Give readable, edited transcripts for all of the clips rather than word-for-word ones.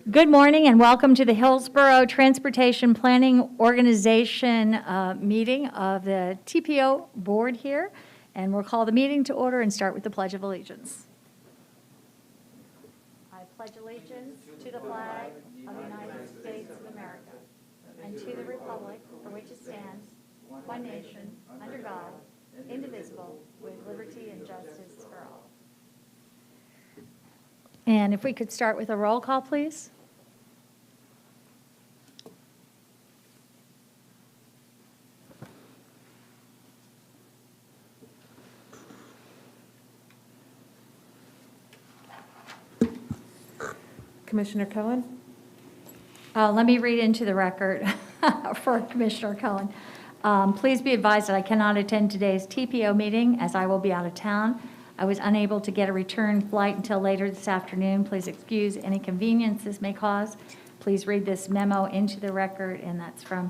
Good morning and welcome to the Hillsborough Transportation Planning Organization meeting of the TPO Board here. And we'll call the meeting to order and start with the Pledge of Allegiance. I pledge allegiance to the flag of the United States of America and to the republic for which it stands, one nation, under God, indivisible, with liberty and justice for all. And if we could start with a roll call, please. Commissioner Cohen? Let me read into the record for Commissioner Cohen. Please be advised that I cannot attend today's TPO meeting as I will be out of town. I was unable to get a return flight until later this afternoon. Please excuse any inconvenience this may cause. Please read this memo into the record, and that's from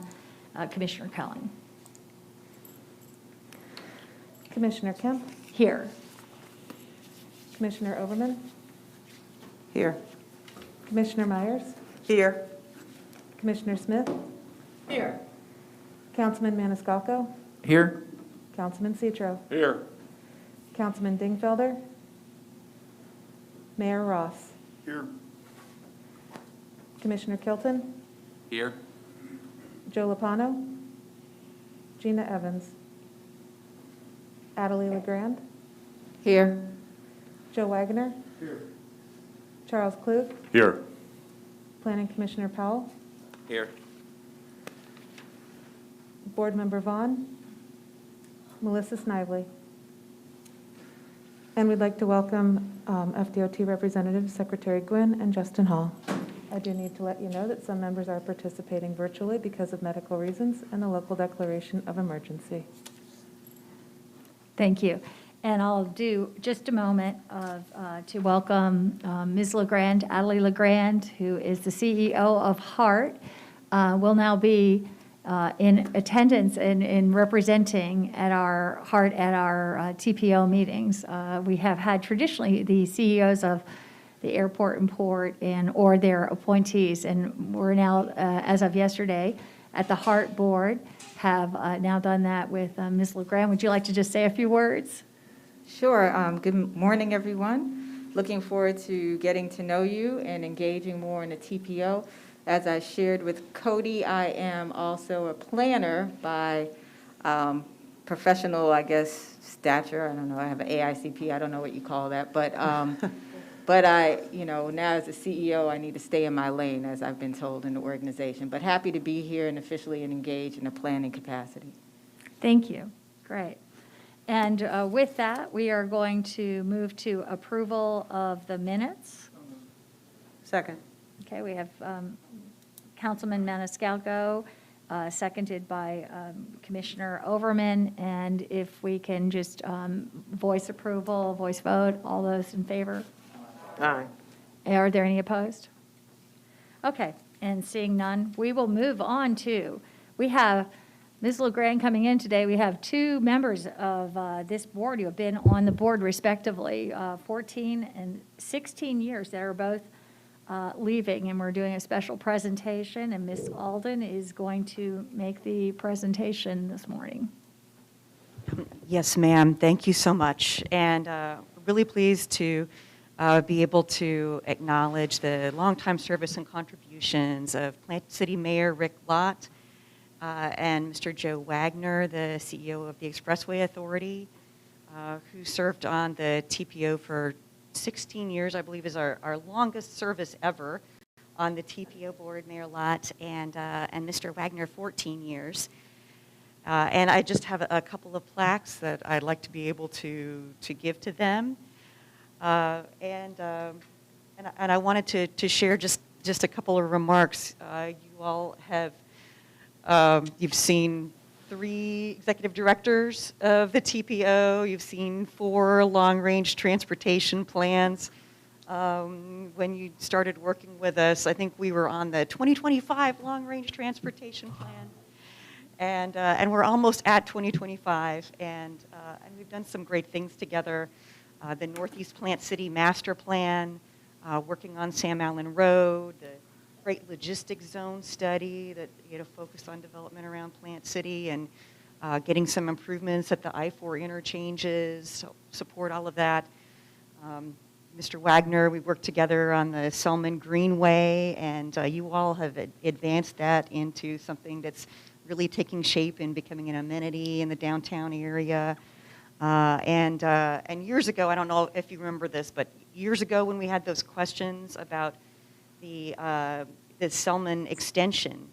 Commissioner Cohen. Commissioner Kemp? Here. Commissioner Overman? Here. Commissioner Myers? Here. Commissioner Smith? Here. Councilman Maniscalco? Here. Councilman Citro? Here. Councilman Dingfelder? Mayor Ross? Here. Commissioner Kilton? Here. Joe Lopano? Gina Evans? Adelie LeGrand? Here. Joe Wagner? Here. Charles Klug? Here. Planning Commissioner Powell? Here. Board Member Vaughn? Melissa Snively? And we'd like to welcome FDOT Representatives Secretary Gwynn and Justin Hall. I do need to let you know that some members are participating virtually because of medical reasons and the local declaration of emergency. Thank you. And I'll do just a moment to welcome Ms. LeGrand, Adelie LeGrand, who is the CEO of HART, will now be in attendance and in representing at our HART at our TPO meetings. We have had traditionally the CEOs of the airport and port or their appointees, and we're now, as of yesterday, at the HART board, have now done that with Ms. LeGrand. Would you like to just say a few words? Sure. Good morning, everyone. Looking forward to getting to know you and engaging more in the TPO. As I shared with Cody, I am also a planner by professional, I guess, stature. I don't know. I have an AICP. I don't know what you call that. But I, now as a CEO, I need to stay in my lane, as I've been told in the organization. But happy to be here and officially engaged in a planning capacity. Thank you. Great. And with that, we are going to move to approval of the minutes. Second. Okay, we have Councilman Maniscalco, seconded by Commissioner Overman. And if we can just voice approval, voice vote, all those in favor? Aye. Are there any opposed? Okay, and seeing none, we will move on to, we have Ms. LeGrand coming in today. We have two members of this board who have been on the board respectively, 14 and 16 years that are both leaving, and we're doing a special presentation, and Ms. Alden is going to make the presentation this morning. Yes, ma'am. Thank you so much. And really pleased to be able to acknowledge the longtime service and contributions of Plant City Mayor Rick Lott, and Mr. Joe Wagner, the CEO of the Expressway Authority, who served on the TPO for 16 years, I believe is our longest service ever on the TPO board, Mayor Lott, and Mr. Wagner, 14 years. And I just have a couple of plaques that I'd like to be able to give to them. And I wanted to share just a couple of remarks. You all have you've seen 3 executive directors of the TPO. You've seen 4 long-range transportation plans. When you started working with us, I think we were on the 2025 long-range transportation plan. And we're almost at 2025, and we've done some great things together. The Northeast Plant City Master Plan, working on Sam Allen Road, the great logistics zone study that focused on development around Plant City and getting some improvements at the I-4 interchanges, support all of that. Mr. Wagner, we worked together on the Selman Greenway, and you all have advanced that into something that's really taking shape and becoming an amenity in the downtown area. And years ago, I don't know if you remember this, but years ago when we had those questions about the Selman extension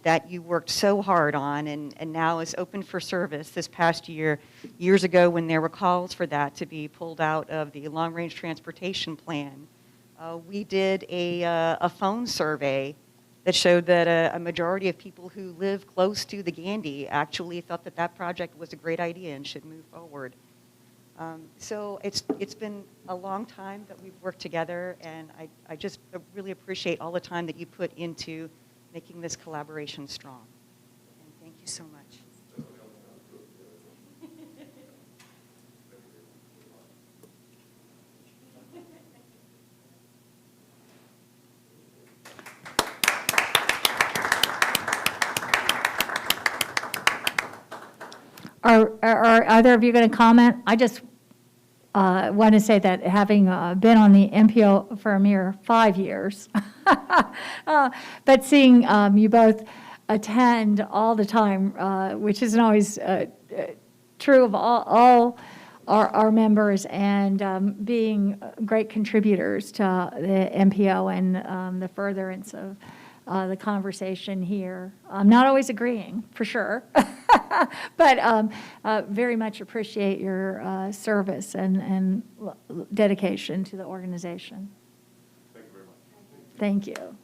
that you worked so hard on and now is open for service this past year, years ago when there were calls for that to be pulled out of the long-range transportation plan, we did a phone survey that showed that a majority of people who live close to the Gandy actually thought that that project was a great idea and should move forward. So it's been a long time that we've worked together, and I just really appreciate all the time that you put into making this collaboration strong. And thank you so much. Are either of you going to comment? I just want to say that having been on the MPO for a mere 5 years, but seeing you both attend all the time, which isn't always true of all our members, and being great contributors to the MPO and the furtherance of the conversation here. I'm not always agreeing, for sure, but very much appreciate your service and dedication to the organization. Thank you very much. Thank you.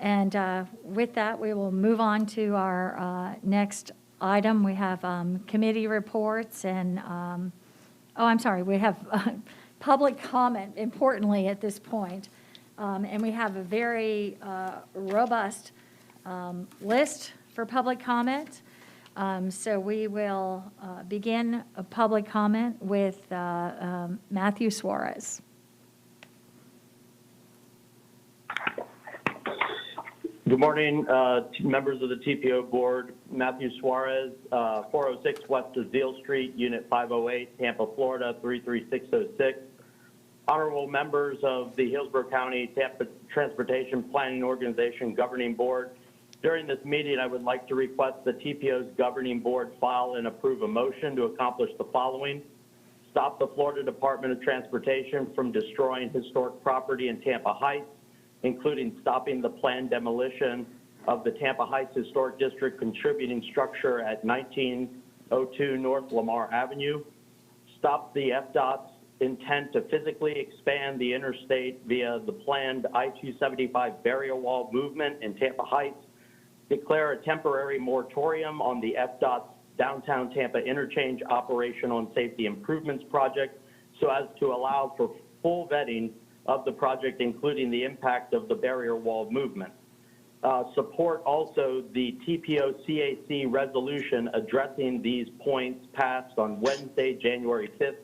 And with that, we will move on to our next item. We have committee reports and, I'm sorry, we have public comment, importantly, at this point. And we have a very robust list for public comment. So we will begin a public comment with Matthew Suarez. Good morning, members of the TPO board. Matthew Suarez, 406 West Azeel Street, Unit 508, Tampa, Florida, 33606. Honorable members of the Hillsborough County Tampa Transportation Planning Organization Governing Board, during this meeting, I would like to request the TPO's Governing Board file and approve a motion to accomplish the following. Stop the Florida Department of Transportation from destroying historic property in Tampa Heights, including stopping the planned demolition of the Tampa Heights Historic District contributing structure at 1902 North Lamar Avenue. Stop the FDOT's intent to physically expand the interstate via the planned I-275 barrier wall movement in Tampa Heights. Declare a temporary moratorium on the FDOT's downtown Tampa Interchange operational and safety improvements project so as to allow for full vetting of the project, including the impact of the barrier wall movement. Support also the TPO CAC resolution addressing these points passed on Wednesday, January 5th,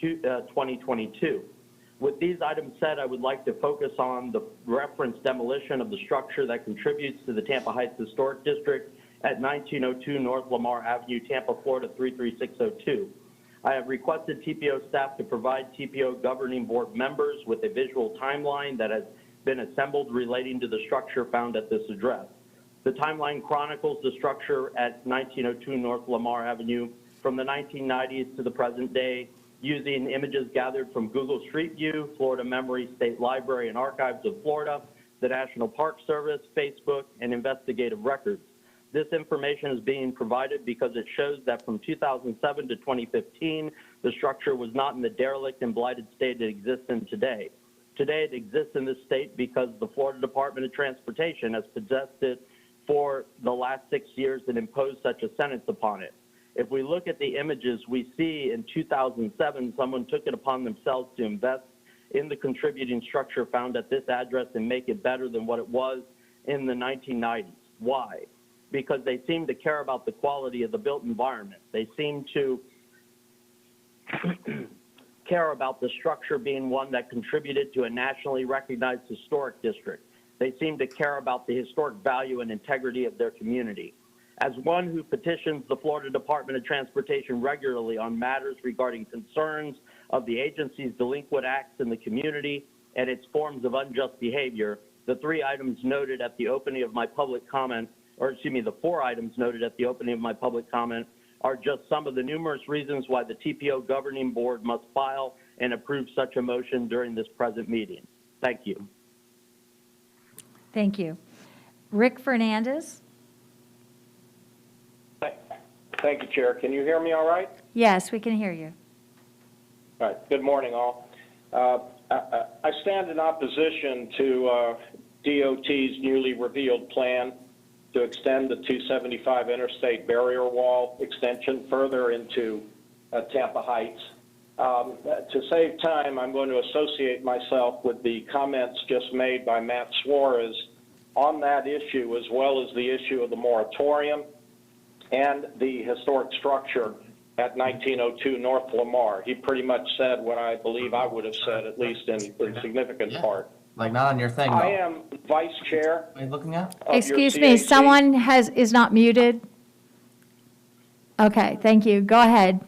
2022. With these items said, I would like to focus on the referenced demolition of the structure that contributes to the Tampa Heights Historic District at 1902 North Lamar Avenue, Tampa, Florida, 33602. I have requested TPO staff to provide TPO governing board members with a visual timeline that has been assembled relating to the structure found at this address. The timeline chronicles the structure at 1902 North Lamar Avenue from the 1990s to the present day, using images gathered from Google Street View, Florida Memory State Library and Archives of Florida, the National Park Service, Facebook, and investigative records. This information is being provided because it shows that from 2007 to 2015, the structure was not in the derelict and blighted state it exists in today. Today, it exists in this state because the Florida Department of Transportation has possessed it for the last 6 years and imposed such a sentence upon it. If we look at the images, we see in 2007, someone took it upon themselves to invest in the contributing structure found at this address and make it better than what it was in the 1990s. Why? Because they seem to care about the quality of the built environment. They seem to care about the structure being one that contributed to a nationally recognized historic district. They seem to care about the historic value and integrity of their community. As one who petitions the Florida Department of Transportation regularly on matters regarding concerns of the agency's delinquent acts in the community and its forms of unjust behavior, the 3 items noted at the opening of my public comment, or excuse me, the 4 items noted at the opening of my public comment are just some of the numerous reasons why the TPO Governing Board must file and approve such a motion during this present meeting. Thank you. Thank you. Rick Fernandez? Thank you, Chair. Can you hear me all right? Yes, we can hear you. All right. Good morning, all. I stand in opposition to DOT's newly revealed plan to extend the 275 Interstate barrier wall extension further into Tampa Heights. To save time, I'm going to associate myself with the comments just made by Matt Suarez on that issue, as well as the issue of the moratorium and the historic structure at 1902 North Lamar. He pretty much said what I believe I would have said, at least in significant part. Like not on your thing, though. I am vice chair. What are you looking at? of your Excuse me, CAC. someone is not muted? Okay, thank you. Go ahead.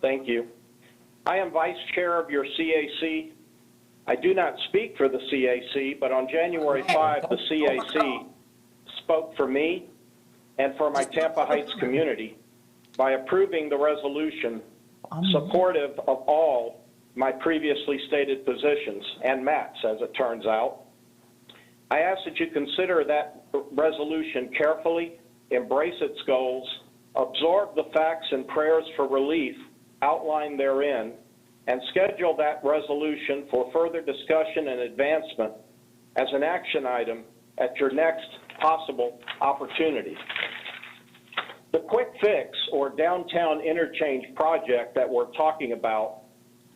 Thank you. I am vice chair of your CAC. I do not speak for the CAC, but on January 5, the CAC spoke for me and for my Tampa Heights community by approving the resolution supportive of all my previously stated positions, and Matt's, as it turns out. I ask that you consider that resolution carefully, embrace its goals, absorb the facts and prayers for relief outlined therein, and schedule that resolution for further discussion and advancement as an action item at your next possible opportunity. The quick fix or downtown interchange project that we're talking about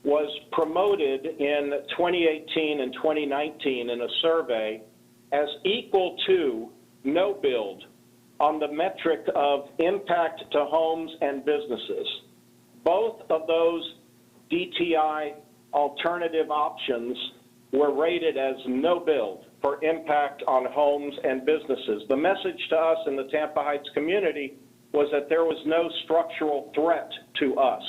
was promoted in 2018 and 2019 in a survey as equal to no build on the metric of impact to homes and businesses. Both of those DTI alternative options were rated as no build for impact on homes and businesses. The message to us in the Tampa Heights community was that there was no structural threat to us.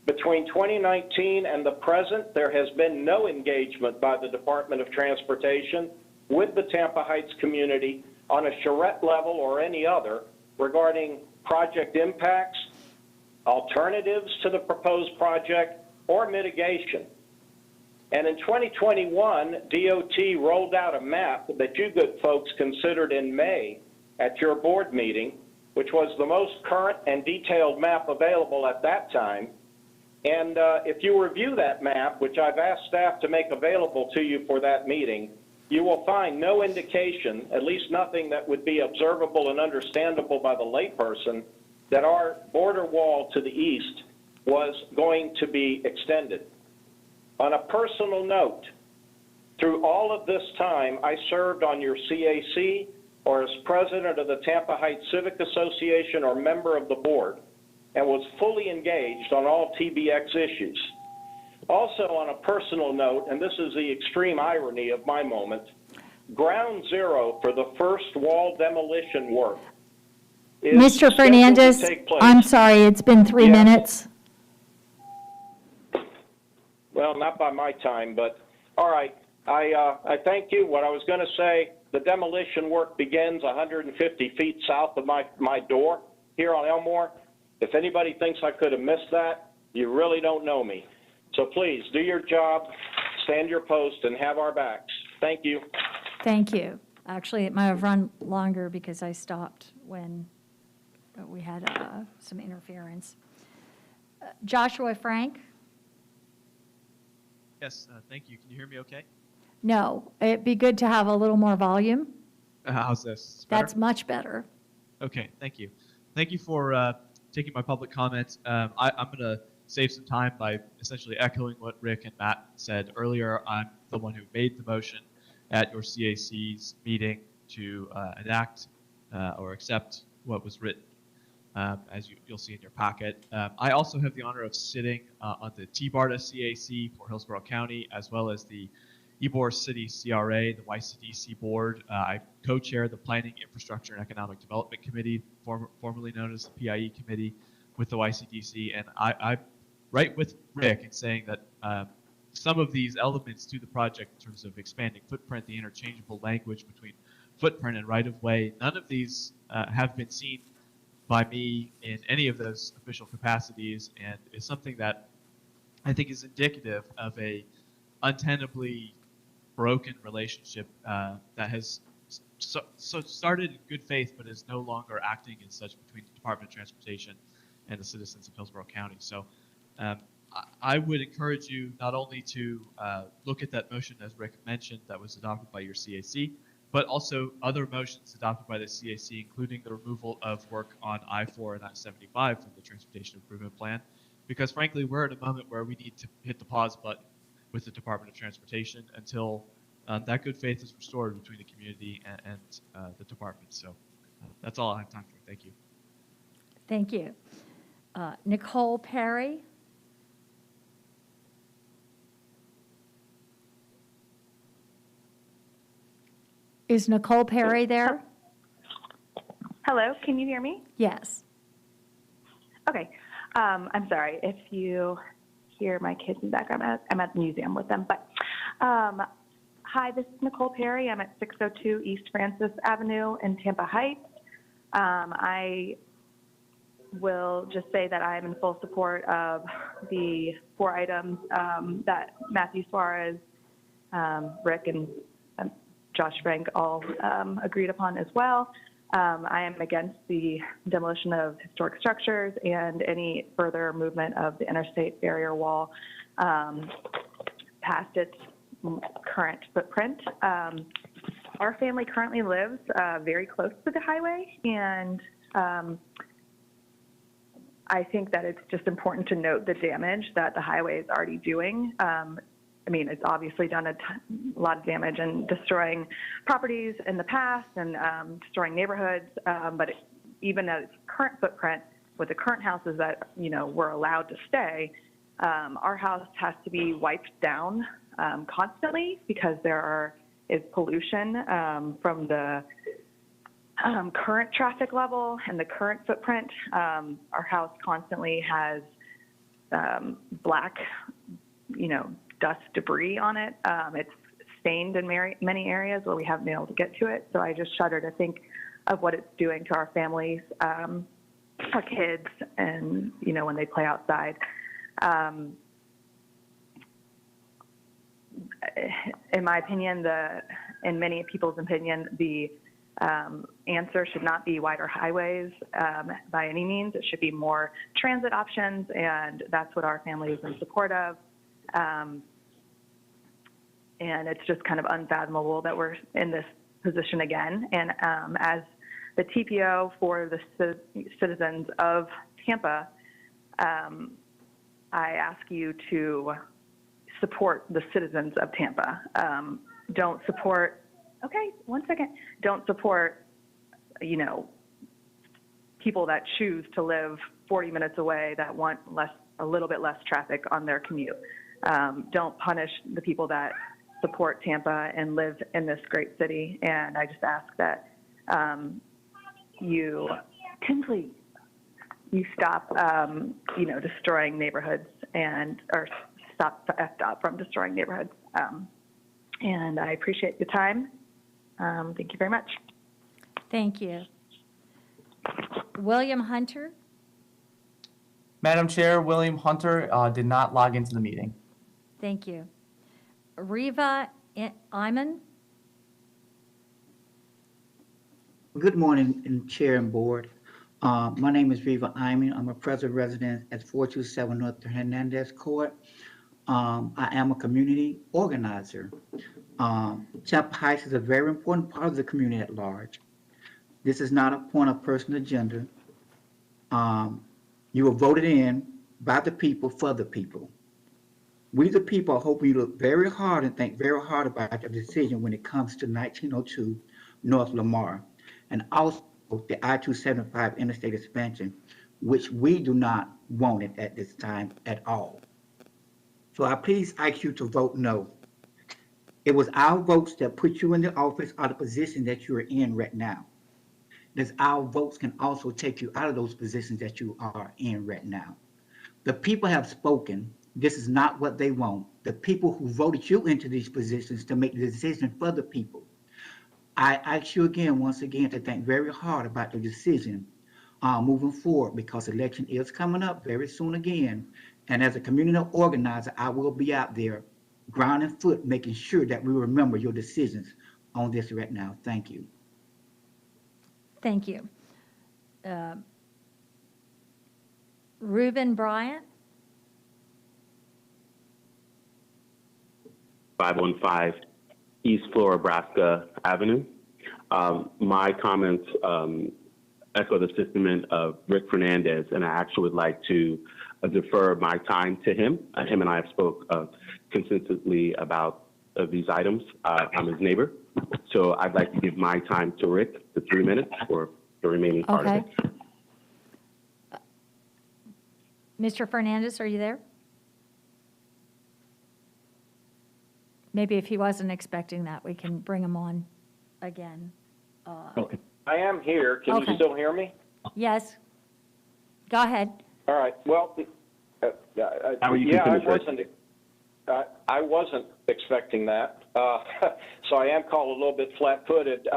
Between 2019 and the present, there has been no engagement by the Department of Transportation with the Tampa Heights community on a charrette level or any other regarding project impacts, alternatives to the proposed project, or mitigation. And in 2021, DOT rolled out a map that you good folks considered in May at your board meeting, which was the most current and detailed map available at that time. And if you review that map, which I've asked staff to make available to you for that meeting, you will find no indication, at least nothing that would be observable and understandable by the layperson, that our border wall to the east was going to be extended. On a personal note, through all of this time, I served on your CAC or as president of the Tampa Heights Civic Association or member of the board, and was fully engaged on all TBX issues. Also, on a personal note, and this is the extreme irony of my moment, ground zero for the first wall demolition work is Mr. scheduled Fernandez, to take place. I'm sorry, it's been 3 Yes. minutes. Well, not by my time, but all right. I thank you. What I was going to say, the demolition work begins 150 feet south of my door here on Elmore. If anybody thinks I could have missed that, you really don't know me. So please do your job, stand your post, and have our backs. Thank you. Thank you. Actually, it might have run longer because I stopped when we had some interference. Joshua Frank? Yes, thank you. Can you hear me okay? No, it'd be good to have a little more volume. How's this? Better? That's much better. Okay, thank you. Thank you for taking my public comments. I'm going to save some time by essentially echoing what Rick and Matt said earlier. I'm the one who made the motion at your CAC's meeting to enact or accept what was written. as you'll see in your packet. I also have the honor of sitting on the TBARTA CAC for Hillsborough County, as well as the Ybor City CRA, the YCDC board. I co-chair the Planning, Infrastructure, and Economic Development Committee, formerly known as the PIE Committee, with the YCDC. And I'm right with Rick in saying that some of these elements to the project in terms of expanding footprint, the interchangeable language between footprint and right-of-way, none of these have been seen by me in any of those official capacities, and is something that I think is indicative of a untenably broken relationship that has so started in good faith, but is no longer acting as such between the Department of Transportation and the citizens of Hillsborough County. So I would encourage you not only to look at that motion, as Rick mentioned, that was adopted by your CAC, but also other motions adopted by the CAC, including the removal of work on I-4 and I-75 from the Transportation Improvement Plan, because frankly, we're at a moment where we need to hit the pause button with the Department of Transportation until that good faith is restored between the community and the department. So that's all I have time for. Thank you. Thank you. Nicole Perry. Is Nicole Perry there? Hello, can you hear me? Yes. Okay. I'm sorry if you hear my kids in the background. I'm at the museum with them. But hi, this is Nicole Perry. I'm at 602 East Francis Avenue in Tampa Heights. I will just say that I am in full support of the 4 items that Matthew Suarez, Rick, and Josh Frank all agreed upon as well. I am against the demolition of historic structures and any further movement of the interstate barrier wall past its current footprint. Our family currently lives very close to the highway, and I think that it's just important to note the damage that the highway is already doing. I mean, it's obviously done a lot of damage and destroying properties in the past and destroying neighborhoods. But even at its current footprint, with the current houses that, you know, we're allowed to stay, our house has to be wiped down constantly because there is pollution from the current traffic level and the current footprint. Our house constantly has black, you know, dust debris on it. It's stained in many areas where we haven't been able to get to it. So I just shudder to think of what it's doing to our families, our kids, and, you know, when they play outside. In my opinion, in many people's opinion, the answer should not be wider highways by any means. It should be more transit options, and that's what our family is in support of. And it's just kind of unfathomable that we're in this position again. And as the TPO for the citizens of Tampa, I ask you to support the citizens of Tampa. Don't support, okay, one second. Don't support, you know, people that choose to live 40 minutes away that want a little bit less traffic on their commute. Don't punish the people that support Tampa and live in this great city. And I just ask that you stop, you know, destroying neighborhoods or stop FDOT from destroying neighborhoods. And I appreciate your time. Thank you very much. Thank you. William Hunter. Madam Chair, William Hunter did not log into the meeting. Thank you. Riva Iman. Good morning, Chair and Board. My name is Riva Iman. I'm a present resident at 427 North Hernandez Court. I am a community organizer. Tampa Heights is a very important part of the community at large. This is not a point of personal agenda. You were voted in by the people for the people. We the people are hoping you look very hard and think very hard about your decision when it comes to 1902 North Lamar. And also the I-275 interstate expansion, which we do not want it at this time at all. So I please ask you to vote no. It was our votes that put you in the office or the position that you're in right now. That our votes can also take you out of those positions that you are in right now. The people have spoken. This is not what they want. The people who voted you into these positions to make the decision for the people. I ask you again, once again, to think very hard about the decision moving forward, because election is coming up very soon again. And as a community organizer, I will be out there ground and foot, making sure that we remember your decisions on this right now. Thank you. Thank you. Reuben Bryant? 515 East Florabraska Avenue. My comments echo the sentiment of Rick Fernandez, and I actually would like to defer my time to him. Him and I have spoke consistently about these items. I'm his neighbor, so I'd like to give my time to Rick, the 3 minutes, for the remaining part of it. Mr. Fernandez, are you there? Maybe if he wasn't expecting that, we can bring him on again. Okay. I am here. Can you still hear me? Yes. Go ahead. All right. Well, How are you I wasn't expecting that. So I am called a little bit flat-footed.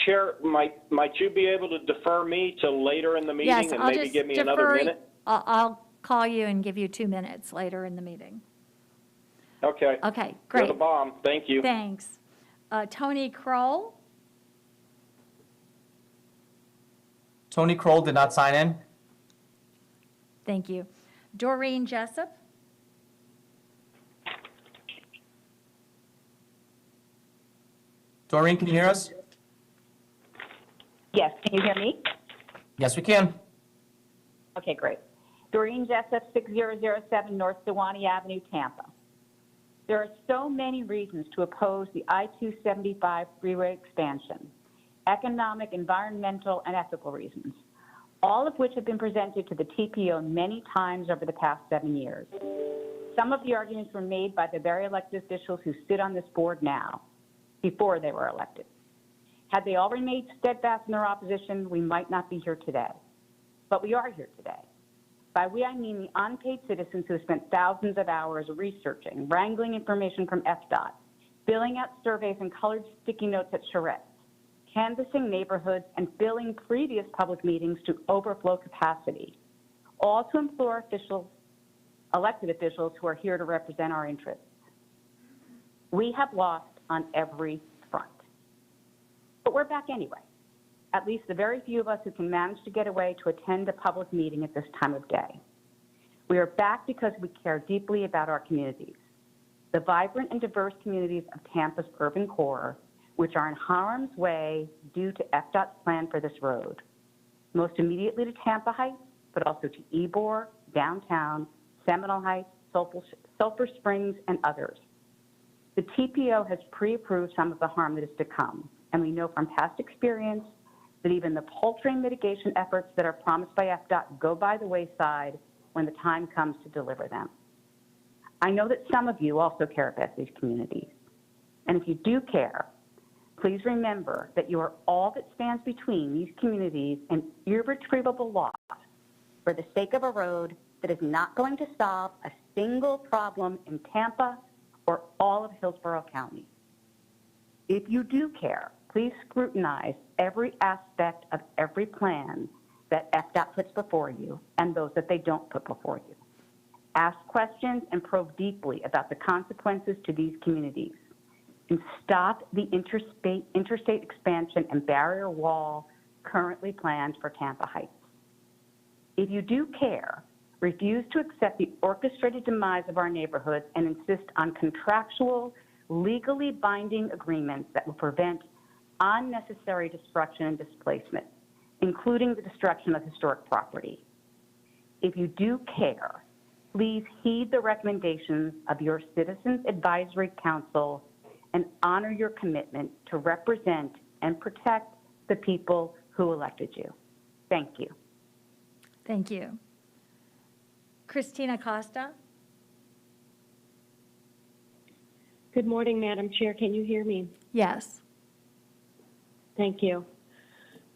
Chair, might you be able to defer me till later in the meeting Yes, and I'll maybe just give me defer. another minute? I'll call you and give you 2 minutes later in the meeting. Okay. Okay, You're great. the bomb. Thank you. Thanks. Tony Kroll? Tony Kroll did not sign in. Thank you. Doreen Jessup? Doreen, can you hear us? Yes, can you hear me? Yes, we can. Okay, great. Doreen Jessup, 6007 North Sewanee Avenue, Tampa. There are so many reasons to oppose the I-275 freeway expansion: economic, environmental, and ethical reasons, all of which have been presented to the TPO many times over the past 7 years. Some of the arguments were made by the very elected officials who sit on this board now, before they were elected. Had they all remained steadfast in their opposition, we might not be here today. But we are here today. By we, I mean the unpaid citizens who have spent thousands of hours researching, wrangling information from FDOT, filling out surveys and colored sticky notes at charrettes, canvassing neighborhoods, and filling previous public meetings to overflow capacity, all to implore officials, elected officials who are here to represent our interests. We have lost on every front. But we're back anyway. At least the very few of us who can manage to get away to attend a public meeting at this time of day. We are back because we care deeply about our communities, the vibrant and diverse communities of Tampa's urban core, which are in harm's way due to FDOT's plan for this road, most immediately to Tampa Heights, but also to Ybor, downtown, Seminole Heights, Sulphur Springs, and others. The TPO has pre-approved some of the harm that is to come, and we know from past experience that even the paltry mitigation efforts that are promised by FDOT go by the wayside when the time comes to deliver them. I know that some of you also care about these communities, and if you do care, please remember that you are all that stands between these communities and irretrievable loss for the sake of a road that is not going to solve a single problem in Tampa or all of Hillsborough County. If you do care, please scrutinize every aspect of every plan that FDOT puts before you and those that they don't put before you. Ask questions and probe deeply about the consequences to these communities, and stop the interstate expansion and barrier wall currently planned for Tampa Heights. If you do care, refuse to accept the orchestrated demise of our neighborhoods and insist on contractual, legally binding agreements that will prevent unnecessary destruction and displacement, including the destruction of historic property. If you do care, please heed the recommendations of your Citizens Advisory Council and honor your commitment to represent and protect the people who elected you. Thank you. Thank you. Christina Costa? Good morning, Madam Chair. Can you hear me? Yes. Thank you.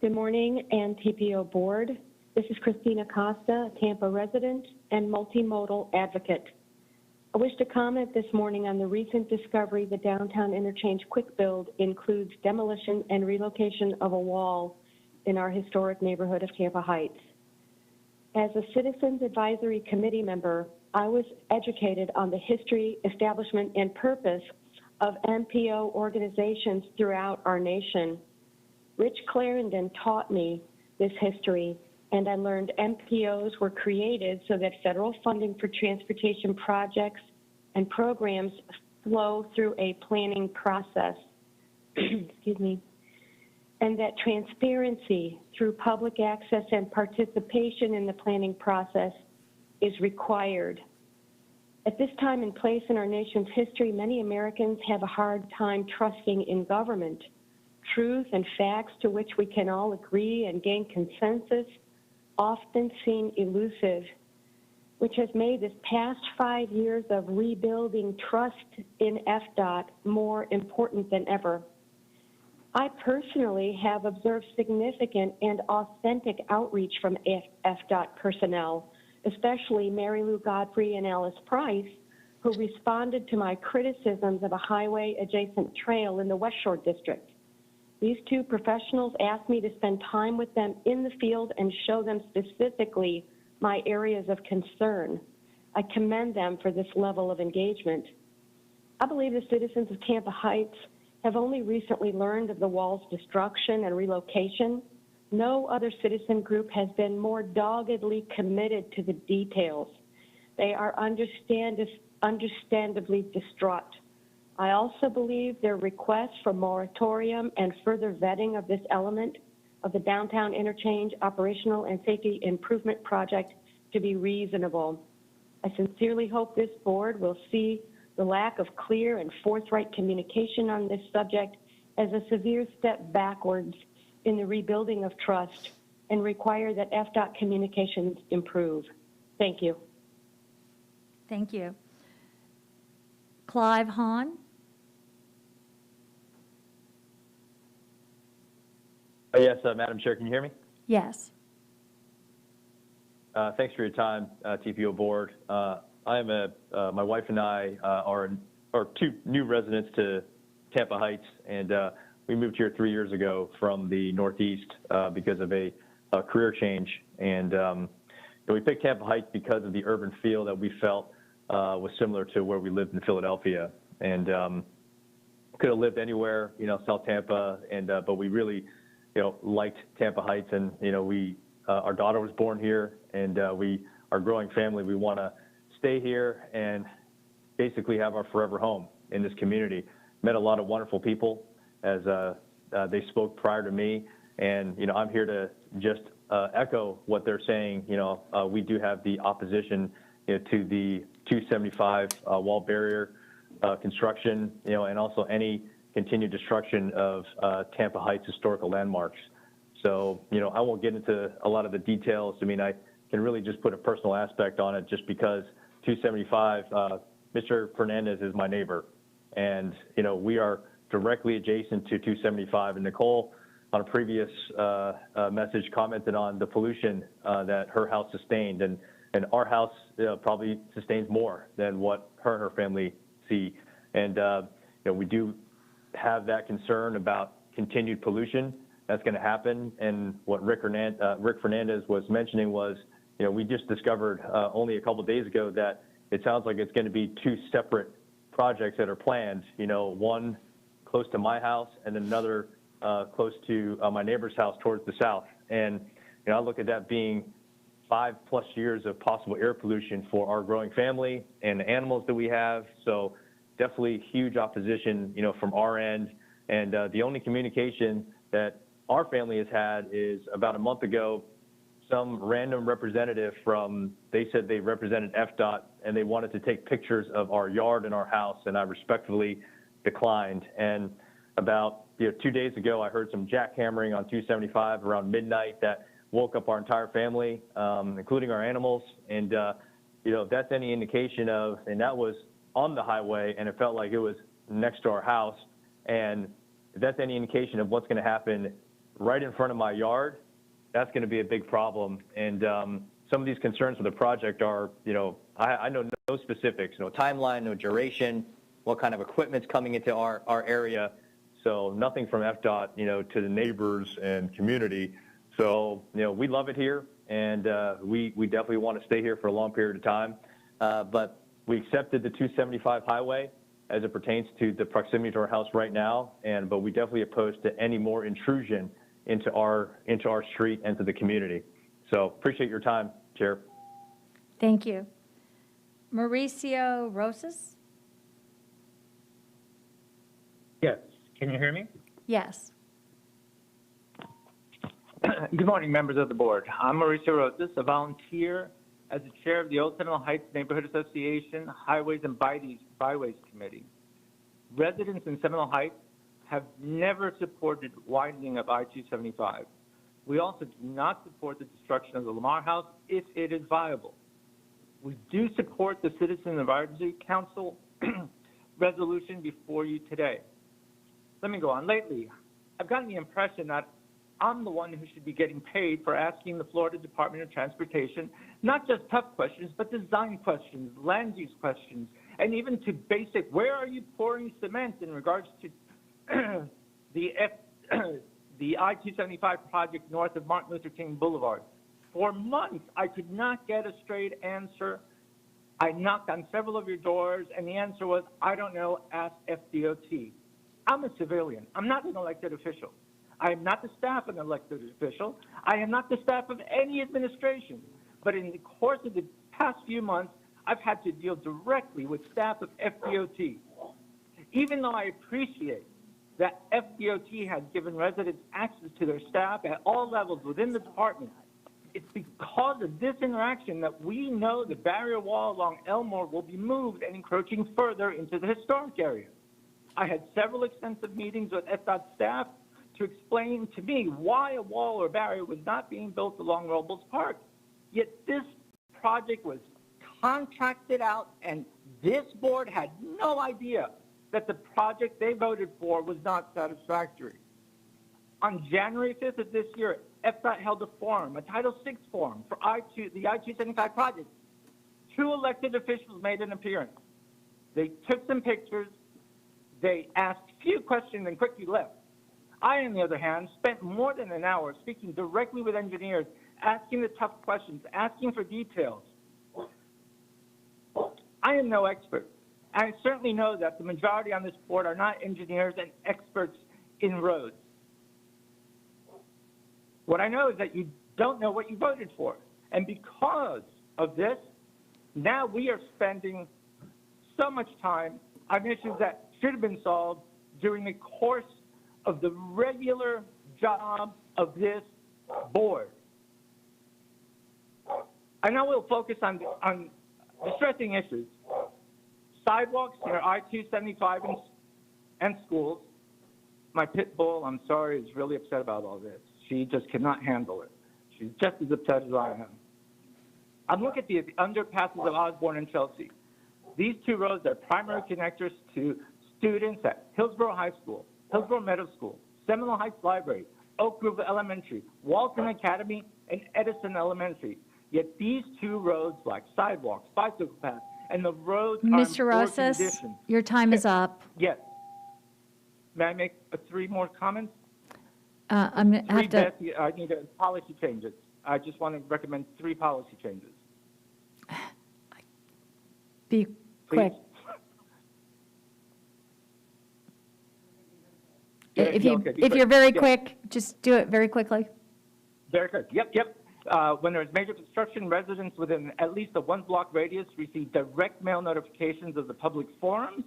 Good morning, and TPO Board. This is Christina Costa, a Tampa resident and multimodal advocate. I wish to comment this morning on the recent discovery the downtown interchange quick build includes demolition and relocation of a wall in our historic neighborhood of Tampa Heights. As a Citizens Advisory Committee member, I was educated on the history, establishment, and purpose of MPO organizations throughout our nation. Rich Clarendon taught me this history, and I learned MPOs were created so that federal funding for transportation projects and programs flow through a planning process. Excuse me. And that transparency through public access and participation in the planning process is required. At this time and place in our nation's history, many Americans have a hard time trusting in government. Truth and facts to which we can all agree and gain consensus often seem elusive, which has made this past 5 years of rebuilding trust in FDOT more important than ever. I personally have observed significant and authentic outreach from FDOT personnel, especially Mary Lou Godfrey and Alice Price, who responded to my criticisms of a highway-adjacent trail in the West Shore District. These two professionals asked me to spend time with them in the field and show them specifically my areas of concern. I commend them for this level of engagement. I believe the citizens of Tampa Heights have only recently learned of the wall's destruction and relocation. No other citizen group has been more doggedly committed to the details. They are understandably distraught. I also believe their request for moratorium and further vetting of this element of the downtown interchange operational and safety improvement project to be reasonable. I sincerely hope this board will see the lack of clear and forthright communication on this subject as a severe step backwards in the rebuilding of trust and require that FDOT communications improve. Thank you. Thank you. Clive Hahn? Yes, Madam Chair, can you hear me? Yes. Thanks for your time, TPO Board. My wife and I are two new residents to Tampa Heights, and we moved here 3 years ago from the Northeast because of a career change. And we picked Tampa Heights because of the urban feel that we felt was similar to where we lived in Philadelphia. And could have lived anywhere, South Tampa, and but we really, liked Tampa Heights. And our daughter was born here, and our growing family, we want to stay here and basically have our forever home in this community. Met a lot of wonderful people as they spoke prior to me, and I'm here to just echo what they're saying. We do have the opposition to the 275 wall barrier construction, and also any continued destruction of Tampa Heights historical landmarks. So, I won't get into a lot of the details. I mean, I can really just put a personal aspect on it just because 275, Mr. Fernandez is my neighbor. And, we are directly adjacent to 275. And Nicole, on a previous message, commented on the pollution that her house sustained. And our house probably sustains more than what her and her family see. And, we do have that concern about continued pollution that's going to happen. And what Rick Fernandez was mentioning was, we just discovered only a couple of days ago that it sounds like it's going to be two separate projects that are planned, one close to my house and another close to my neighbor's house towards the south. And I look at that being 5+ years of possible air pollution for our growing family and the animals that we have. So definitely huge opposition, from our end. And the only communication that our family has had is about a month ago, some random representative they said they represented FDOT and they wanted to take pictures of our yard and our house, and I respectfully declined. And about, 2 days ago, I heard some jackhammering on 275 around midnight that woke up our entire family, including our animals. And, if that's any indication of, and that was on the highway, and it felt like it was next to our house. And if that's any indication of what's going to happen right in front of my yard, that's going to be a big problem. And some of these concerns with the project are, I know no specifics, no timeline, no duration, what kind of equipment's coming into our area. So nothing from FDOT, to the neighbors and community. So, we love it here, and we definitely want to stay here for a long period of time. But we accepted the 275 highway as it pertains to the proximity to our house right now, but we definitely opposed to any more intrusion into our street and to the community. So appreciate your time, Chair. Thank you. Mauricio Rosas? Yes. Can you hear me? Yes. Good morning, members of the board. I'm Mauricio Rosas, a volunteer as the chair of the Old Seminole Heights Neighborhood Association Highways and Byways Committee. Residents in Seminole Heights have never supported widening of I-275. We also do not support the destruction of the Lamar House if it is viable. We do support the Citizen Advisory Council resolution before you today. Let me go on. Lately, I've gotten the impression that I'm the one who should be getting paid for asking the Florida Department of Transportation not just tough questions, but design questions, land use questions, and even to basic, where are you pouring cement in regards to the I-275 project north of Martin Luther King Boulevard. For months, I could not get a straight answer. I knocked on several of your doors, and the answer was, I don't know, ask FDOT. I'm a civilian. I'm not an elected official. I am not the staff of an elected official. I am not the staff of any administration. But in the course of the past few months, I've had to deal directly with staff of FDOT. Even though I appreciate that FDOT has given residents access to their staff at all levels within the department, it's because of this interaction that we know the barrier wall along Elmore will be moved and encroaching further into the historic area. I had several extensive meetings with FDOT staff to explain to me why a wall or barrier was not being built along Roblespark. Yet this project was contracted out, and this board had no idea that the project they voted for was not satisfactory. On January 5th of this year, FDOT held a forum, a Title VI forum for the I-275 project. 2 elected officials made an appearance. They took some pictures. They asked few questions and quickly left. I, on the other hand, spent more than an hour speaking directly with engineers, asking the tough questions, asking for details. I am no expert. I certainly know that the majority on this board are not engineers and experts in roads. What I know is that you don't know what you voted for. And because of this, now we are spending so much time on issues that should have been solved during the course of the regular job of this board. I know we'll focus on distressing issues. Sidewalks near I-275 and schools. My pit bull, I'm sorry, is really upset about all this. She just cannot handle it. She's just as upset as I am. I'm looking at the underpasses of Osborne and Chelsea. These 2 roads are primary connectors to students at Hillsborough High School, Hillsborough Middle School, Seminole Heights Library, Oak Grove Elementary, Walton Academy, and Edison Elementary. Yet these 2 roads lack sidewalks, bicycle paths, and the roads are in Mr. poor Rosas, condition. your time is up. Yes. May I make 3 more comments? I'm going to have to. I need policy changes. I just want to recommend 3 policy changes. Be quick. If you're very quick, just do it very quickly. Very good. Yep. When there's major construction, residents within at least a 1-block radius receive direct mail notifications of the public forums.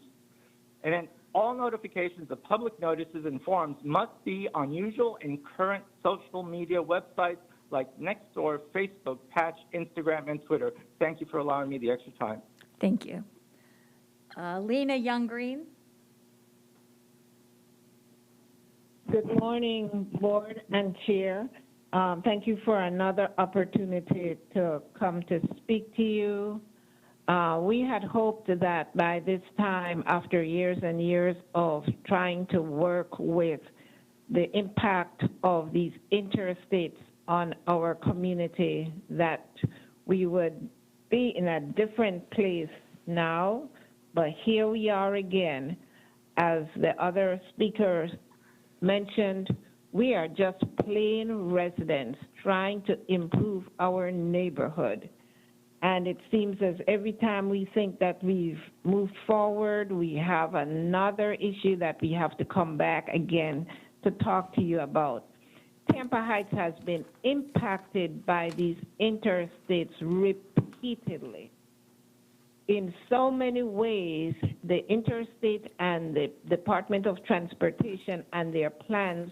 And then all notifications of public notices and forums must be on usual and current social media websites like Nextdoor, Facebook, Patch, Instagram, and Twitter. Thank you for allowing me the extra time. Thank you. Lena Young-Green. Good morning, Board and Chair. Thank you for another opportunity to come to speak to you. We had hoped that by this time, after years and years of trying to work with the impact of these interstates on our community, that we would be in a different place now, but here we are again. As the other speakers mentioned, we are just plain residents trying to improve our neighborhood. And it seems as every time we think that we've moved forward, we have another issue that we have to come back again to talk to you about. Tampa Heights has been impacted by these interstates repeatedly. In so many ways, the Interstate and the Department of Transportation and their plans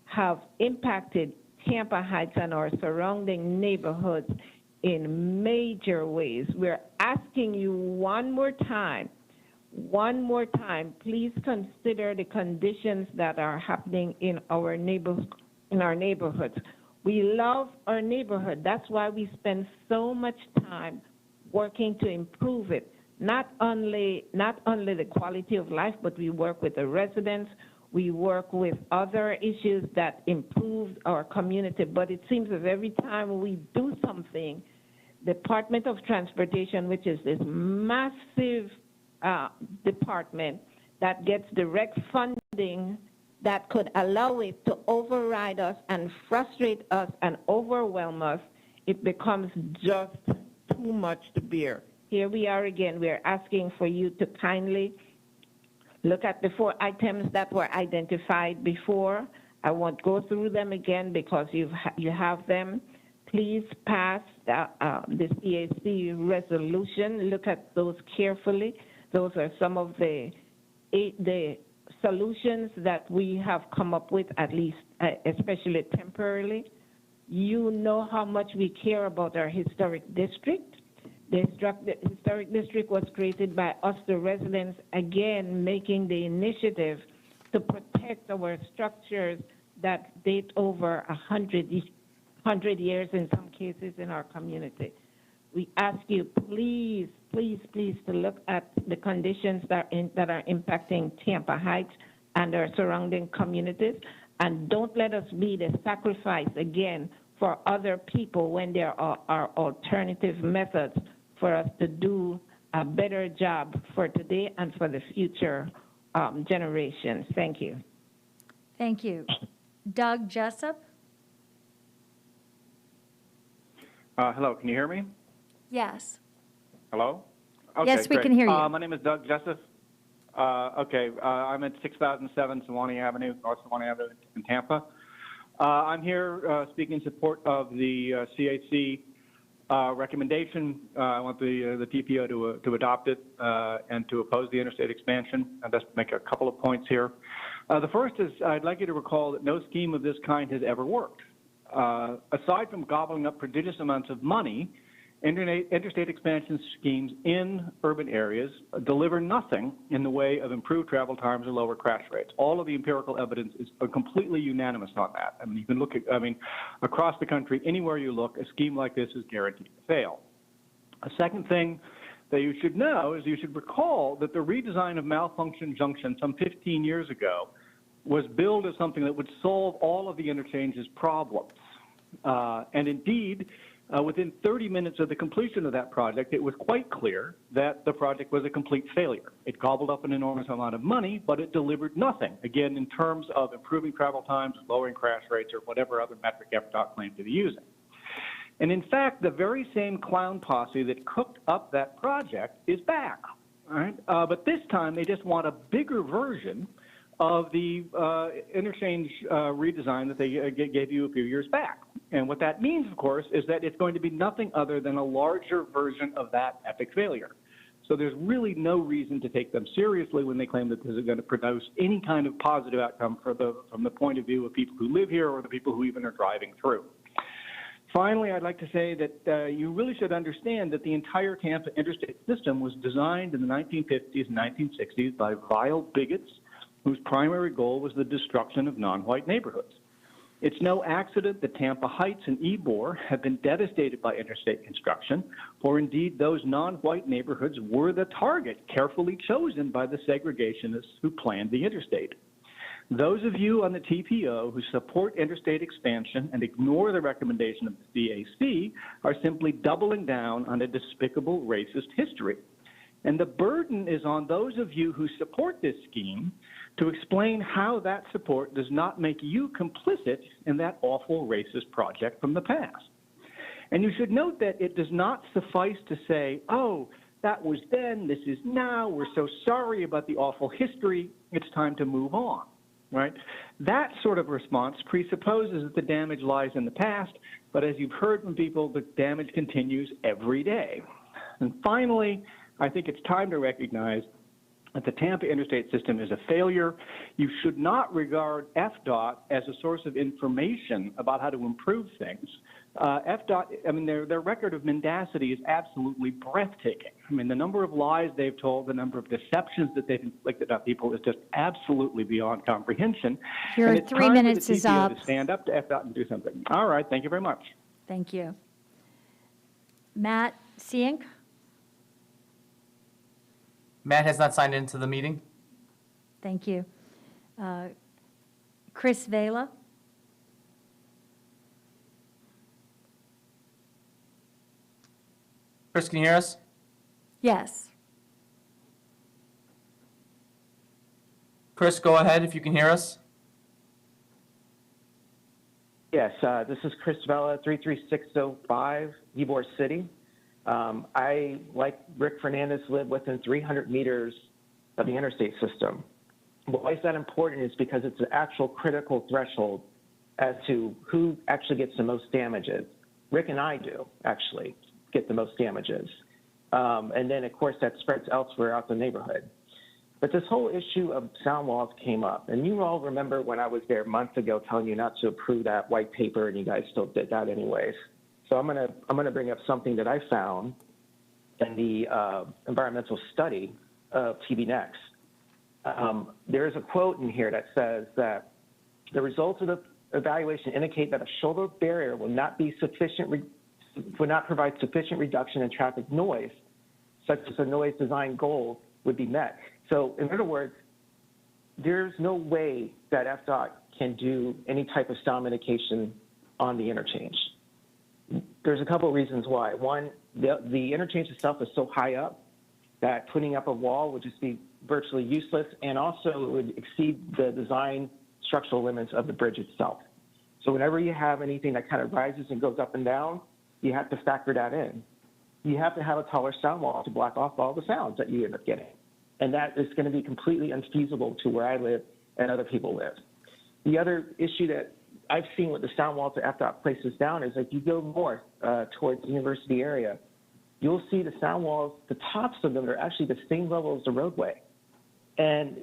have impacted Tampa Heights and our surrounding neighborhoods in major ways. We're asking you one more time, please consider the conditions that are happening in our neighborhoods. We love our neighborhood. That's why we spend so much time working to improve it. Not only the quality of life, but we work with the residents. We work with other issues that improve our community. But it seems that every time we do something, Department of Transportation, which is this massive department that gets direct funding that could allow it to override us and frustrate us and overwhelm us, it becomes just too much to bear. Here we are again. We're asking for you to kindly look at the 4 items that were identified before. I won't go through them again because you have them. Please pass the CAC resolution. Look at those carefully. Those are some of the solutions that we have come up with, at least, especially temporarily. You know how much we care about our historic district. The historic district was created by us, the residents, again, making the initiative to protect our structures that date over 100 years in some cases in our community. We ask you, please, please, please, to look at the conditions that are impacting Tampa Heights and our surrounding communities, and don't let us be the sacrifice again for other people when there are alternative methods for us to do a better job for today and for the future generations. Thank you. Thank you. Doug Jessup? Hello, can you hear me? Yes. Hello? Okay, Yes, we great. can hear you. My name is Doug Jessup. I'm at 6007 Sewanee Avenue, North Sewanee Avenue in Tampa. I'm here speaking in support of the CAC recommendation. I want the TPO to adopt it and to oppose the interstate expansion. And just make a couple of points here. The first is I'd like you to recall that no scheme of this kind has ever worked. Aside from gobbling up prodigious amounts of money, interstate expansion schemes in urban areas deliver nothing in the way of improved travel times or lower crash rates. All of the empirical evidence is completely unanimous on that. I mean, you can look at, across the country, anywhere you look, a scheme like this is guaranteed to fail. A second thing that you should know is you should recall that the redesign of Malfunction Junction some 15 years ago was billed as something that would solve all of the interchange's problems. And indeed, within 30 minutes of the completion of that project, it was quite clear that the project was a complete failure. It gobbled up an enormous amount of money, but it delivered nothing, again, in terms of improving travel times, lowering crash rates, or whatever other metric FDOT claimed to be using. And in fact, the very same clown posse that cooked up that project is back. All right? But this time, they just want a bigger version of the interchange redesign that they gave you a few years back. And what that means, of course, is that it's going to be nothing other than a larger version of that epic failure. So there's really no reason to take them seriously when they claim that this is going to produce any kind of positive outcome from the point of view of people who live here or the people who even are driving through. Finally, I'd like to say that you really should understand that the entire Tampa interstate system was designed in the 1950s and 1960s by vile bigots whose primary goal was the destruction of non-white neighborhoods. It's no accident that Tampa Heights and Ybor have been devastated by interstate construction, for indeed those non-white neighborhoods were the target carefully chosen by the segregationists who planned the interstate. Those of you on the TPO who support interstate expansion and ignore the recommendation of the CAC are simply doubling down on a despicable racist history. And the burden is on those of you who support this scheme to explain how that support does not make you complicit in that awful racist project from the past. And you should note that it does not suffice to say, oh, that was then, this is now, we're so sorry about the awful history, it's time to move on, right? That sort of response presupposes that the damage lies in the past, but as you've heard from people, the damage continues every day. And finally, I think it's time to recognize that the Tampa interstate system is a failure. You should not regard FDOT as a source of information about how to improve things. FDOT, I mean, their record of mendacity is absolutely breathtaking. I mean, the number of lies they've told, the number of deceptions that they've inflicted on people is just absolutely beyond comprehension. Your and it's 3 time minutes for the is TPO up. to stand up to FDOT and do something. All right, thank you very much. Thank you. Matt Sienk? Matt has not signed into the meeting. Thank you. Chris Vela? Chris, can you hear us? Yes. Chris, go ahead if you can hear us. Yes, this is Chris Vela, 33605, Ybor City. I, like Rick Fernandez, live within 300 meters of the interstate system. Why is that important is because it's an actual critical threshold as to who actually gets the most damages. Rick and I do, actually, get the most damages. And then, of course, that spreads elsewhere out the neighborhood. But this whole issue of sound walls came up. And you all remember when I was there months ago telling you not to approve that white paper, and you guys still did that anyways. So I'm gonna bring up something that I found in the environmental study of TB Next. There's a quote in here that says that the results of the evaluation indicate that a shoulder barrier will not provide sufficient reduction in traffic noise, such as the noise design goal would be met. So in other words, there's no way that FDOT can do any type of sound mitigation on the interchange. There's a couple of reasons why. One, the interchange itself is so high up that putting up a wall would just be virtually useless, and also it would exceed the design structural limits of the bridge itself. So whenever you have anything that kind of rises and goes up and down, you have to factor that in. You have to have a taller sound wall to block off all the sounds that you end up getting. And that is going to be completely unfeasible to where I live and other people live. The other issue that I've seen with the sound walls that FDOT places down is if you go north towards the university area, you'll see the sound walls, the tops of them are actually the same level as the roadway. And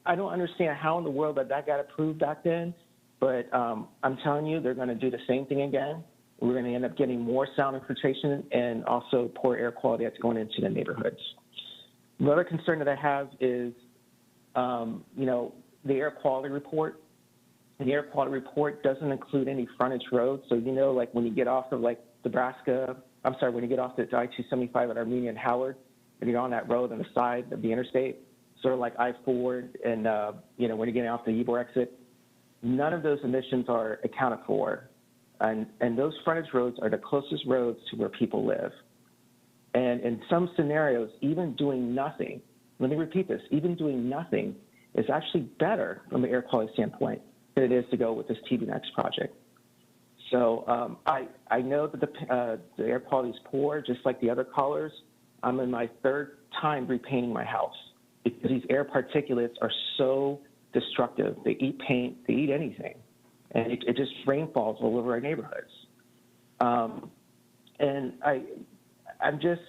I don't understand how in the world that got approved back then, but I'm telling you, they're going to do the same thing again. We're going to end up getting more sound infiltration and also poor air quality that's going into the neighborhoods. The other concern that I have is, the air quality report. The air quality report doesn't include any frontage roads. So, like when you get off of when you get off the I-275 at Armenia and Howard, and you're on that road on the side of the interstate, sort of like I-4 and, when you're getting off the Ybor exit, none of those emissions are accounted for. And those frontage roads are the closest roads to where people live. And in some scenarios, even doing nothing, let me repeat this, even doing nothing is actually better from an air quality standpoint than it is to go with this TB Next project. So I know that the air quality is poor, just like the other callers. I'm in my third time repainting my house because these air particulates are so destructive. They eat paint, they eat anything. And it just rainfalls all over our neighborhoods. And I'm just,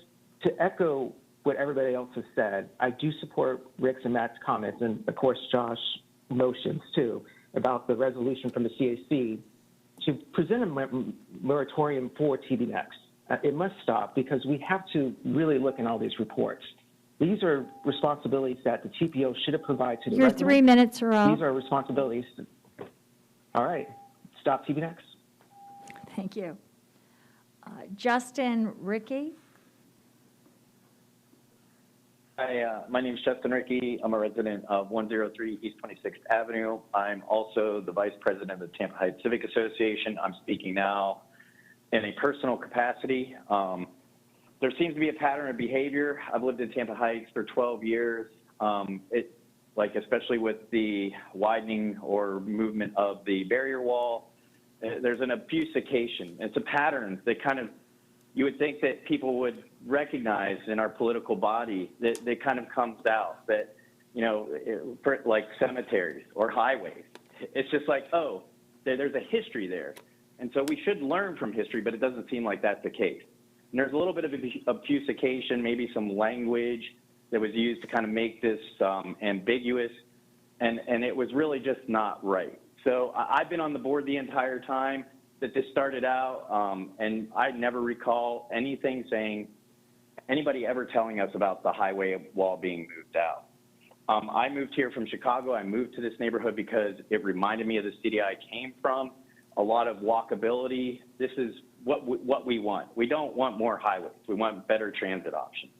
to echo what everybody else has said, I do support Rick's and Matt's comments, and of course Josh's motions too, about the resolution from the CAC to present a moratorium for TB Next. It must stop because we have to really look in all these reports. These are responsibilities that the TPO should have provided to the Your residents. 3 minutes are up. These are responsibilities. All right. Stop TV next. Thank you. Justin Rickey. Hi, my name is Justin Rickey. I'm a resident of 103 East 26th Avenue. I'm also the Vice President of the Tampa Heights Civic Association. I'm speaking now in a personal capacity. There seems to be a pattern of behavior. I've lived in Tampa Heights for 12 years. Especially with the widening or movement of the barrier wall, there's an obfuscation. It's a pattern that you would think that people would recognize in our political body that kind of comes out that, like cemeteries or highways. It's just like, oh, there's a history there. And so we should learn from history, but it doesn't seem like that's the case. And there's a little bit of obfuscation, maybe some language that was used to kind of make this ambiguous, and it was really just not right. So I've been on the board the entire time that this started out, and I never recall anybody ever telling us about the highway wall being moved out. I moved here from Chicago. I moved to this neighborhood because it reminded me of the city I came from. A lot of walkability. This is what we want. We don't want more highways. We want better transit options.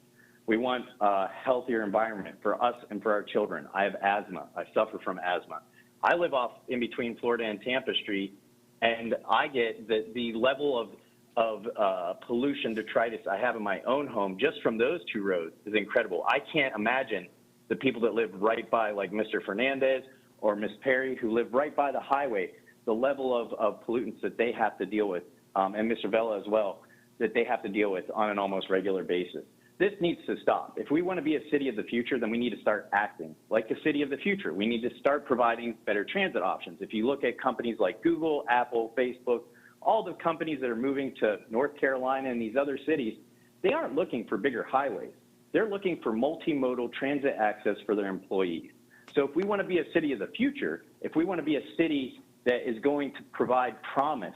We want a healthier environment for us and for our children. I have asthma. I suffer from asthma. I live off in between Florida and Tampa Street, and I get the level of pollution, detritus I have in my own home just from those two roads is incredible. I can't imagine the people that live right by, like Mr. Fernandez or Ms. Perry, who live right by the highway, the level of pollutants that they have to deal with, and Mr. Vela as well, that they have to deal with on an almost regular basis. This needs to stop. If we want to be a city of the future, then we need to start acting like the city of the future. We need to start providing better transit options. If you look at companies like Google, Apple, Facebook, all the companies that are moving to North Carolina and these other cities, they aren't looking for bigger highways. They're looking for multimodal transit access for their employees. So if we want to be a city of the future, if we want to be a city that is going to provide promise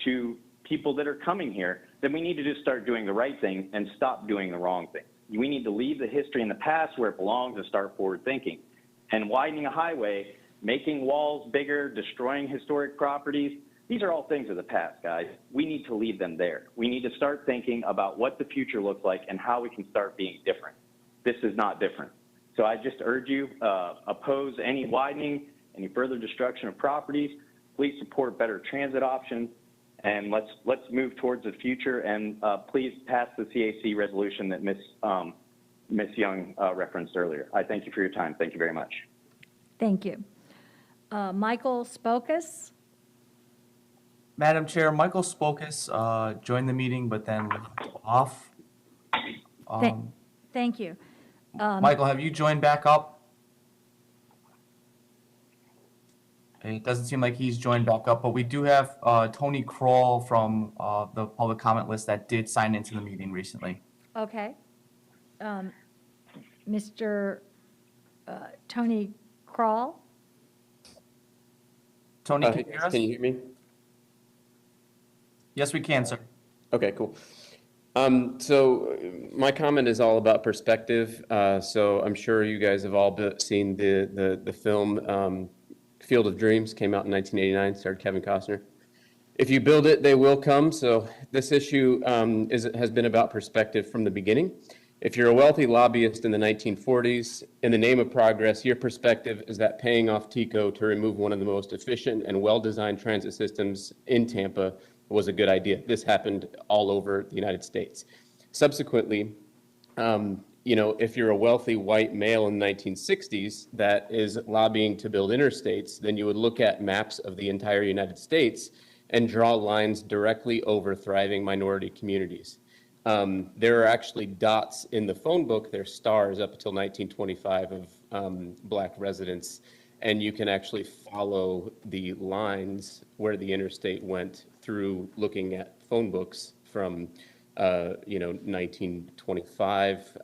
to people that are coming here, then we need to just start doing the right thing and stop doing the wrong thing. We need to leave the history in the past where it belongs and start forward thinking. And widening a highway, making walls bigger, destroying historic properties, these are all things of the past, guys. We need to leave them there. We need to start thinking about what the future looks like and how we can start being different. This is not different. So I just urge you, oppose any widening, any further destruction of properties. Please support better transit options. And let's move towards the future, and please pass the CAC resolution that Ms. Young referenced earlier. I thank you for your time. Thank you very much. Thank you. Michael Spocus. Madam Chair, Michael Spocus joined the meeting, but then left off. Thank you. Michael, have you joined back up? It doesn't seem like he's joined back up, but we do have Tony Kroll from the public comment list that did sign into the meeting recently. Okay. Mr. Tony Kroll. Tony, can you hear us? Can you hear me? Yes, we can, sir. Okay, cool. So my comment is all about perspective. So I'm sure you guys have all seen the film Field of Dreams, came out in 1989, starred Kevin Costner. If you build it, they will come. So this issue has been about perspective from the beginning. If you're a wealthy lobbyist in the 1940s, in the name of progress, your perspective is that paying off TECO to remove one of the most efficient and well-designed transit systems in Tampa was a good idea. This happened all over the United States. Subsequently, if you're a wealthy white male in the 1960s that is lobbying to build interstates, then you would look at maps of the entire United States and draw lines directly over thriving minority communities. There are actually dots in the phone book, they're stars up until 1925 of Black residents, and you can actually follow the lines where the interstate went through looking at phone books from 1925,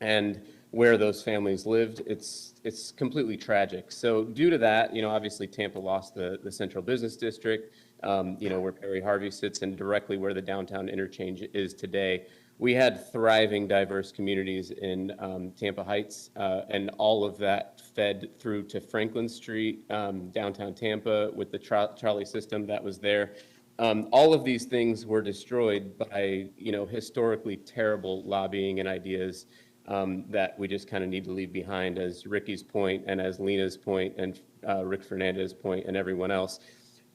and where those families lived. It's completely tragic. So due to that, obviously Tampa lost the central business district, where Perry Harvey sits and directly where the downtown interchange is today. we had thriving, diverse communities in Tampa Heights, and all of that fed through to Franklin Street, downtown Tampa, with the trolley system that was there. All of these things were destroyed by, historically terrible lobbying and ideas that we just kind of need to leave behind, as Ricky's point and as Lena's point and Rick Fernandez's point and everyone else.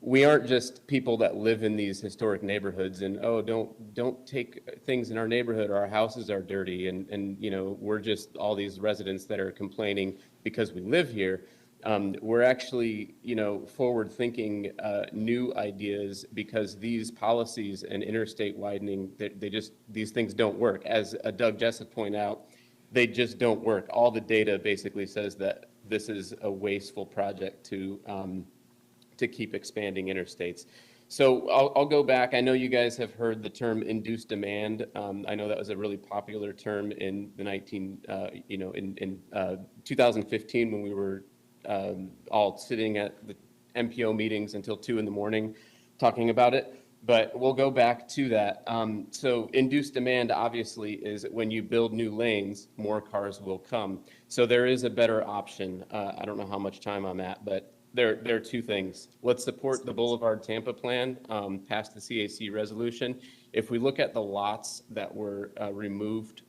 We aren't just people that live in these historic neighborhoods and, oh, don't take things in our neighborhood, or our houses are dirty, and we're just all these residents that are complaining because we live here. We're actually, forward-thinking new ideas, because these policies and interstate widening, these things don't work. As Doug Jessup pointed out, they just don't work. All the data basically says that this is a wasteful project to keep expanding interstates. So I'll go back. I know you guys have heard the term induced demand. I know that was a really popular term in the 2015 when we were all sitting at the MPO meetings until 2 in the morning talking about it. But we'll go back to that. So induced demand obviously is when you build new lanes, more cars will come. So there is a better option. I don't know how much time I'm at, but there are two things. Let's support the Boulevard Tampa plan, past the CAC resolution. If we look at the lots that were removed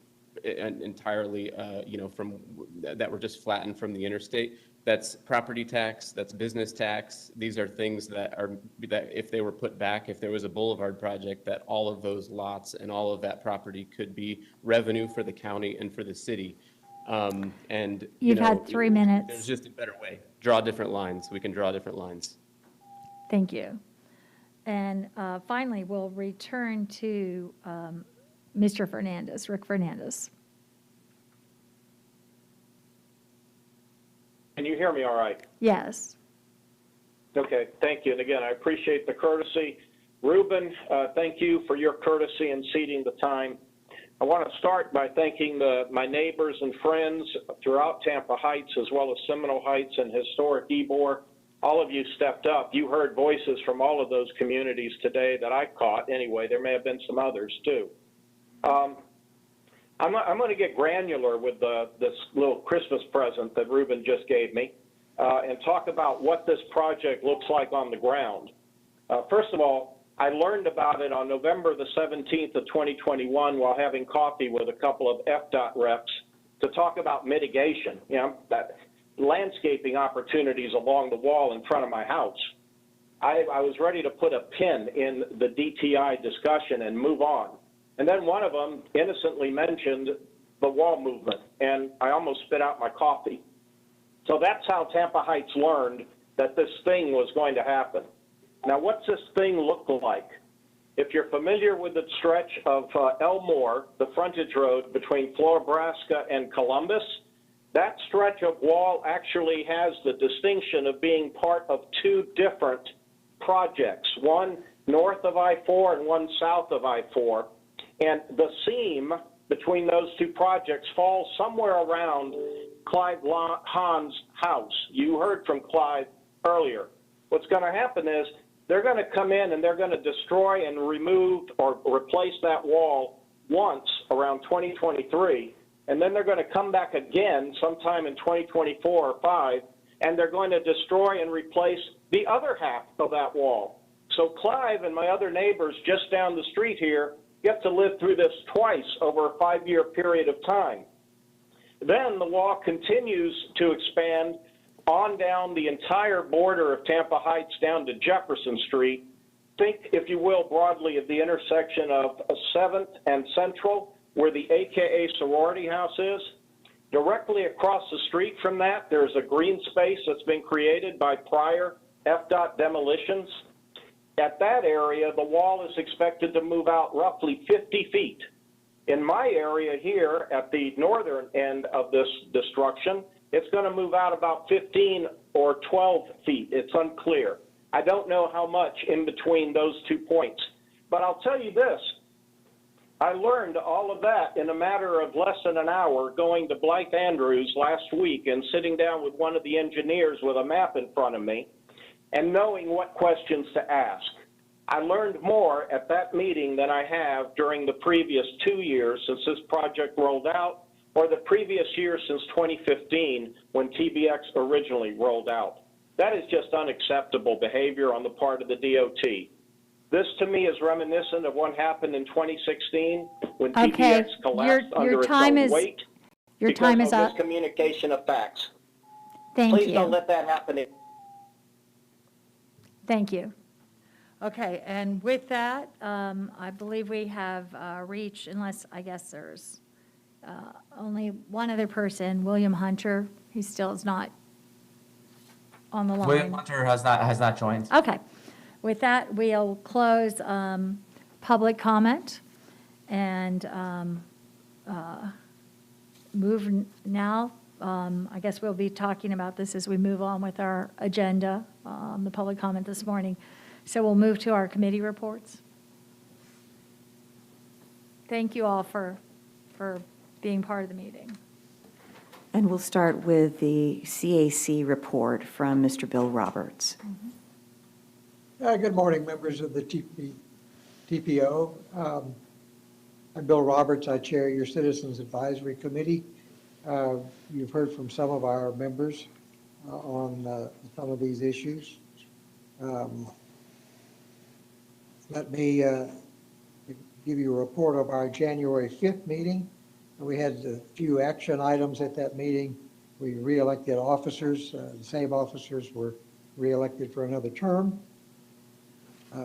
entirely, that were just flattened from the interstate, that's property tax, that's business tax. These are things that if they were put back, if there was a boulevard project, that all of those lots and all of that property could be revenue for the county and for the city. And You've had 3 minutes. There's just a better way. Draw different lines. We can draw different lines. Thank you. And finally, we'll return to Mr. Fernandez, Rick Fernandez. Can you hear me all right? Yes. Okay, thank you. And again, I appreciate the courtesy. Ruben, thank you for your courtesy in ceding the time. I want to start by thanking my neighbors and friends throughout Tampa Heights, as well as Seminole Heights and historic Ybor. All of you stepped up. You heard voices from all of those communities today that I caught. Anyway, there may have been some others too. I'm going to get granular with this little Christmas present that Ruben just gave me and talk about what this project looks like on the ground. First of all, I learned about it on November the 17th of 2021 while having coffee with a couple of FDOT reps to talk about mitigation, that landscaping opportunities along the wall in front of my house. I was ready to put a pin in the DTI discussion and move on. And then one of them innocently mentioned the wall movement, and I almost spit out my coffee. So that's how Tampa Heights learned that this thing was going to happen. Now, what's this thing look like? If you're familiar with the stretch of Elmore, the frontage road between Florabraska and Columbus, that stretch of wall actually has the distinction of being part of two different projects, one north of I-4 and one south of I-4. And the seam between those two projects falls somewhere around Clive Hahn's house. You heard from Clive earlier. What's going to happen is they're going to come in and they're going to destroy and remove or replace that wall once around 2023, and then they're going to come back again sometime in 2024 or 5, and they're going to destroy and replace the other half of that wall. So Clive and my other neighbors just down the street here get to live through this twice over a 5-year period of time. Then the wall continues to expand on down the entire border of Tampa Heights down to Jefferson Street. Think, if you will, broadly of the intersection of 7th and Central, where the AKA sorority house is. Directly across the street from that, there's a green space that's been created by prior FDOT demolitions. At that area, the wall is expected to move out roughly 50 feet. In my area here, at the northern end of this destruction, it's going to move out about 15 or 12 feet. It's unclear. I don't know how much in between those 2 points. But I'll tell you this. I learned all of that in a matter of less than an hour going to Blythe Andrews last week and sitting down with one of the engineers with a map in front of me and knowing what questions to ask. I learned more at that meeting than I have during the previous 2 years since this project rolled out, or the previous year since 2015 when TBX originally rolled out. That is just unacceptable behavior on the part of the DOT. This to me is reminiscent of what happened in 2016 when Okay, TBX collapsed under its time own is- weight your because time is of up. miscommunication of facts. Thank Please you. don't let that happen. Thank you. Okay, and with that, I believe we have reached, unless I guess there's only one other person, William Hunter. He still is not on the line. William Hunter has not joined. Okay. With that, we'll close public comment and move now. I guess we'll be talking about this as we move on with our agenda, the public comment this morning. So we'll move to our committee reports. Thank you all for being part of the meeting. And we'll start with the CAC report from Mr. Bill Roberts. Good morning, members of the TPO. I'm Bill Roberts. I chair your Citizens Advisory Committee. You've heard from some of our members on some of these issues. Let me give you a report of our January 5th meeting. We had a few action items at that meeting. We re-elected officers. The same officers were re-elected for another term.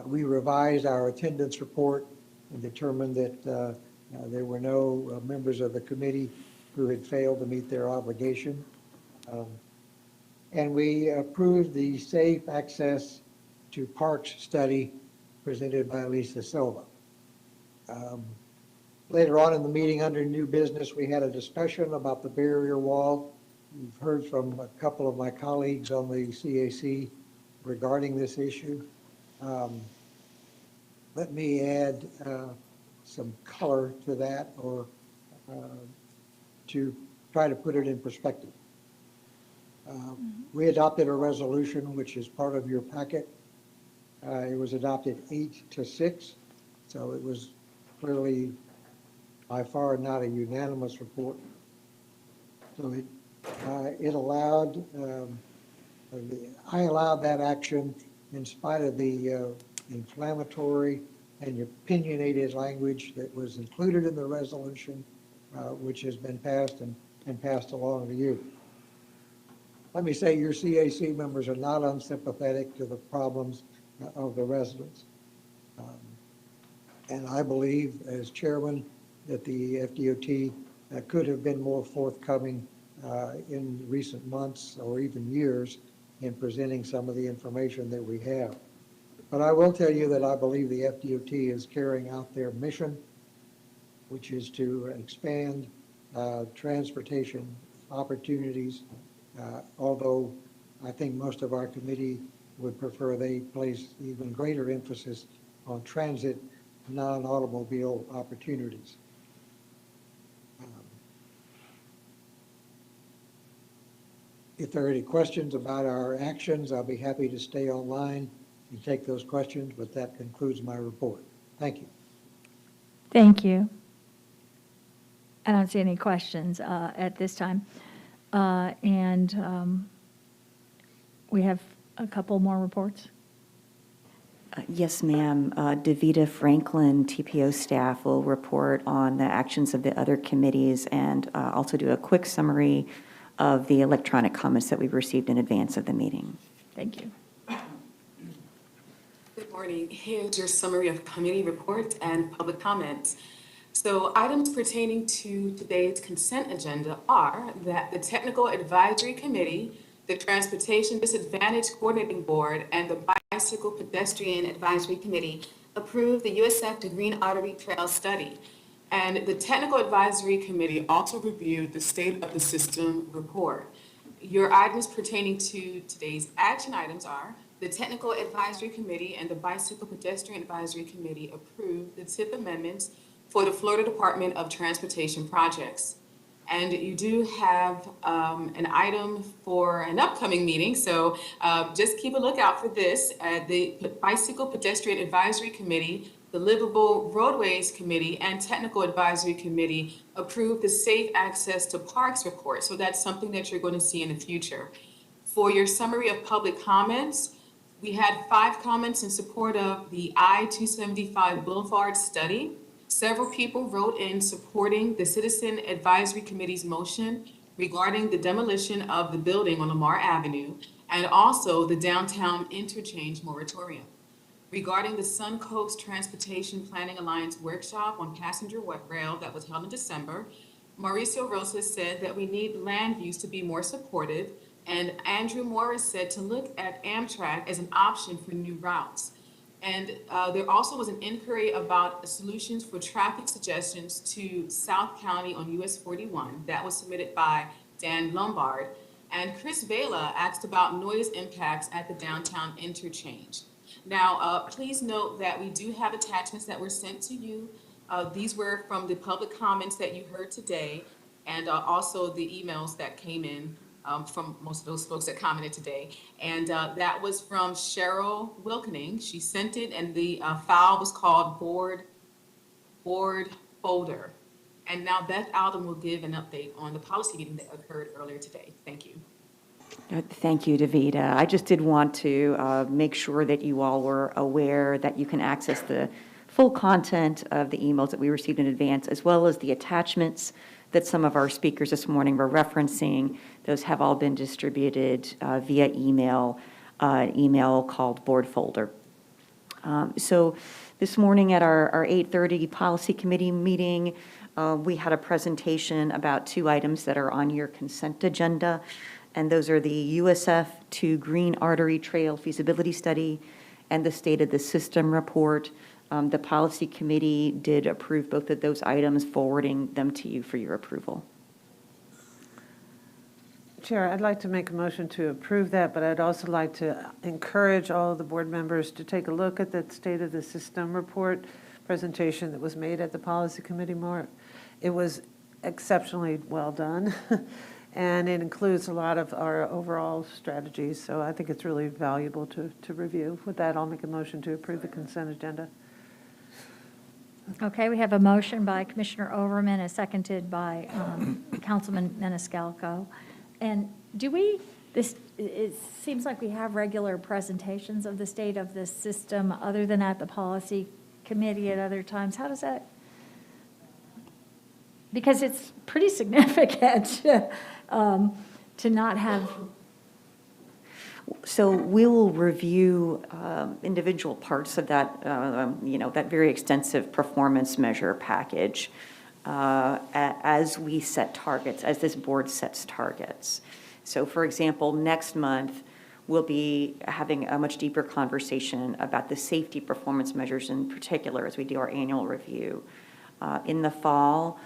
We revised our attendance report and determined that there were no members of the committee who had failed to meet their obligation. And we approved the Safe Access to Parks study presented by Lisa Silva. Later on in the meeting, under new business, we had a discussion about the barrier wall. We've heard from a couple of my colleagues on the CAC regarding this issue. Let me add some color to that, or to try to put it in perspective. We adopted a resolution which is part of your packet. It was adopted 8-6, so it was clearly by far not a unanimous report. So it allowed, I allowed that action in spite of the inflammatory and opinionated language that was included in the resolution, which has been passed and passed along to you. Let me say your CAC members are not unsympathetic to the problems of the residents. And I believe, as chairman, that the FDOT could have been more forthcoming in recent months or even years in presenting some of the information that we have. But I will tell you that I believe the FDOT is carrying out their mission, which is to expand transportation opportunities, although I think most of our committee would prefer they place even greater emphasis on transit, non-automobile opportunities. If there are any questions about our actions, I'll be happy to stay online and take those questions, but that concludes my report. Thank you. Thank you. I don't see any questions at this time. We have a couple more reports. Yes, ma'am. Davita Franklin, TPO staff, will report on the actions of the other committees and also do a quick summary of the electronic comments that we've received in advance of the meeting. Thank you. Good morning. Here's your summary of committee reports and public comments. So items pertaining to today's consent agenda are that the Technical Advisory Committee, the Transportation Disadvantaged Coordinating Board, and the Bicycle Pedestrian Advisory Committee approved the USF to Green Artery Trail study. And the Technical Advisory Committee also reviewed the State of the System report. Your items pertaining to today's action items are the Technical Advisory Committee and the Bicycle Pedestrian Advisory Committee approved the TIP amendments for the Florida Department of Transportation projects. And you do have an item for an upcoming meeting, so just keep a lookout for this. The Bicycle Pedestrian Advisory Committee, the Livable Roadways Committee, and Technical Advisory Committee approved the Safe Access to Parks report, so that's something that you're going to see in the future. For your summary of public comments, we had 5 comments in support of the I-275 Boulevard study. Several people wrote in supporting the Citizen Advisory Committee's motion regarding the demolition of the building on Lamar Avenue and also the downtown interchange moratorium. Regarding the Suncoast Transportation Planning Alliance workshop on passenger rail that was held in December, Mauricio Rosas said that we need land use to be more supportive, and Andrew Morris said to look at Amtrak as an option for new routes. And there also was an inquiry about solutions for traffic suggestions to South County on US 41 that was submitted by Dan Lombard. And Chris Vela asked about noise impacts at the downtown interchange. Now, please note that we do have attachments that were sent to you. These were from the public comments that you heard today, and also the emails that came in from most of those folks that commented today. And that was from Cheryl Wilkening. She sent it, and the file was called Board Folder. And now Beth Alden will give an update on the policy meeting that occurred earlier today. Thank you. Thank you, Davida. I just did want to make sure that you all were aware that you can access the full content of the emails that we received in advance, as well as the attachments that some of our speakers this morning were referencing. Those have all been distributed via email, email called Board Folder. So this morning at our 8:30 Policy Committee meeting, we had a presentation about 2 items that are on your consent agenda, and those are the USF to Green Artery Trail Feasibility Study and the State of the System Report. The Policy Committee did approve both of those items, forwarding them to you for your approval. Chair, I'd like to make a motion to approve that, but I'd also like to encourage all of the board members to take a look at the State of the System Report presentation that was made at the Policy Committee. It was exceptionally well done, and it includes a lot of our overall strategies, so I think it's really valuable to review. With that, I'll make a motion to approve the consent agenda. Okay, we have a motion by Commissioner Overman, and seconded by Councilman Maniscalco. And it seems like we have regular presentations of the state of the system other than at the Policy Committee at other times. How does that? Because it's pretty significant to not have. So we will review individual parts of that, that very extensive performance measure package as we set targets, as this board sets targets. So for example, next month, we'll be having a much deeper conversation about the safety performance measures in particular as we do our annual review. In the fall,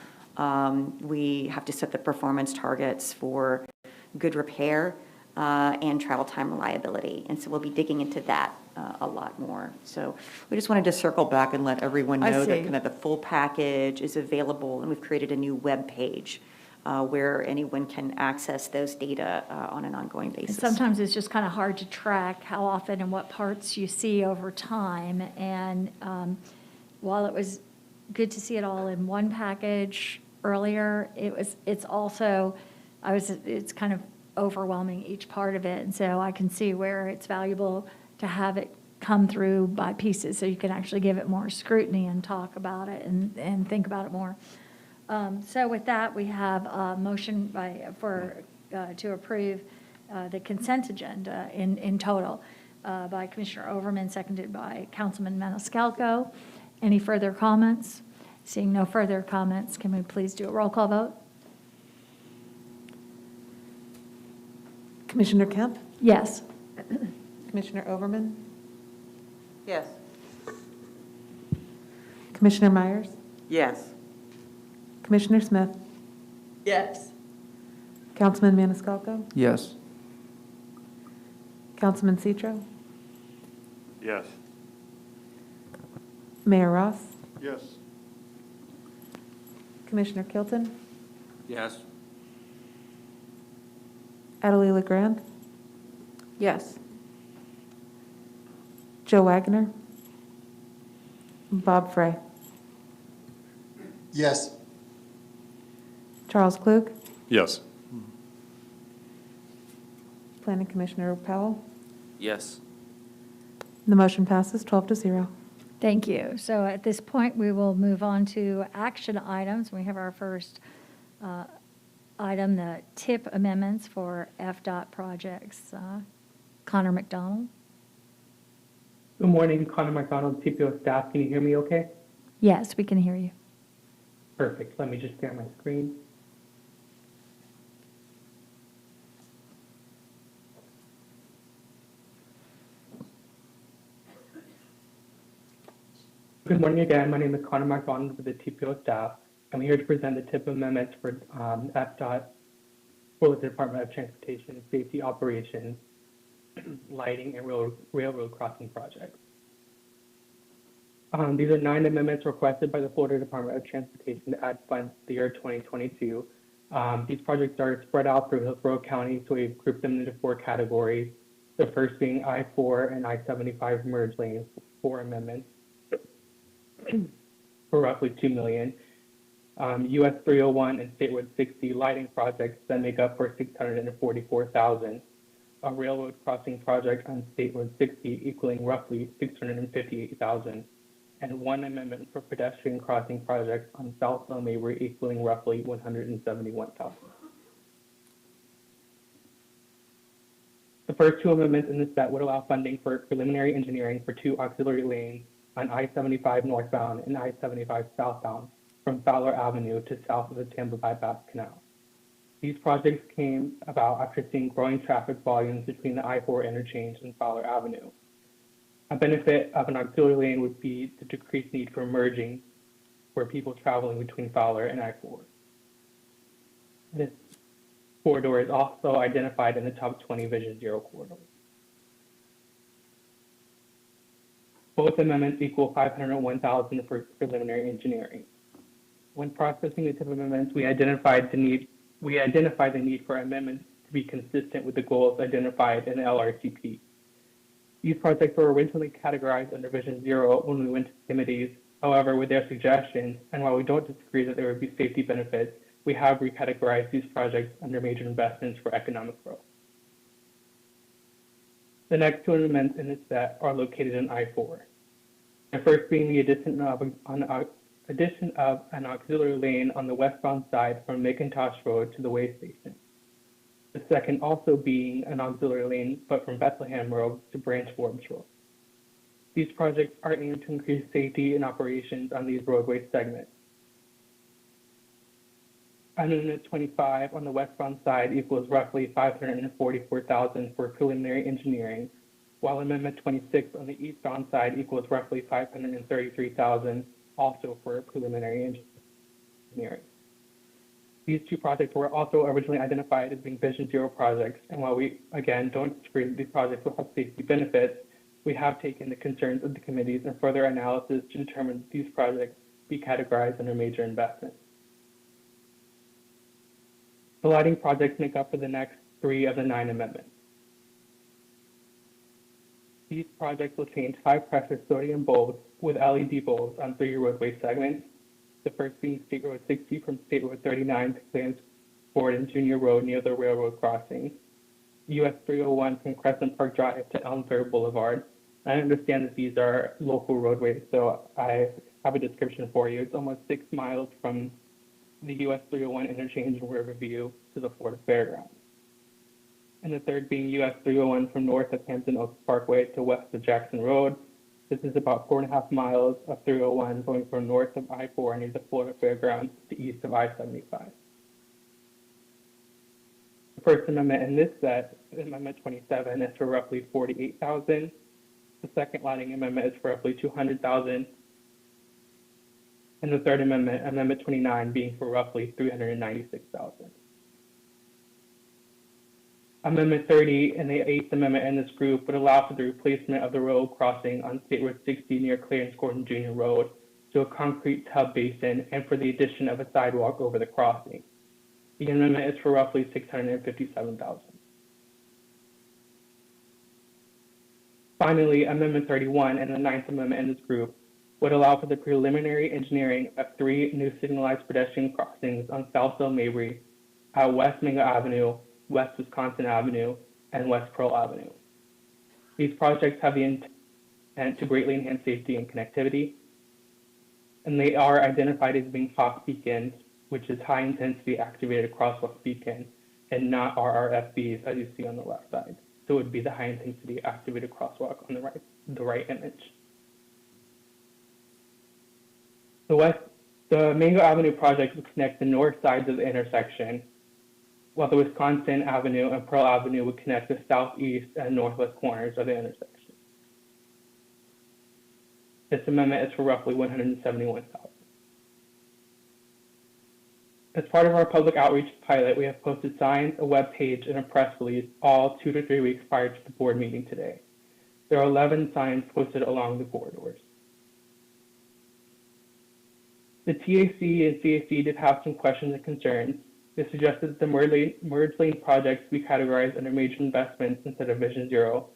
we have to set the performance targets for good repair and travel time reliability. And so we'll be digging into that a lot more. So we just wanted to circle back and let everyone know that kind of the full package is available, and we've created a new web page where anyone can access those data on an ongoing basis. And sometimes it's just kind of hard to track how often and what parts you see over time. And while it was good to see it all in one package earlier, it's kind of overwhelming each part of it. And so I can see where it's valuable to have it come through by pieces so you can actually give it more scrutiny and talk about it and think about it more. So with that, we have a motion to approve the consent agenda in total by Commissioner Overman, seconded by Councilman Maniscalco. Any further comments? Seeing no further comments, can we please do a roll call vote? Commissioner Kemp? Yes. Commissioner Overman? Yes. Commissioner Myers? Yes. Commissioner Smith? Yes. Councilman Maniscalco? Yes. Councilman Citro? Yes. Mayor Ross? Yes. Commissioner Kilton? Yes. Adelie LeGrand, Yes. Joe Wagner, Bob Frey, Yes. Charles Klug, Yes. Planning Commissioner Powell. Yes. The motion passes 12-0. Thank you. So at this point, we will move on to action items. We have our first item, the TIP amendments for FDOT projects. Connor McDonald. Good morning, Connor McDonald, TPO staff. Can you hear me okay? Yes, we can hear you. Perfect. Let me just share my screen. Good morning again. My name is Connor McDonald with the TPO staff. I'm here to present the TIP amendments for FDOT for the Department of Transportation Safety Operations, lighting, and railroad crossing projects. These are 9 amendments requested by the Florida Department of Transportation to add funds to the year 2022. These projects are spread out through Hillsborough County, so we've grouped them into 4 categories. The first being I-4 and I-75 merge lanes, 4 amendments for roughly $2 million. US 301 and State Road 60 lighting projects that make up for $644,000. A railroad crossing project on State Road 60 equaling roughly $658,000. And 1 amendment for pedestrian crossing projects on South Low Mabry equaling roughly $171,000. The first 2 amendments in this set would allow funding for preliminary engineering for 2 auxiliary lanes on I-75 northbound and I-75 southbound from Fowler Avenue to south of the Tampa Bypass Canal. These projects came about after seeing growing traffic volumes between the I-4 interchange and Fowler Avenue. A benefit of an auxiliary lane would be the decreased need for merging for people traveling between Fowler and I-4. This corridor is also identified in the top 20 Vision Zero corridors. Both amendments equal $501,000 for preliminary engineering. When processing the TIP amendments, we identified the need for amendments to be consistent with the goals identified in the LRCP. These projects were originally categorized under Vision Zero when we went to committees. However, with their suggestions, and while we don't disagree that there would be safety benefits, we have recategorized these projects under major investments for economic growth. The next 2 amendments in this set are located in I-4. The first being the addition of an auxiliary lane on the westbound side from McIntosh Road to the way station. The second also being an auxiliary lane, but from Bethlehem Road to Branch Forbes Road. These projects are aimed to increase safety and operations on these roadway segments. Amendment 25 on the westbound side equals roughly $544,000 for preliminary engineering, while Amendment 26 on the eastbound side equals roughly $533,000, also for preliminary engineering. These 2 projects were also originally identified as being Vision Zero projects, and while we, again, don't disagree that these projects will have safety benefits, we have taken the concerns of the committees and further analysis to determine that these projects be categorized under major investments. The lighting projects make up for the next 3 of the 9 amendments. These projects will change high-pressure sodium bulbs with LED bulbs on 3 roadway segments. The first being State Road 60 from State Road 39 to Clarence Ford and Junior Road near the railroad crossing. US 301 from Crescent Park Drive to Elmsbury Boulevard. I understand that these are local roadways, so I have a description for you. It's almost 6 miles from the US 301 interchange in Riverview to the Florida Fairgrounds. And the third being US 301 from north of Hampton Oaks Parkway to west of Jackson Road. This is about 4.5 miles of 301 going from north of I-4 near the Florida Fairgrounds to east of I-75. The first amendment in this set, Amendment 27, is for roughly $48,000. The second lighting amendment is for roughly $200,000. And the third amendment, Amendment 29, being for roughly $396,000. Amendment 30 and the 8th Amendment in this group would allow for the replacement of the road crossing on State Road 60 near Clarence Gordon Jr. Road to a concrete tub basin and for the addition of a sidewalk over the crossing. The amendment is for roughly $657,000. Finally, Amendment 31 and the Ninth Amendment in this group would allow for the preliminary engineering of 3 new signalized pedestrian crossings on Southfield Mabry at West Mingo Avenue, West Wisconsin Avenue, and West Pearl Avenue. These projects have the intent to greatly enhance safety and connectivity, and they are identified as being HAWK beacons, which is high intensity activated crosswalk beacon, and not RRFBs as you see on the left side. So it would be the high intensity activated crosswalk on the right image. The Mingo Avenue project would connect the north sides of the intersection, while the Wisconsin Avenue and Pearl Avenue would connect the southeast and northwest corners of the intersection. This amendment is for roughly $171,000. As part of our public outreach pilot, we have posted signs, a web page, and a press release all 2 to 3 weeks prior to the board meeting today. There are 11 signs posted along the corridors. The TAC and CAC did have some questions and concerns. They suggested that the merge lane projects be categorized under major investments instead of Vision Zero.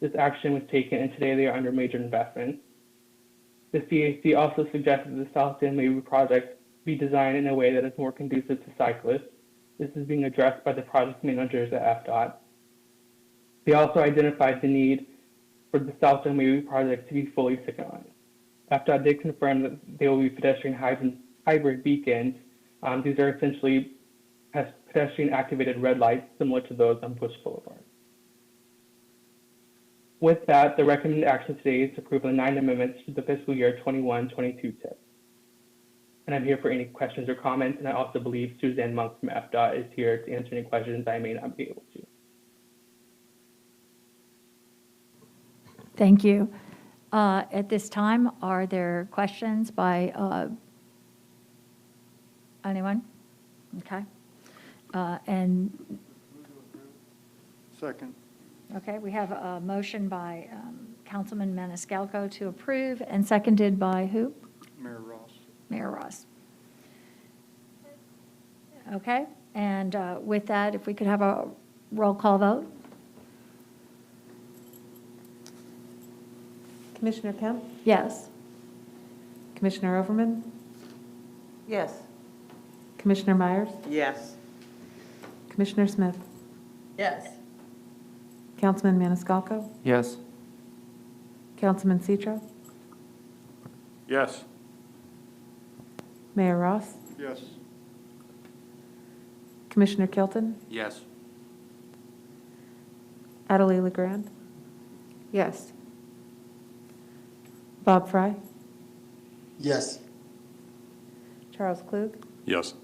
This action was taken, and today they are under major investments. The CAC also suggested that the South End Mabry project be designed in a way that is more conducive to cyclists. This is being addressed by the project managers at FDOT. They also identified the need for the South End Mabry project to be fully signalized. FDOT did confirm that they will be pedestrian hybrid beacons. These are essentially pedestrian activated red lights similar to those on Bush Boulevard. With that, the recommended action today is to approve the 9 amendments to the fiscal year 21-22 TIP. And I'm here for any questions or comments, and I also believe Suzanne Monk from FDOT is here to answer any questions I may not be able to. Thank you. At this time, are there questions by anyone? Okay. And second. Okay, we have a motion by Councilman Maniscalco to approve, and seconded by who? Mayor Ross. Mayor Ross. Okay, and with that, if we could have a roll call vote. Commissioner Kemp? Yes. Commissioner Overman? Yes. Commissioner Myers? Yes. Commissioner Smith? Yes. Councilman Maniscalco? Yes. Councilman Citro? Yes. Mayor Ross? Yes. Commissioner Kilton? Yes. Adelie LeGrand? Yes. Bob Fry? Yes. Charles Klug? Yes.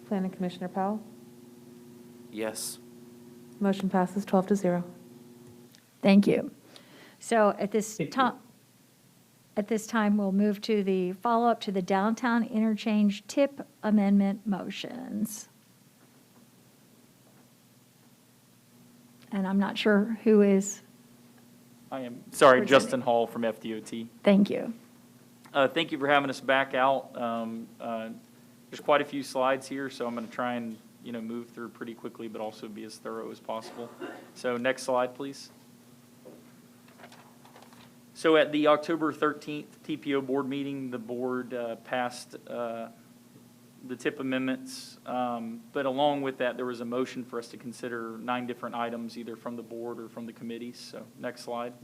Planning Commissioner Powell? Yes. Motion passes 12-0. Thank you. So at this time, we'll move to the follow-up to the downtown interchange tip amendment motions. And I'm not sure who is. I am, sorry, presenting. Justin Hall from FDOT. Thank you. Thank you for having us back out. There's quite a few slides here, so I'm going to try and move through pretty quickly, but also be as thorough as possible. So next slide, please. So at the October 13th TPO board meeting, the board passed the TIP amendments, but along with that, there was a motion for us to consider 9 different items, either from the board or from the committees. So next slide.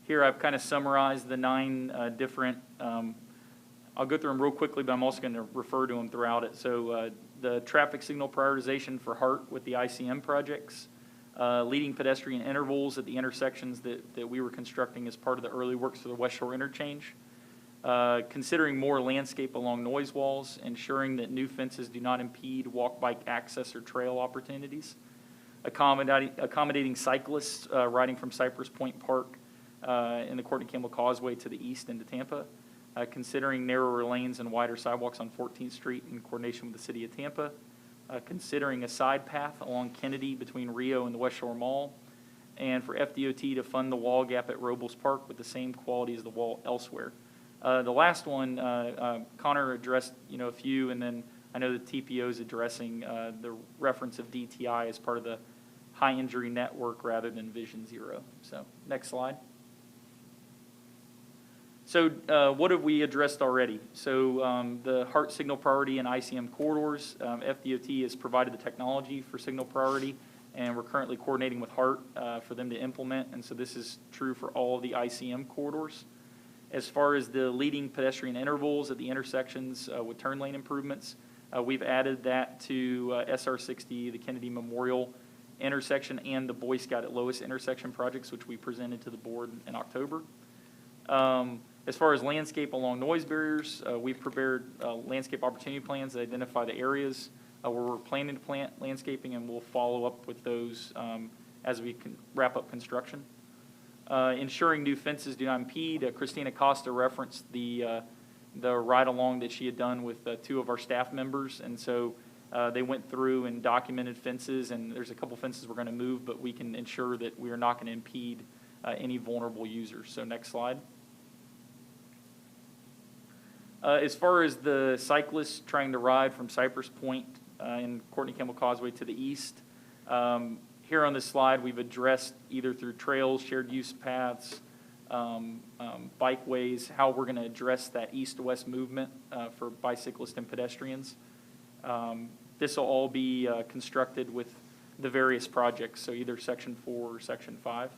Here I've kind of summarized the 9 different, I'll go through them real quickly, but I'm also going to refer to them throughout it. So the traffic signal prioritization for HART with the ICM projects, leading pedestrian intervals at the intersections that we were constructing as part of the early works for the West Shore Interchange, considering more landscape along noise walls, ensuring that new fences do not impede walk, bike access or trail opportunities, accommodating cyclists riding from Cypress Point Park in the Courtney Campbell Causeway to the east into Tampa, considering narrower lanes and wider sidewalks on 14th Street in coordination with the City of Tampa, considering a side path along Kennedy between Rio and the West Shore Mall, and for FDOT to fund the wall gap at Roblespark with the same quality as the wall elsewhere. The last one, Connor addressed a few, and then I know the TPO is addressing the reference of DTI as part of the high injury network rather than Vision Zero. So next slide. So what have we addressed already? So the HART signal priority and ICM corridors, FDOT has provided the technology for signal priority, and we're currently coordinating with HART for them to implement, and so this is true for all of the ICM corridors. As far as the leading pedestrian intervals at the intersections with turn lane improvements, we've added that to SR60, the Kennedy Memorial intersection, and the Boy Scout at Lois intersection projects, which we presented to the board in October. As far as landscape along noise barriers, we've prepared landscape opportunity plans that identify the areas where we're planning to plant landscaping, and we'll follow up with those as we can wrap up construction. Ensuring new fences do not impede. Christina Costa referenced the ride-along that she had done with two of our staff members, and so they went through and documented fences, and there's a couple fences we're going to move, but we can ensure that we are not going to impede any vulnerable users. So next slide. As far as the cyclists trying to ride from Cypress Point and Courtney Campbell Causeway to the east, here on this slide we've addressed either through trails, shared use paths, bikeways, how we're going to address that east-to-west movement for bicyclists and pedestrians. This will all be constructed with the various projects, so either Section 4 or Section 5.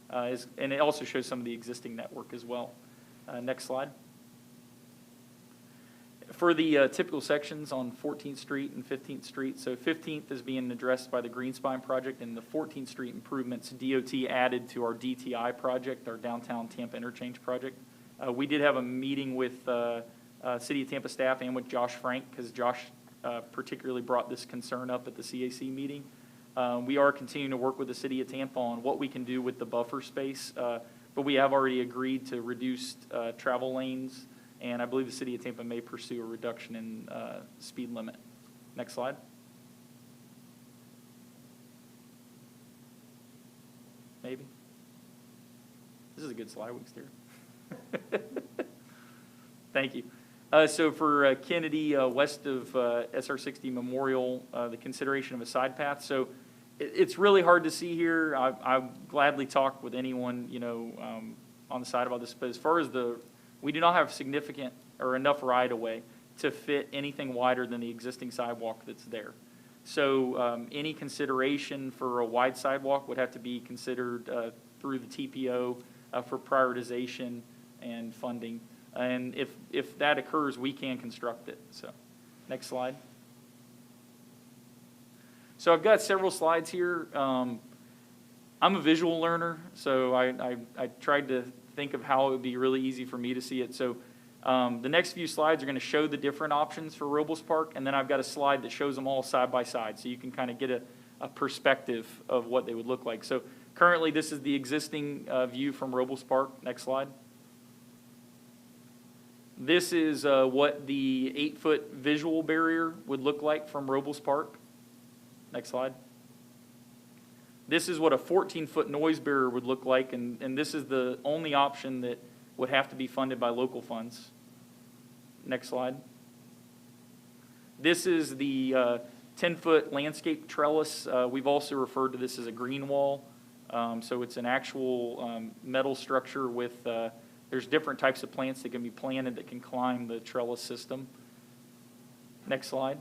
And it also shows some of the existing network as well. Next slide. For the typical sections on 14th Street and 15th Street, so 15th is being addressed by the Green Spine project, and the 14th Street improvements DOT added to our DTI project, our downtown Tampa Interchange project. We did have a meeting with City of Tampa staff and with Josh Frank, because Josh particularly brought this concern up at the CAC meeting. We are continuing to work with the City of Tampa on what we can do with the buffer space, but we have already agreed to reduced travel lanes, and I believe the City of Tampa may pursue a reduction in speed limit. Next slide. Maybe. This is a good slide, we can steer. Thank you. So for Kennedy, west of SR60 Memorial, the consideration of a side path. So it's really hard to see here. I'll gladly talk with anyone, on the side about this. But as far as we do not have significant or enough right-of-way to fit anything wider than the existing sidewalk that's there. So any consideration for a wide sidewalk would have to be considered through the TPO for prioritization and funding. And if that occurs, we can construct it. So next slide. So I've got several slides here. I'm a visual learner, so I tried to think of how it would be really easy for me to see it. So the next few slides are going to show the different options for Roblespark, and then I've got a slide that shows them all side by side, so you can kind of get a perspective of what they would look like. So currently, this is the existing view from Roblespark. Next slide. This is what the 8-foot visual barrier would look like from Roblespark. Next slide. This is what a 14-foot noise barrier would look like, and this is the only option that would have to be funded by local funds. Next slide. This is the 10-foot landscape trellis. We've also referred to this as a green wall. So it's an actual metal structure with, there's different types of plants that can be planted that can climb the trellis system. Next slide.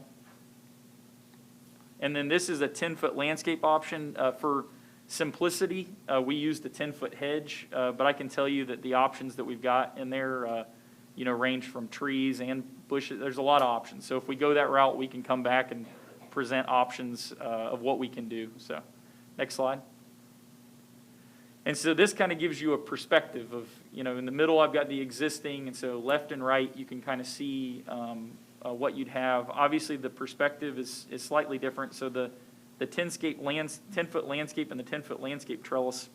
And then this is a 10-foot landscape option. For simplicity, we used a 10-foot hedge, but I can tell you that the options that we've got in there, range from trees and bushes. There's a lot of options. So if we go that route, we can come back and present options of what we can do. So next slide. And so this kind of gives you a perspective of, in the middle I've got the existing, and so left and right you can kind of see what you'd have. Obviously the perspective is slightly different. So the 10-foot landscape and the 10-foot landscape trellis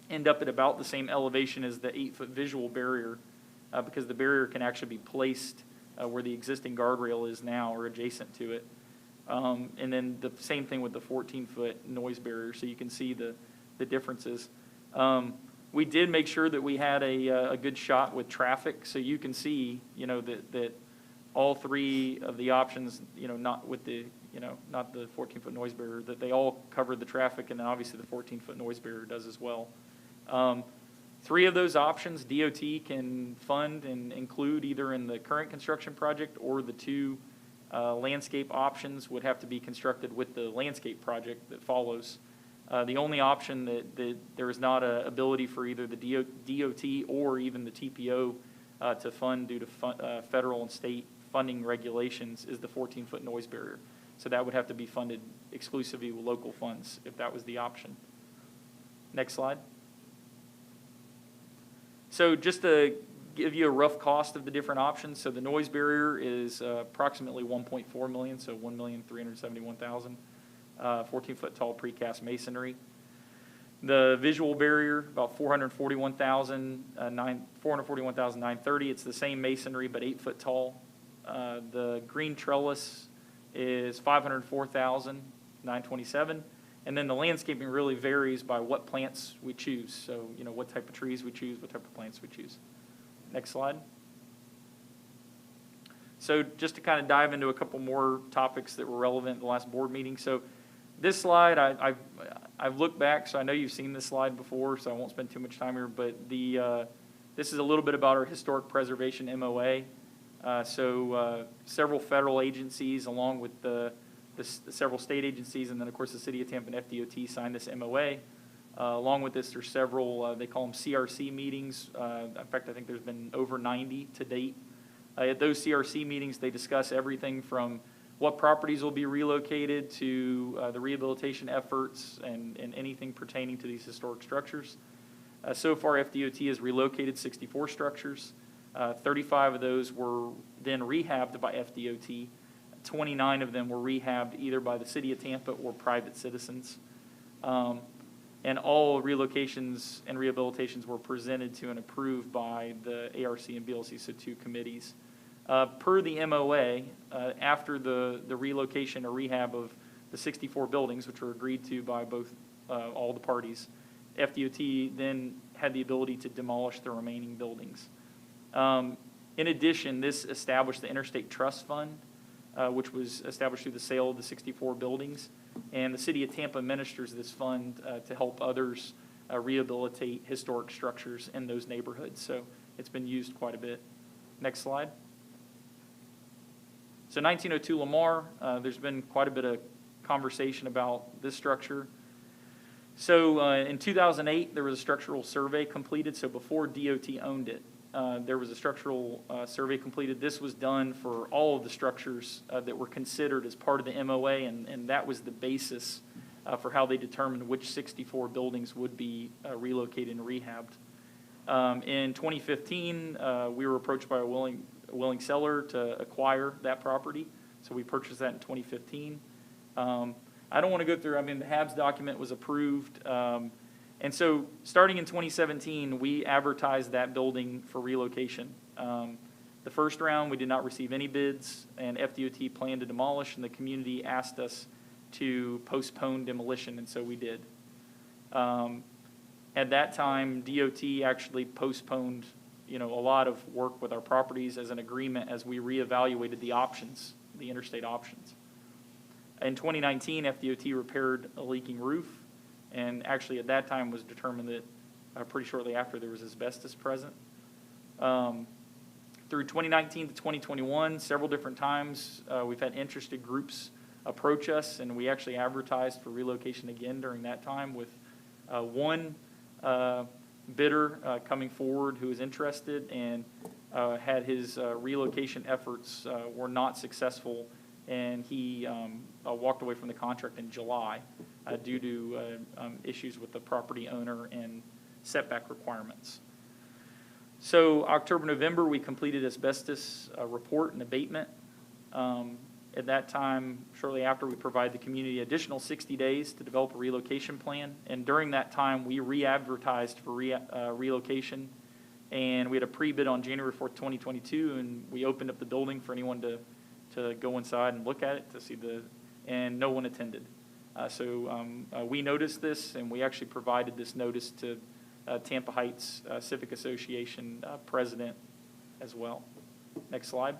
end up at about the same elevation as the 8-foot visual barrier because the barrier can actually be placed where the existing guardrail is now or adjacent to it. And then the same thing with the 14-foot noise barrier, so you can see the differences. We did make sure that we had a good shot with traffic, so you can see, that all three of the options, not with the, not the 14-foot noise barrier, that they all cover the traffic, and then obviously the 14-foot noise barrier does as well. Three of those options DOT can fund and include either in the current construction project, or the two landscape options would have to be constructed with the landscape project that follows. The only option that there is not an ability for either the DOT or even the TPO to fund due to federal and state funding regulations is the 14-foot noise barrier. So that would have to be funded exclusively with local funds if that was the option. Next slide. So just to give you a rough cost of the different options, so the noise barrier is approximately $1.4 million, so $1,371,000, 14-foot tall precast masonry. The visual barrier, about $441,930. It's the same masonry, but 8 foot tall. The green trellis is $504,927. And then the landscaping really varies by what plants we choose. So, what type of trees we choose, what type of plants we choose. Next slide. So just to kind of dive into a couple more topics that were relevant in the last board meeting. So this slide, I've looked back, so I know you've seen this slide before, so I won't spend too much time here, but this is a little bit about our historic preservation MOA. Several federal agencies, along with the several state agencies, and then of course the City of Tampa and FDOT signed this MOA. Along with this, there's several, they call them CRC meetings. In fact, I think there's been over 90 to date. At those CRC meetings, they discuss everything from what properties will be relocated to the rehabilitation efforts and anything pertaining to these historic structures. So far, FDOT has relocated 64 structures. 35 of those were then rehabbed by FDOT. 29 of them were rehabbed either by the City of Tampa or private citizens. And all relocations and rehabilitations were presented to and approved by the ARC and BLC, so two committees. Per the MOA, after the relocation or rehab of the 64 buildings, which were agreed to by both all the parties, FDOT then had the ability to demolish the remaining buildings. In addition, this established the Interstate Trust Fund, which was established through the sale of the 64 buildings. And the City of Tampa administers this fund to help others rehabilitate historic structures in those neighborhoods. So it's been used quite a bit. Next slide. So 1902 Lamar, there's been quite a bit of conversation about this structure. So in 2008, there was a structural survey completed. So before DOT owned it, there was a structural survey completed. This was done for all of the structures that were considered as part of the MOA, and that was the basis for how they determined which 64 buildings would be relocated and rehabbed. In 2015, we were approached by a willing seller to acquire that property, so we purchased that in 2015. I don't want to go through, the HABS document was approved. And so starting in 2017, we advertised that building for relocation. The first round, we did not receive any bids, and FDOT planned to demolish, and the community asked us to postpone demolition, and so we did. At that time, DOT actually postponed a lot of work with our properties as an agreement as we reevaluated the options, the interstate options. In 2019, FDOT repaired a leaking roof. And actually, at that time, was determined that pretty shortly after there was asbestos present. Through 2019 to 2021, several different times, we've had interested groups approach us, and we actually advertised for relocation again during that time with one bidder coming forward who was interested and had his relocation efforts were not successful, and he walked away from the contract in July. Due to issues with the property owner and setback requirements. So October, November, we completed asbestos report and abatement. At that time, shortly after, we provided the community additional 60 days to develop a relocation plan. And during that time, we re-advertised for relocation. And we had a pre-bid on January 4th, 2022, and we opened up the building for anyone to go inside and look at it to see and no one attended. We noticed this, and we actually provided this notice to Tampa Heights Civic Association president as well. Next slide.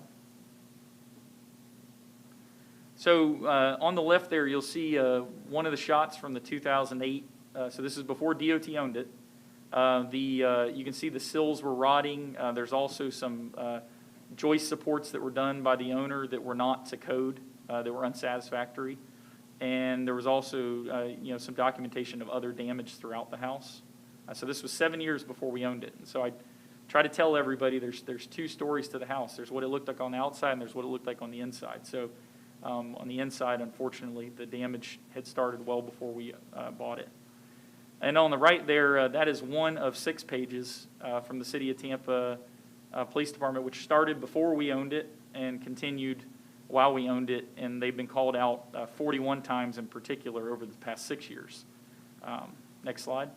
So on the left there, you'll see one of the shots from the 2008. So this is before DOT owned it. You can see the sills were rotting. There's also some joist supports that were done by the owner that were not to code, that were unsatisfactory. And there was also some documentation of other damage throughout the house. So this was 7 years before we owned it. And so I try to tell everybody there's two stories to the house. There's what it looked like on the outside, and there's what it looked like on the inside. So on the inside, unfortunately, the damage had started well before we bought it. And on the right there, that is one of 6 pages from the City of Tampa Police Department, which started before we owned it and continued while we owned it. And they've been called out 41 times in particular over the past 6 years. Next slide.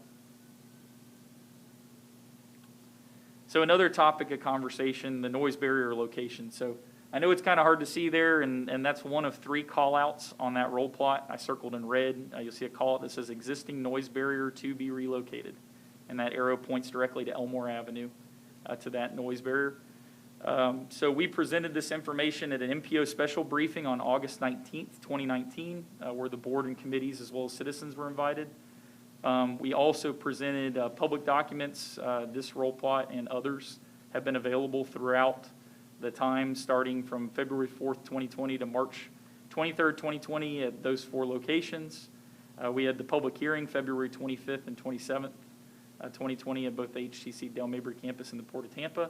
So another topic of conversation, the noise barrier location. So I know it's kind of hard to see there, and that's one of 3 call-outs on that roll plot. I circled in red. You'll see a call-out that says existing noise barrier to be relocated. And that arrow points directly to Elmore Avenue, to that noise barrier. So we presented this information at an MPO special briefing on August 19th, 2019, where the board and committees as well as citizens were invited. We also presented public documents. This roll plot and others have been available throughout the time starting from February 4th, 2020 to March 23rd, 2020 at those 4 locations. We had the public hearing February 25th and 27th, 2020 at both the HTC Dale Mabry campus and the Port of Tampa.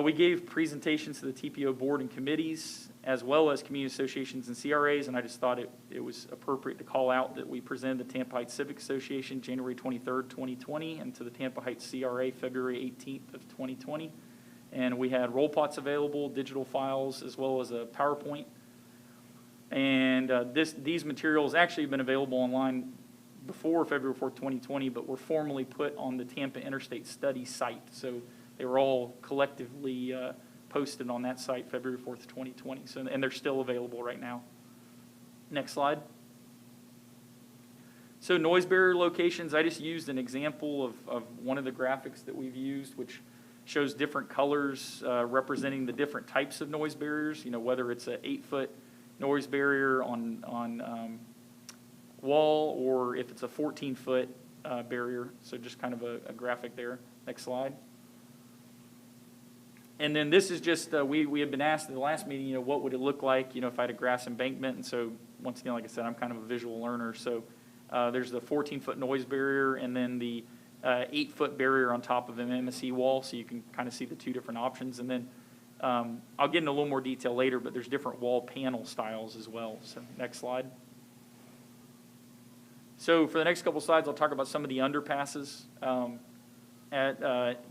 We gave presentations to the TPO board and committees, as well as community associations and CRAs, and I just thought it was appropriate to call out that we presented the Tampa Heights Civic Association January 23rd, 2020, and to the Tampa Heights CRA February 18th of 2020. And we had roll plots available, digital files, as well as a PowerPoint. And these materials actually have been available online before February 4th, 2020, but were formally put on the Tampa Interstate Study site. So they were all collectively posted on that site February 4th, 2020. So, and they're still available right now. Next slide. So noise barrier locations, I just used an example of one of the graphics that we've used, which shows different colors representing the different types of noise barriers, whether it's an 8-foot noise barrier on wall or if it's a 14-foot barrier. So just kind of a graphic there. Next slide. And then this is just, we had been asked at the last meeting, what would it look like, if I had a grass embankment. And so once again, like I said, I'm kind of a visual learner. So there's the 14-foot noise barrier and then the 8-foot barrier on top of an MSE wall, so you can kind of see the 2 different options. And then I'll get into a little more detail later, but there's different wall panel styles as well. So next slide. So for the next couple slides, I'll talk about some of the underpasses at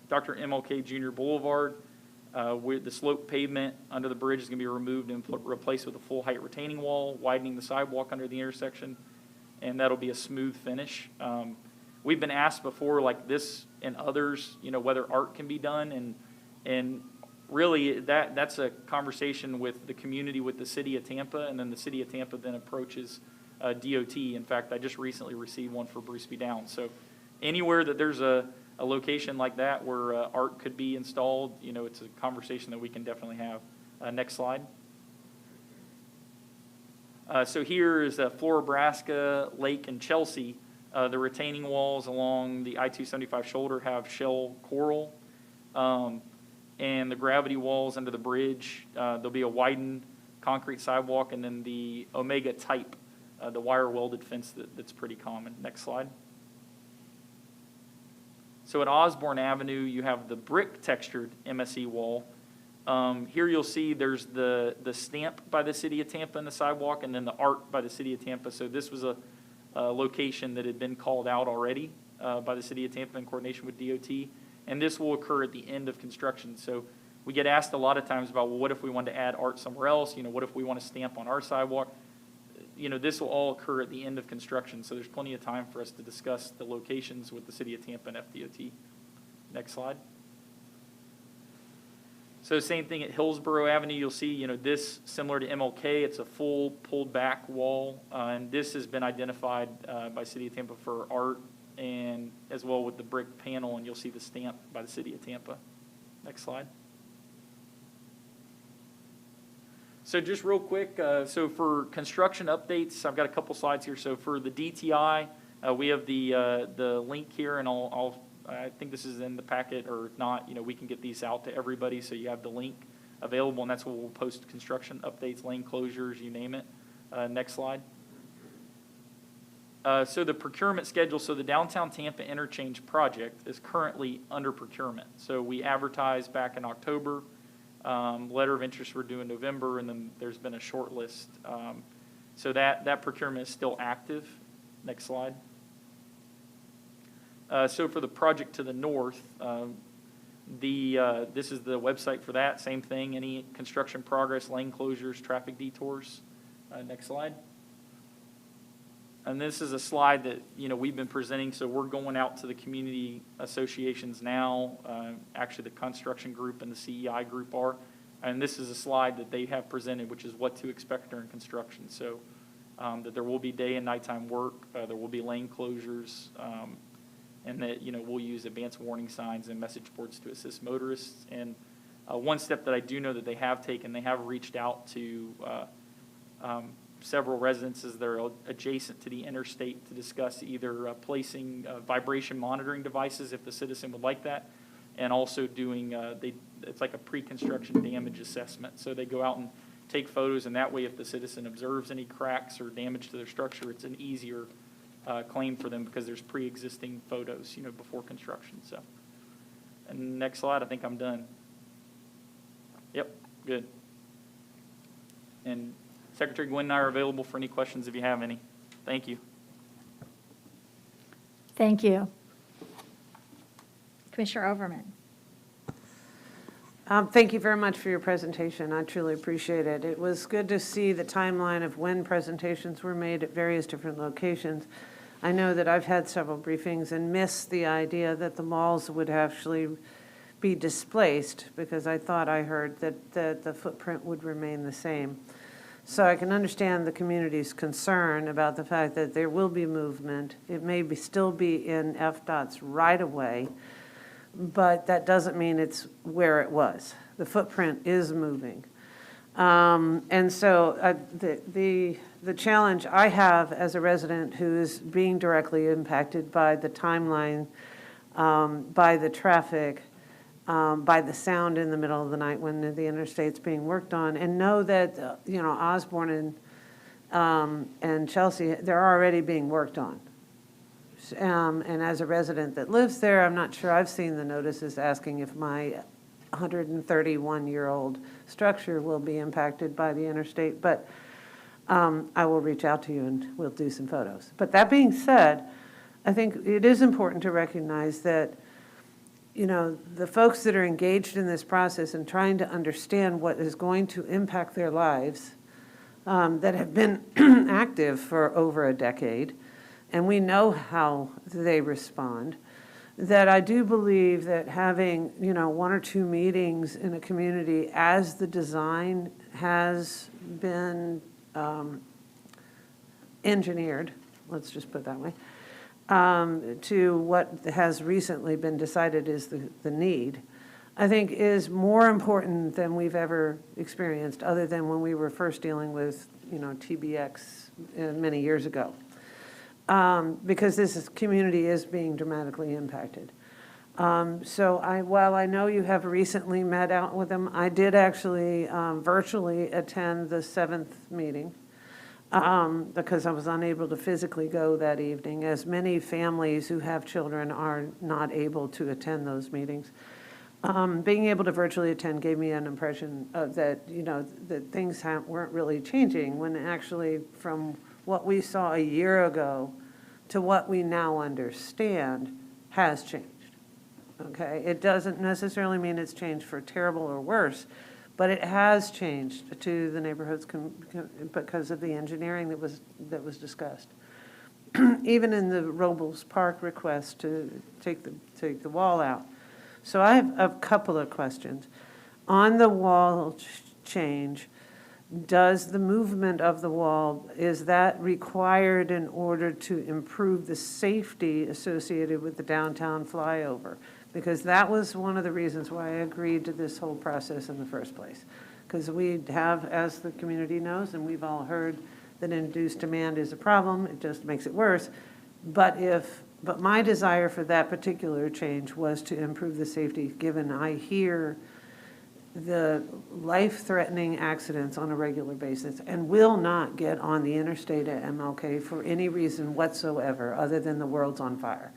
Dr. MLK Jr. Boulevard. With the slope pavement under the bridge is going to be removed and replaced with a full height retaining wall, widening the sidewalk under the intersection, and that'll be a smooth finish. We've been asked before, like this and others, whether art can be done, and really that's a conversation with the community, with the City of Tampa, and then the City of Tampa then approaches DOT. In fact, I just recently received one for Bruce B. Downs. So anywhere that there's a location like that where art could be installed, it's a conversation that we can definitely have. Next slide. So here is Florabraska, Lake, and Chelsea. The retaining walls along the I-275 shoulder have shell coral, and the gravity walls under the bridge, there'll be a widened concrete sidewalk, and then the Omega type, the wire welded fence that's pretty common. Next slide. So at Osborne Avenue, you have the brick textured MSE wall. Here you'll see there's the stamp by the City of Tampa in the sidewalk, and then the art by the City of Tampa. So this was a location that had been called out already by the City of Tampa in coordination with DOT, and this will occur at the end of construction. So we get asked a lot of times about, well, what if we want to add art somewhere else? What if we want to stamp on our sidewalk? This will all occur at the end of construction, so there's plenty of time for us to discuss the locations with the City of Tampa and FDOT. Next slide. So same thing at Hillsborough Avenue. You'll see, this similar to MLK. It's a full pulled back wall, and this has been identified by City of Tampa for art, and as well with the brick panel, and you'll see the stamp by the City of Tampa. Next slide. So just real quick, so for construction updates, I've got a couple slides here. So for the DTI, we have the link here, and I think this is in the packet, or if not, we can get these out to everybody so you have the link available, and that's where we'll post construction updates, lane closures, you name it. Next slide. So the procurement schedule, so the downtown Tampa interchange project is currently under procurement. So we advertised back in October, letter of interest we're due in November, and then there's been a short list. So that procurement is still active. Next slide. So for the project to the north, this is the website for that. Same thing, any construction progress, lane closures, traffic detours. Next slide. And this is a slide that, we've been presenting. So we're going out to the community associations now. Actually, the construction group and the CEI group are. And this is a slide that they have presented, which is what to expect during construction. So that there will be day and nighttime work. There will be lane closures. And that, we'll use advanced warning signs and message boards to assist motorists. And one step that I do know that they have taken, they have reached out to several residences that are adjacent to the interstate to discuss either placing vibration monitoring devices if the citizen would like that, and also doing, it's like a pre-construction damage assessment. So they go out and take photos, and that way if the citizen observes any cracks or damage to their structure, it's an easier claim for them because there's pre-existing photos, before construction. So, and next slide, I think I'm done. Yep, good. And Secretary Gwynn and I are available for any questions if you have any. Thank you. Thank you. Commissioner Overman. Thank you very much for your presentation. I truly appreciate it. It was good to see the timeline of when presentations were made at various different locations. I know that I've had several briefings and missed the idea that the malls would actually be displaced, because I thought I heard that the footprint would remain the same. So I can understand the community's concern about the fact that there will be movement. It may still be in FDOT's right-of-way, but that doesn't mean it's where it was. The footprint is moving. And so the challenge I have as a resident who is being directly impacted by the timeline, by the traffic, by the sound in the middle of the night when the interstate's being worked on, and know that, Osborne and Chelsea, they're already being worked on. And as a resident that lives there, I'm not sure I've seen the notices asking if my 131-year-old structure will be impacted by the interstate, but I will reach out to you and we'll do some photos. But that being said, I think it is important to recognize that the folks that are engaged in this process and trying to understand what is going to impact their lives, that have been active for over a decade, and we know how they respond, that I do believe that having, one or two meetings in a community as the design has been engineered, let's just put it that way, to what has recently been decided is the need, I think is more important than we've ever experienced, other than when we were first dealing with, TBX many years ago. Because this community is being dramatically impacted. So while I know you have recently met out with them, I did actually virtually attend the 7th meeting. Because I was unable to physically go that evening, as many families who have children are not able to attend those meetings. Being able to virtually attend gave me an impression of that, that things weren't really changing, when actually from what we saw a year ago to what we now understand has changed. Okay, it doesn't necessarily mean it's changed for terrible or worse, but it has changed to the neighborhoods because of the engineering that was discussed. Even in the Roblespark request to take the wall out. So I have a couple of questions. On the wall change, does the movement of the wall, is that required in order to improve the safety associated with the downtown flyover? Because that was one of the reasons why I agreed to this whole process in the first place. because we have, as the community knows, and we've all heard, that induced demand is a problem. It just makes it worse. But my desire for that particular change was to improve the safety, given I hear the life-threatening accidents on a regular basis and will not get on the interstate at MLK for any reason whatsoever other than the world's on fire,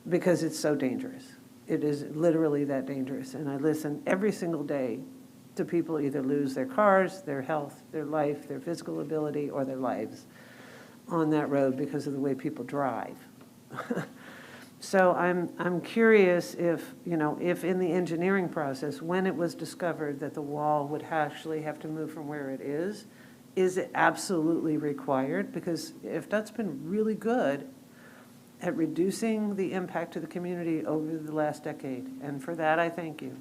because it's so dangerous. It is literally that dangerous. And I listen every single day to people either lose their cars, their health, their life, their physical ability, or their lives on that road because of the way people drive. So I'm curious if, if in the engineering process, when it was discovered that the wall would actually have to move from where it is it absolutely required? Because FDOT's been really good at reducing the impact to the community over the last decade, and for that I thank you.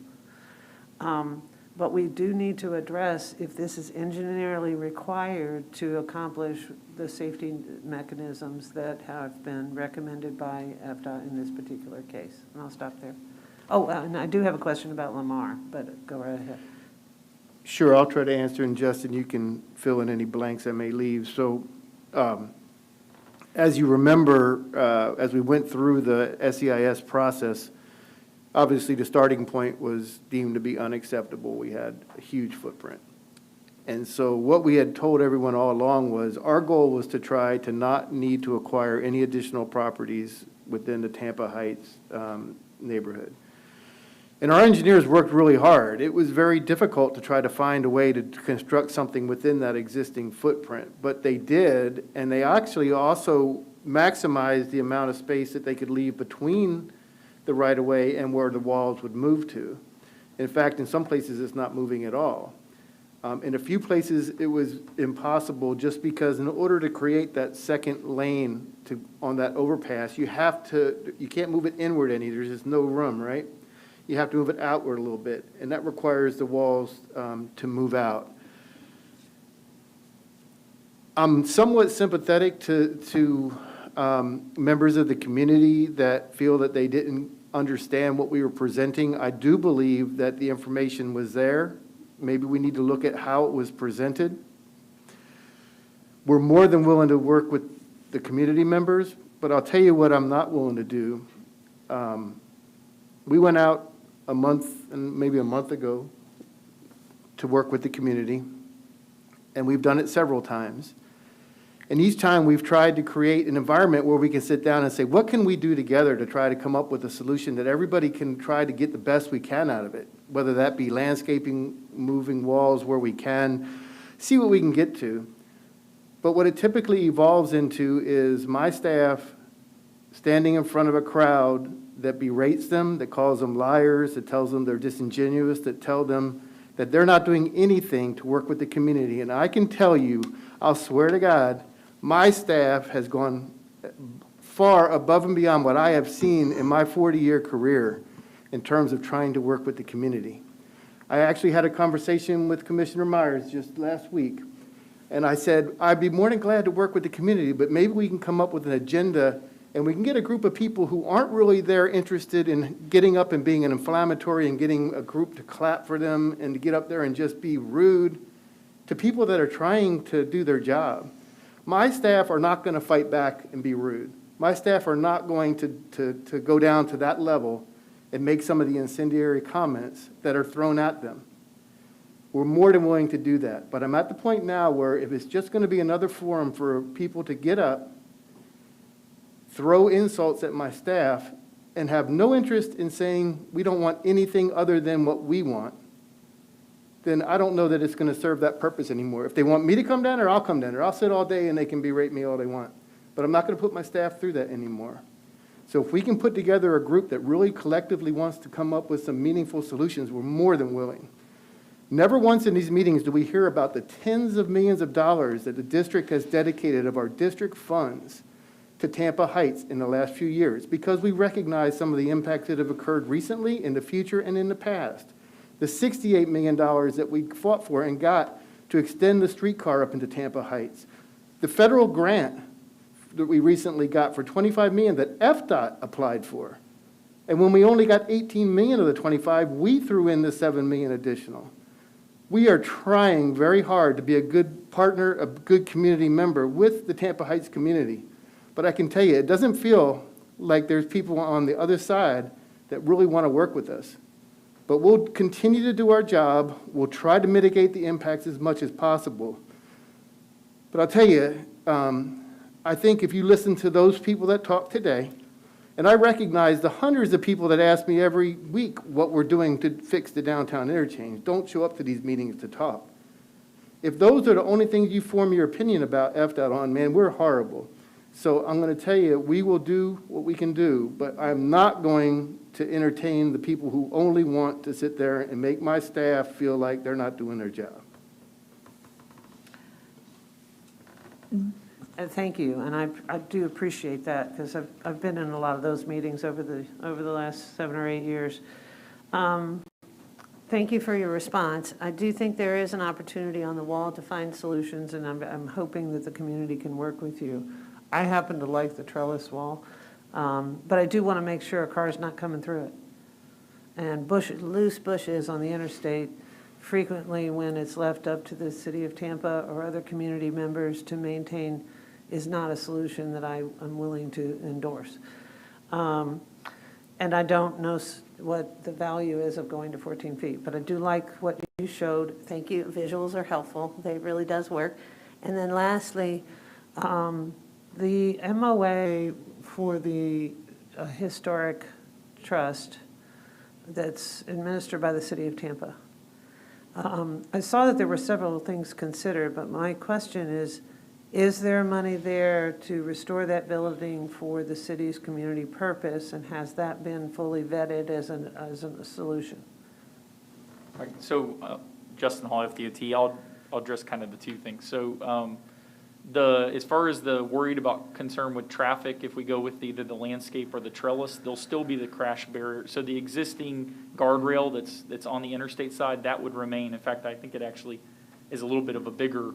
But we do need to address if this is engineerily required to accomplish the safety mechanisms that have been recommended by FDOT in this particular case. And I'll stop there. Oh, and I do have a question about Lamar, but go right ahead. Sure, I'll try to answer, and Justin, you can fill in any blanks I may leave. So, as you remember, as we went through the SEIS process, obviously the starting point was deemed to be unacceptable. We had a huge footprint. And so what we had told everyone all along was our goal was to try to not need to acquire any additional properties within the Tampa Heights neighborhood. And our engineers worked really hard. It was very difficult to try to find a way to construct something within that existing footprint, but they did, and they actually also maximized the amount of space that they could leave between the right-of-way and where the walls would move to. In fact, in some places, it's not moving at all. In a few places, it was impossible just because in order to create that second lane on that overpass, you can't move it inward any, there's just no room, right? You have to move it outward a little bit, and that requires the walls to move out. I'm somewhat sympathetic to members of the community that feel that they didn't understand what we were presenting. I do believe that the information was there. Maybe we need to look at how it was presented. We're more than willing to work with the community members, but I'll tell you what I'm not willing to do. We went out maybe a month ago to work with the community, and we've done it several times. And each time we've tried to create an environment where we can sit down and say, what can we do together to try to come up with a solution that everybody can try to get the best we can out of it, whether that be landscaping, moving walls where we can, see what we can get to. But what it typically evolves into is my staff standing in front of a crowd that berates them, that calls them liars, that tells them they're disingenuous, that tell them that they're not doing anything to work with the community. And I can tell you, I'll swear to God, my staff has gone far above and beyond what I have seen in my 40-year career in terms of trying to work with the community. I actually had a conversation with Commissioner Myers just last week, and I said, I'd be more than glad to work with the community, but maybe we can come up with an agenda and we can get a group of people who aren't really there interested in getting up and being an inflammatory and getting a group to clap for them and to get up there and just be rude to people that are trying to do their job. My staff are not going to fight back and be rude. My staff are not going to go down to that level and make some of the incendiary comments that are thrown at them. We're more than willing to do that. But I'm at the point now where if it's just going to be another forum for people to get up, throw insults at my staff, and have no interest in saying we don't want anything other than what we want, then I don't know that it's going to serve that purpose anymore. If they want me to come down there, I'll come down there. I'll sit all day and they can berate me all they want. But I'm not going to put my staff through that anymore. So if we can put together a group that really collectively wants to come up with some meaningful solutions, we're more than willing. Never once in these meetings do we hear about the tens of millions of dollars that the district has dedicated of our district funds to Tampa Heights in the last few years, because we recognize some of the impacts that have occurred recently, in the future, and in the past. The $68 million that we fought for and got to extend the streetcar up into Tampa Heights. The federal grant that we recently got for $25 million that FDOT applied for. And when we only got $18 million of the 25, we threw in the $7 million additional. We are trying very hard to be a good partner, a good community member with the Tampa Heights community. But I can tell you, it doesn't feel like there's people on the other side that really want to work with us. But we'll continue to do our job. We'll try to mitigate the impacts as much as possible. But I'll tell you, I think if you listen to those people that talk today, and I recognize the hundreds of people that ask me every week what we're doing to fix the downtown interchange, don't show up to these meetings to talk. If those are the only things you form your opinion about FDOT on, man, we're horrible. So I'm going to tell you, we will do what we can do, but I'm not going to entertain the people who only want to sit there and make my staff feel like they're not doing their job. Thank you, and I do appreciate that, because I've been in a lot of those meetings over the last 7 or 8 years. Thank you for your response. I do think there is an opportunity on the wall to find solutions, and I'm hoping that the community can work with you. I happen to like the trellis wall, but I do want to make sure a car's not coming through it. And loose bushes on the interstate, frequently when it's left up to the city of Tampa or other community members to maintain, is not a solution that I'm willing to endorse. And I don't know what the value is of going to 14 feet, but I do like what you showed. Thank you. Visuals are helpful. They really does work. And then lastly, the MOA for the historic trust that's administered by the city of Tampa. I saw that there were several things considered, but my question is there money there to restore that building for the city's community purpose, and has that been fully vetted as a solution? Right. So Justin Hall, FDOT, I'll address kind of the two things. So as far as the worried about concern with traffic, if we go with either the landscape or the trellis, there'll still be the crash barrier. So the existing guardrail that's on the interstate side, that would remain. In fact, I think it actually is a little bit of a bigger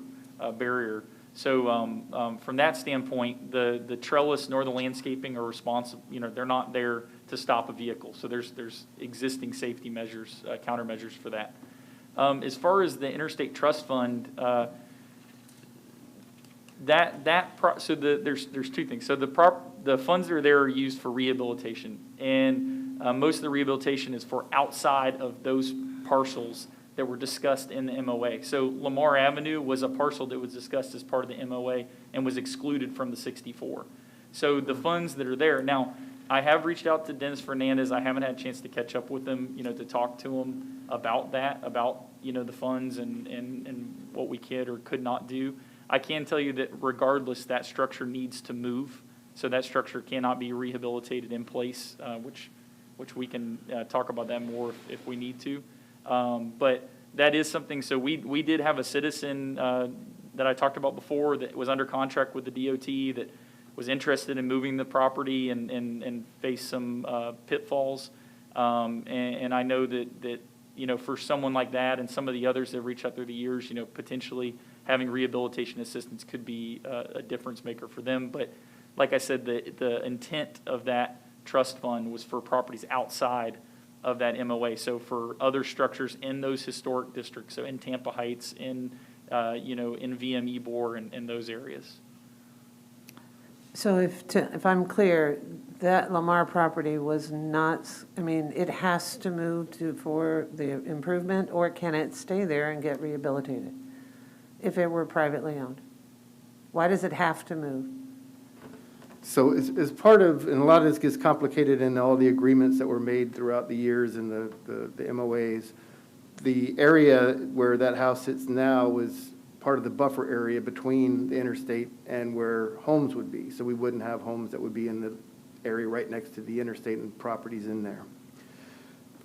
barrier. So from that standpoint, the trellis nor the landscaping are responsible. They're not there to stop a vehicle. So there's existing safety measures, countermeasures for that. As far as the Interstate Trust Fund, there's two things. So the funds that are there are used for rehabilitation, and most of the rehabilitation is for outside of those parcels that were discussed in the MOA. So Lamar Avenue was a parcel that was discussed as part of the MOA and was excluded from the 64. So the funds that are there now, I have reached out to Dennis Fernandez. I haven't had a chance to catch up with him, to talk to him about that, about the funds and what we could or could not do. I can tell you that regardless, that structure needs to move. So that structure cannot be rehabilitated in place, which we can talk about that more if we need to. But that is something. So we did have a citizen that I talked about before that was under contract with the DOT that was interested in moving the property and faced some pitfalls. And I know that for someone like that and some of the others that have reached out through the years, potentially having rehabilitation assistance could be a difference maker for them. But like I said, the intent of that trust fund was for properties outside of that MOA. So for other structures in those historic districts, so in Tampa Heights, in VME Bore and those areas. So if I'm clear, that Lamar property was not, it has to move for the improvement, or can it stay there and get rehabilitated if it were privately owned? Why does it have to move? So as part of, and a lot of this gets complicated in all the agreements that were made throughout the years and the MOAs, the area where that house sits now was part of the buffer area between the interstate and where homes would be. So we wouldn't have homes that would be in the area right next to the interstate and properties in there.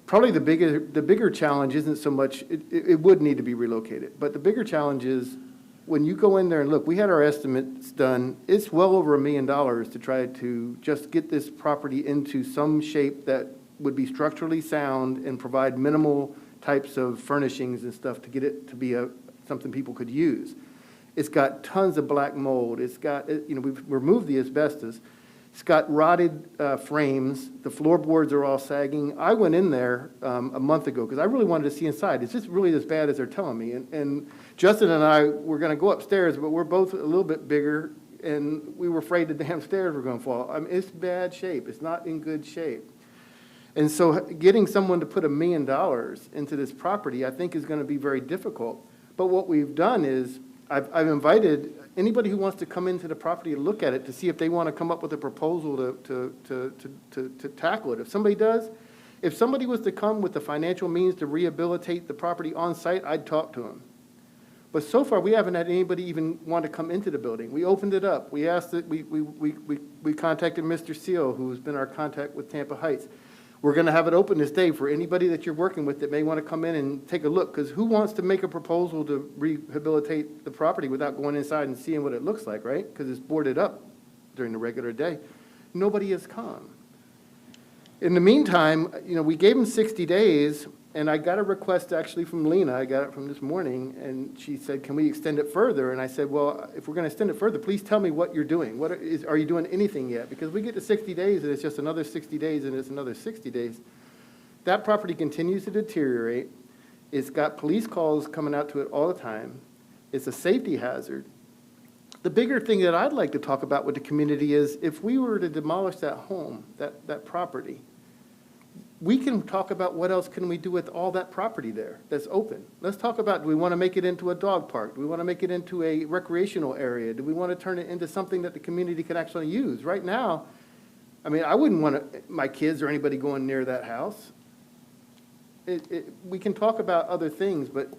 Probably the bigger challenge isn't so much, it would need to be relocated, but the bigger challenge is when you go in there and look, we had our estimates done, it's well over $1 million to try to just get this property into some shape that would be structurally sound and provide minimal types of furnishings and stuff to get it to be something people could use. It's got tons of black mold. It's got, we've removed the asbestos. It's got rotted frames. The floorboards are all sagging. I went in there a month ago because I really wanted to see inside. It's just really as bad as they're telling me. And Justin and I were going to go upstairs, but we're both a little bit bigger, and we were afraid the damn stairs were going to fall. I mean, it's bad shape. It's not in good shape. And so getting someone to put $1 million into this property, I think, is going to be very difficult. But what we've done is I've invited anybody who wants to come into the property to look at it to see if they want to come up with a proposal to tackle it. If somebody does, if somebody was to come with the financial means to rehabilitate the property on site, I'd talk to them. But so far, we haven't had anybody even want to come into the building. We opened it up. We asked that we contacted Mr. Seal, who's been our contact with Tampa Heights. We're going to have it open this day for anybody that you're working with that may want to come in and take a look, because who wants to make a proposal to rehabilitate the property without going inside and seeing what it looks like, right? Because it's boarded up during the regular day. Nobody has come. In the meantime, you know, we gave them 60 days, and I got a request actually from Lena. I got it from this morning, and she said, can we extend it further? And I said, well, if we're going to extend it further, please tell me what you're doing. Are you doing anything yet? Because we get to 60 days, and it's just another 60 days, and it's another 60 days. That property continues to deteriorate. It's got police calls coming out to it all the time. It's a safety hazard. The bigger thing that I'd like to talk about with the community is if we were to demolish that home, that property, we can talk about what else can we do with all that property there that's open. Let's talk about, do we want to make it into a dog park? Do we want to make it into a recreational area? Do we want to turn it into something that the community can actually use? Right now, I mean, I wouldn't want my kids or anybody going near that house. We can talk about other things, but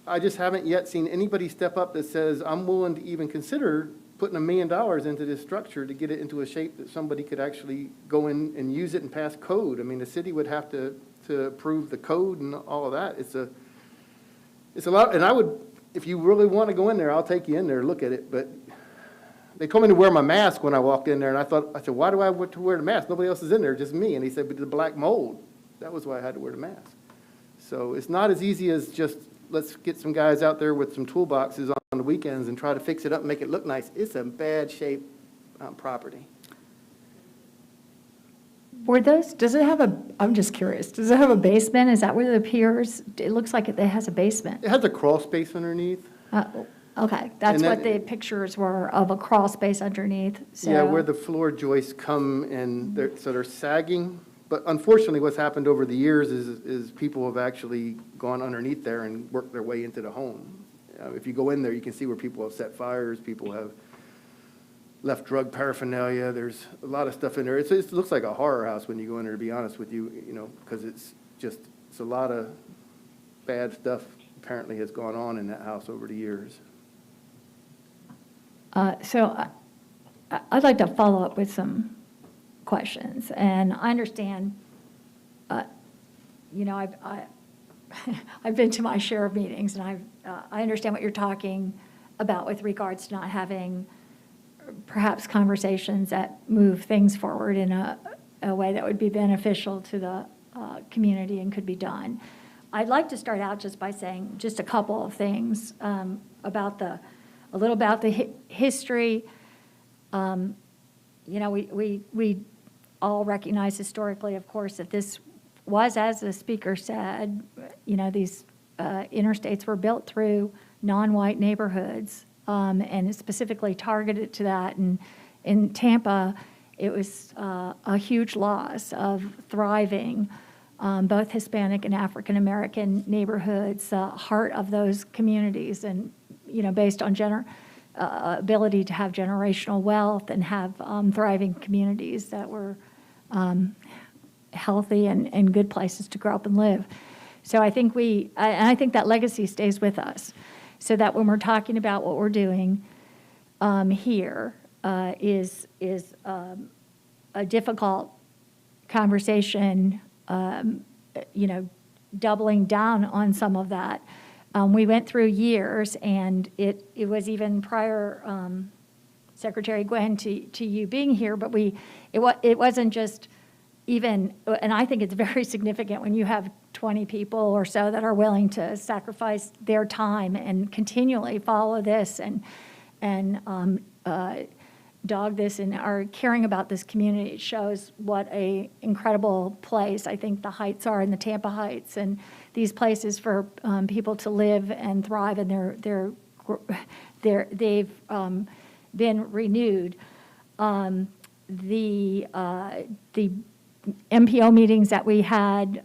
I just haven't yet seen anybody step up that says, I'm willing to even consider putting $1 million into this structure to get it into a shape that somebody could actually go in and use it and pass code. I mean, the city would have to approve the code and all of that. It's a lot, and I would, if you really want to go in there, I'll take you in there and look at it, but they told me to wear my mask when I walked in there, and I said, why do I want to wear the mask? Nobody else is in there, just me. And he said, but the black mold. That was why I had to wear the mask. So it's not as easy as just, let's get some guys out there with some toolboxes on the weekends and try to fix it up and make it look nice. It's a bad shape property. Were those, does it have I'm just curious, does it have a basement? Is that where it appears? It looks like it has a basement. It has a crawl space underneath. Okay, that's And then- what the pictures were, of a crawl space underneath. So. Yeah, where the floor joists come and they're sagging. But unfortunately, what's happened over the years is people have actually gone underneath there and worked their way into the home. If you go in there, you can see where people have set fires, people have left drug paraphernalia. There's a lot of stuff in there. It looks like a horror house when you go in there, to be honest with you, you know, because it's a lot of bad stuff apparently has gone on in that house over the years. So I'd like to follow up with some questions. And I understand, you know, I've been to my share of meetings, and I understand what you're talking about with regards to not having perhaps conversations that move things forward in a way that would be beneficial to the community and could be done. I'd like to start out just by saying just a couple of things about a little about the history. You know, we all recognize historically, of course, that this was, as the speaker said, you know, these interstates were built through non-white neighborhoods, and specifically targeted to that. And in Tampa, it was a huge loss of thriving, both Hispanic and African-American neighborhoods, heart of those communities, and, you know, based on ability to have generational wealth and have thriving communities that were healthy and good places to grow up and live. So I think I think that legacy stays with us, so that when we're talking about what we're doing here is a difficult conversation, you know, doubling down on some of that. We went through years, and it was even prior, Secretary Gwen, to you being here, but it wasn't just even, and I think it's very significant when you have 20 people or so that are willing to sacrifice their time and continually follow this and dog this and are caring about this community. It shows what a incredible place I think the Heights are, in the Tampa Heights, and these places for people to live and thrive, and they've been renewed. The MPO meetings that we had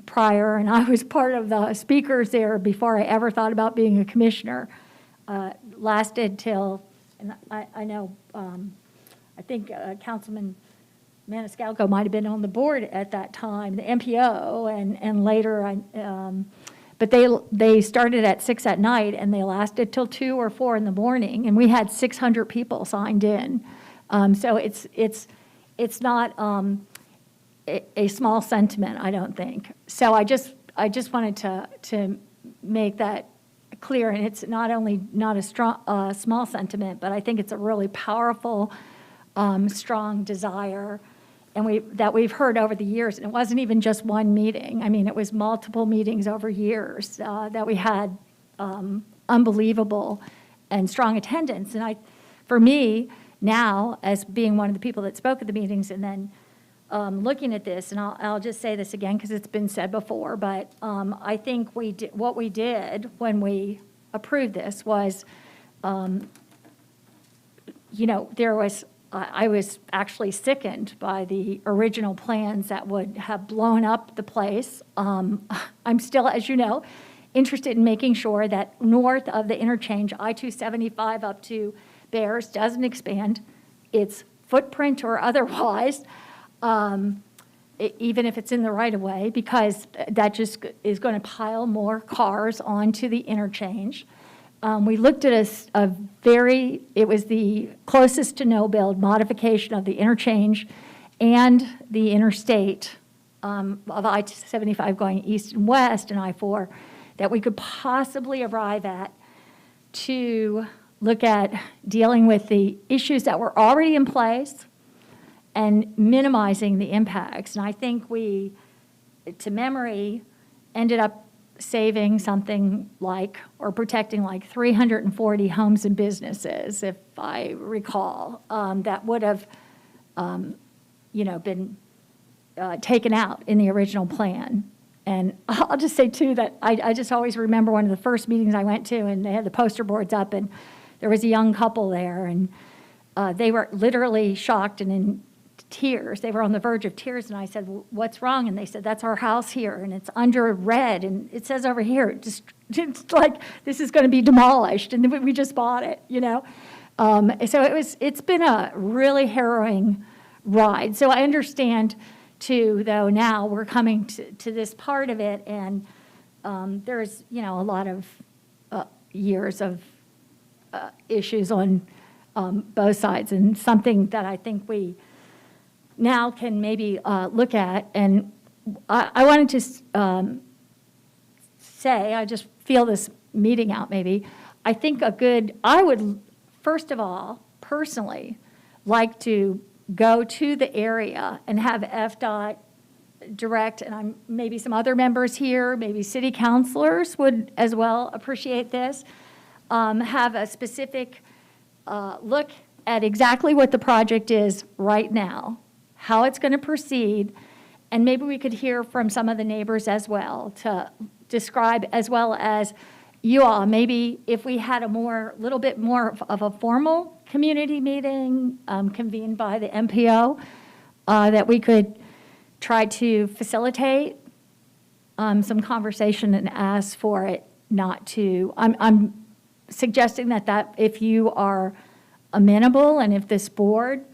prior, and I was part of the speakers there before I ever thought about being a commissioner, lasted till, and I know, I think Councilman Maniscalco might have been on the board at that time, the MPO, and later, but they started at 6 at night and they lasted till 2 or 4 in the morning, and we had 600 people signed in. So it's not a small sentiment, I don't think. So I just wanted to make that clear, and it's not only not a small sentiment, but I think it's a really powerful, strong desire, and that we've heard over the years. And it wasn't even just one meeting. I mean, it was multiple meetings over years that we had unbelievable and strong attendance. And for me now, as being one of the people that spoke at the meetings, and then looking at this, and I'll just say this again because it's been said before, but I think what we did when we approved this was, I was actually sickened by the original plans that would have blown up the place. I'm still, as you know, interested in making sure that north of the interchange, I-275 up to Bears, doesn't expand its footprint or otherwise, even if it's in the right-of-way, because that just is going to pile more cars onto the interchange. We looked at it was the closest to no-build modification of the interchange and the interstate of I-75 going east and west and I-4 that we could possibly arrive at to look at dealing with the issues that were already in place and minimizing the impacts. And I think we, to memory, ended up saving something like, or protecting like 340 homes and businesses, if I recall, that would have, been taken out in the original plan. And I'll just say too that I just always remember one of the first meetings I went to, and they had the poster boards up, and there was a young couple there, and they were literally shocked and in tears. They were on the verge of tears, and I said, "What's wrong?" And they said, "That's our house here, and it's under red, and it says over here, it's like this is going to be demolished, and we just bought it, So it's been a really harrowing ride. So I understand too, though, now we're coming to this part of it, and there's a lot of years of issues on both sides, and something that I think we now can maybe look at. And I wanted to say, I just feel this meeting out maybe. I think I would, first of all, personally, like to go to the area and have FDOT direct, and maybe some other members here, maybe city councilors would as well appreciate this, have a specific look at exactly what the project is right now, how it's going to proceed, and maybe we could hear from some of the neighbors as well to describe, as well as you all, maybe if we had a little bit more of a formal community meeting convened by the MPO, that we could try to facilitate some conversation and ask for it not to. I'm suggesting that if you are amenable, and if this board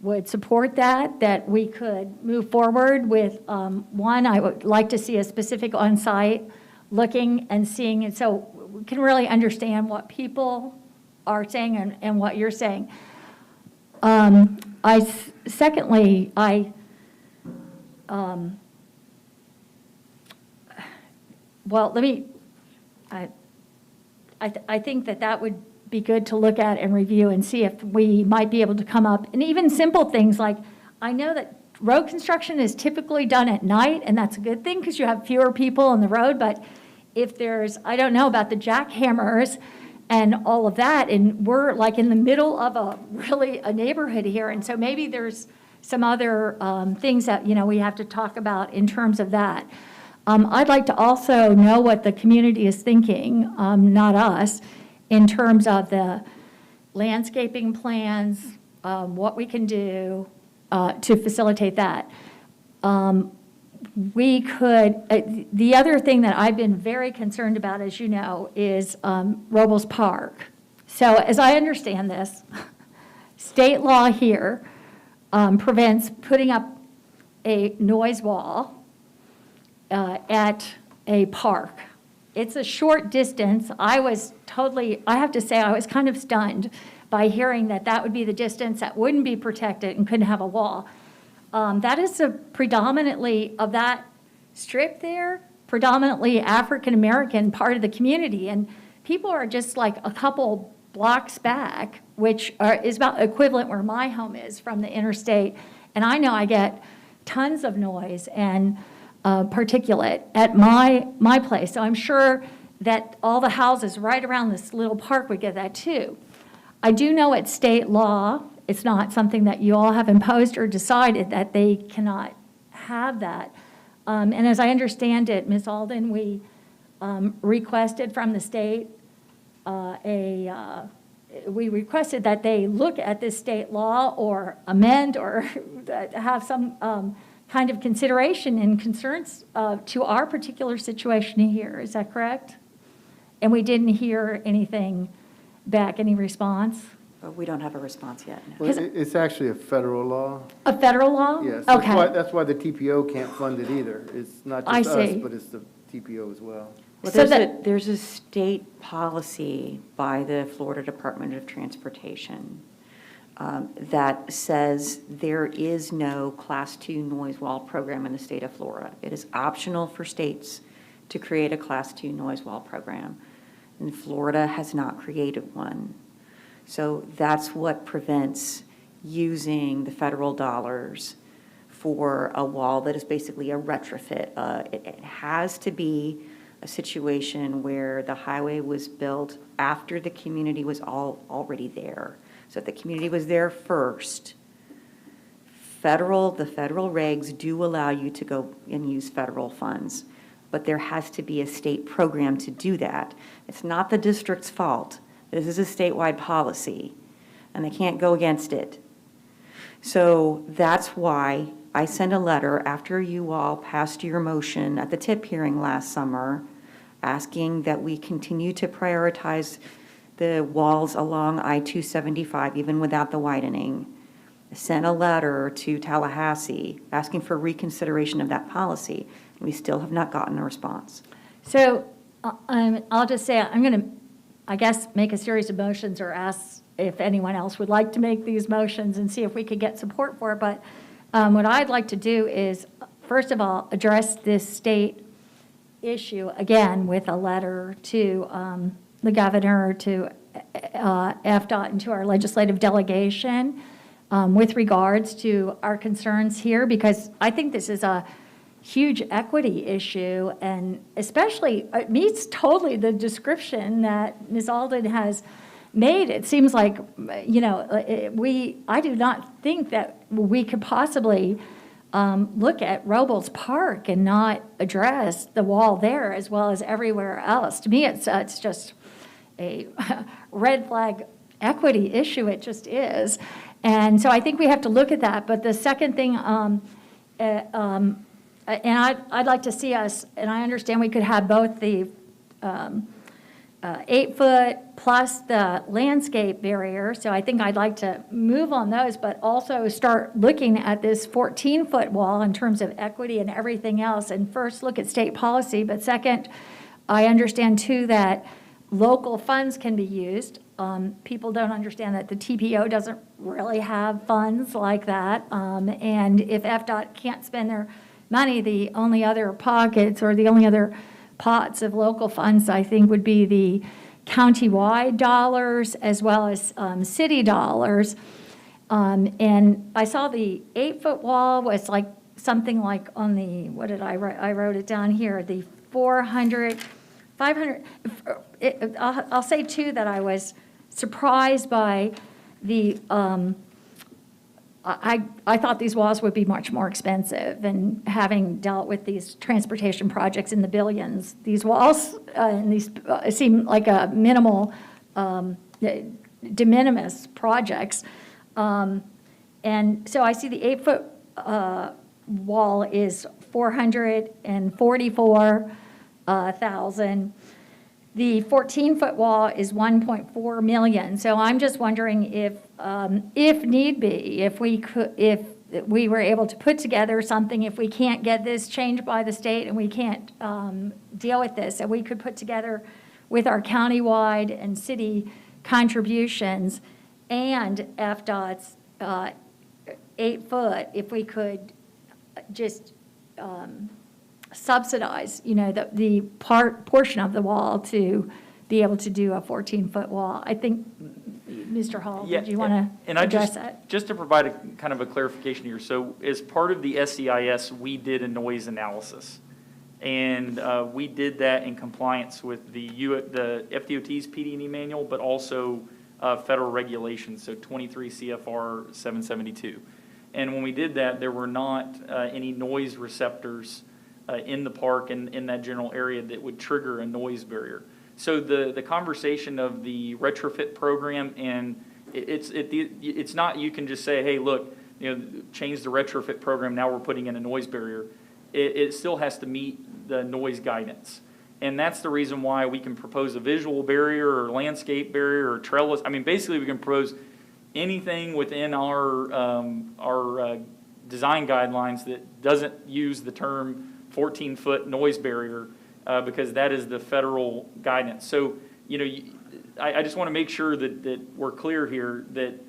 would support that we could move forward with, one, I would like to see a specific on-site looking and seeing, and so we can really understand what people are saying and what you're saying. Secondly, I think that would be good to look at and review and see if we might be able to come up, and even simple things like, I know that road construction is typically done at night, and that's a good thing because you have fewer people on the road, but if there's, I don't know about the jackhammers and all of that. And we're like in the middle of a neighborhood here. And so maybe there's some other things that, we have to talk about in terms of that. I'd like to also know what the community is thinking, not us, in terms of the landscaping plans, what we can do to facilitate that. We could, the other thing that I've been very concerned about, as you know, is Roblespark. So as I understand this, state law here prevents putting up a noise wall at a park. It's a short distance. I have to say, I was kind of stunned by hearing that that would be the distance that wouldn't be protected and couldn't have a wall. That is a predominantly of that strip there, predominantly African-American part of the community. And people are just like a couple blocks back, which is about equivalent where my home is from the interstate. And I know I get tons of noise and particulate at my place. So I'm sure that all the houses right around this little park would get that too. I do know it's state law. It's not something that you all have imposed or decided that they cannot have that. And as I understand it, Ms. Alden, we requested from the state we requested that they look at this state law or amend or have some kind of consideration and concerns to our particular situation here. Is that correct? And we didn't hear anything back, any response? We don't have a response yet. No. Well, it's actually a federal law. A federal law? Yes. Okay. That's why the TPO can't fund it either. It's not I just us, see. but it's the TPO as well. Well, So there's a state policy by the Florida Department of Transportation that says there is no Class 2 noise wall program in the state of Florida. It is optional for states to create a Class 2 noise wall program, and Florida has not created one. So that's what prevents using the federal dollars for a wall that is basically a retrofit. It has to be a situation where the highway was built after the community was already there. So if the community was there first, the federal regs do allow you to go and use federal funds, but there has to be a state program to do that. It's not the district's fault. This is a statewide policy, and they can't go against it. So that's why I sent a letter after you all passed your motion at the TIP hearing last summer, asking that we continue to prioritize the walls along I-275, even without the widening. I sent a letter to Tallahassee asking for reconsideration of that policy. We still have not gotten a response. So I'll just say, I'm going to, I guess, make a series of motions or ask if anyone else would like to make these motions and see if we could get support for it. But what I'd like to do is, first of all, address this state issue again with a letter to the governor, to FDOT, and to our legislative delegation with regards to our concerns here, because I think this is a huge equity issue, and especially it meets totally the description that Ms. Alden has made. It seems like, I do not think that we could possibly look at Roblespark and not address the wall there as well as everywhere else. To me, it's just a red flag equity issue. It just is. And so I think we have to look at that. But the second thing, and I'd like to see us, and I understand we could have both the 8-foot plus the landscape barrier. So I think I'd like to move on those, but also start looking at this 14-foot wall in terms of equity and everything else. And first, look at state policy. But second, I understand too that local funds can be used. People don't understand that the TPO doesn't really have funds like that. And if FDOT can't spend their money, the only other pockets or the only other pots of local funds, I think, would be the county-wide dollars as well as city dollars. And I saw the 8-foot wall was like something like on the, what did I write? I wrote it down here, the 500, I'll say too that I was surprised by the, I thought these walls would be much more expensive, and having dealt with these transportation projects in the billions, these walls and these seem like a minimal, de minimis projects. And so I see the 8-foot wall is $444,000. The 14-foot wall is $1.4 million. So I'm just wondering if need be, if we were able to put together something, if we can't get this changed by the state and we can't deal with this, and we could put together with our countywide and city contributions and FDOT's 8-foot, if we could just subsidize, the portion of the wall to be able to do a 14-foot wall. I think, Mr. Hall, Yeah, do you want to address that? Just to provide a kind of a clarification here. So as part of the SEIS, we did a noise analysis. And we did that in compliance with the FDOT's PD&E manual, but also federal regulations, so 23 CFR 772. And when we did that, there were not any noise receptors in the park and in that general area that would trigger a noise barrier. So the conversation of the retrofit program, and it's not you can just say, hey, look, change the retrofit program, now we're putting in a noise barrier. It still has to meet the noise guidance. And that's the reason why we can propose a visual barrier or landscape barrier or trellis. I mean, basically we can propose anything within our design guidelines that doesn't use the term 14-foot noise barrier because that is the federal guidance. So, I just want to make sure that we're clear here that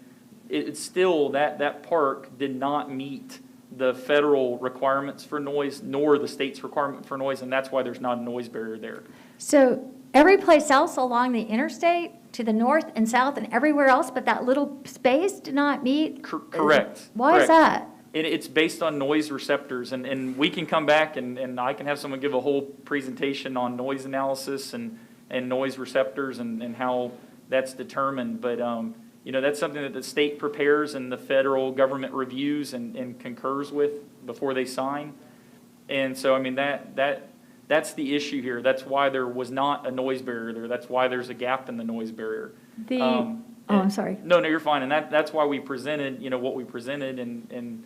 it's still that park did not meet the federal requirements for noise nor the state's requirement for noise, and that's why there's not a noise barrier there. So every place else along the interstate to the north and south and everywhere else but that little space did not meet? Correct. Why is that? It's based on noise receptors, and we can come back and I can have someone give a whole presentation on noise analysis and noise receptors and how that's determined. But that's something that the state prepares and the federal government reviews and concurs with before they sign. And so, I mean, that's the issue here. That's why there was not a noise barrier there. That's why there's a gap in the noise barrier. I'm sorry. No, you're fine. And that's why we presented, what we presented. And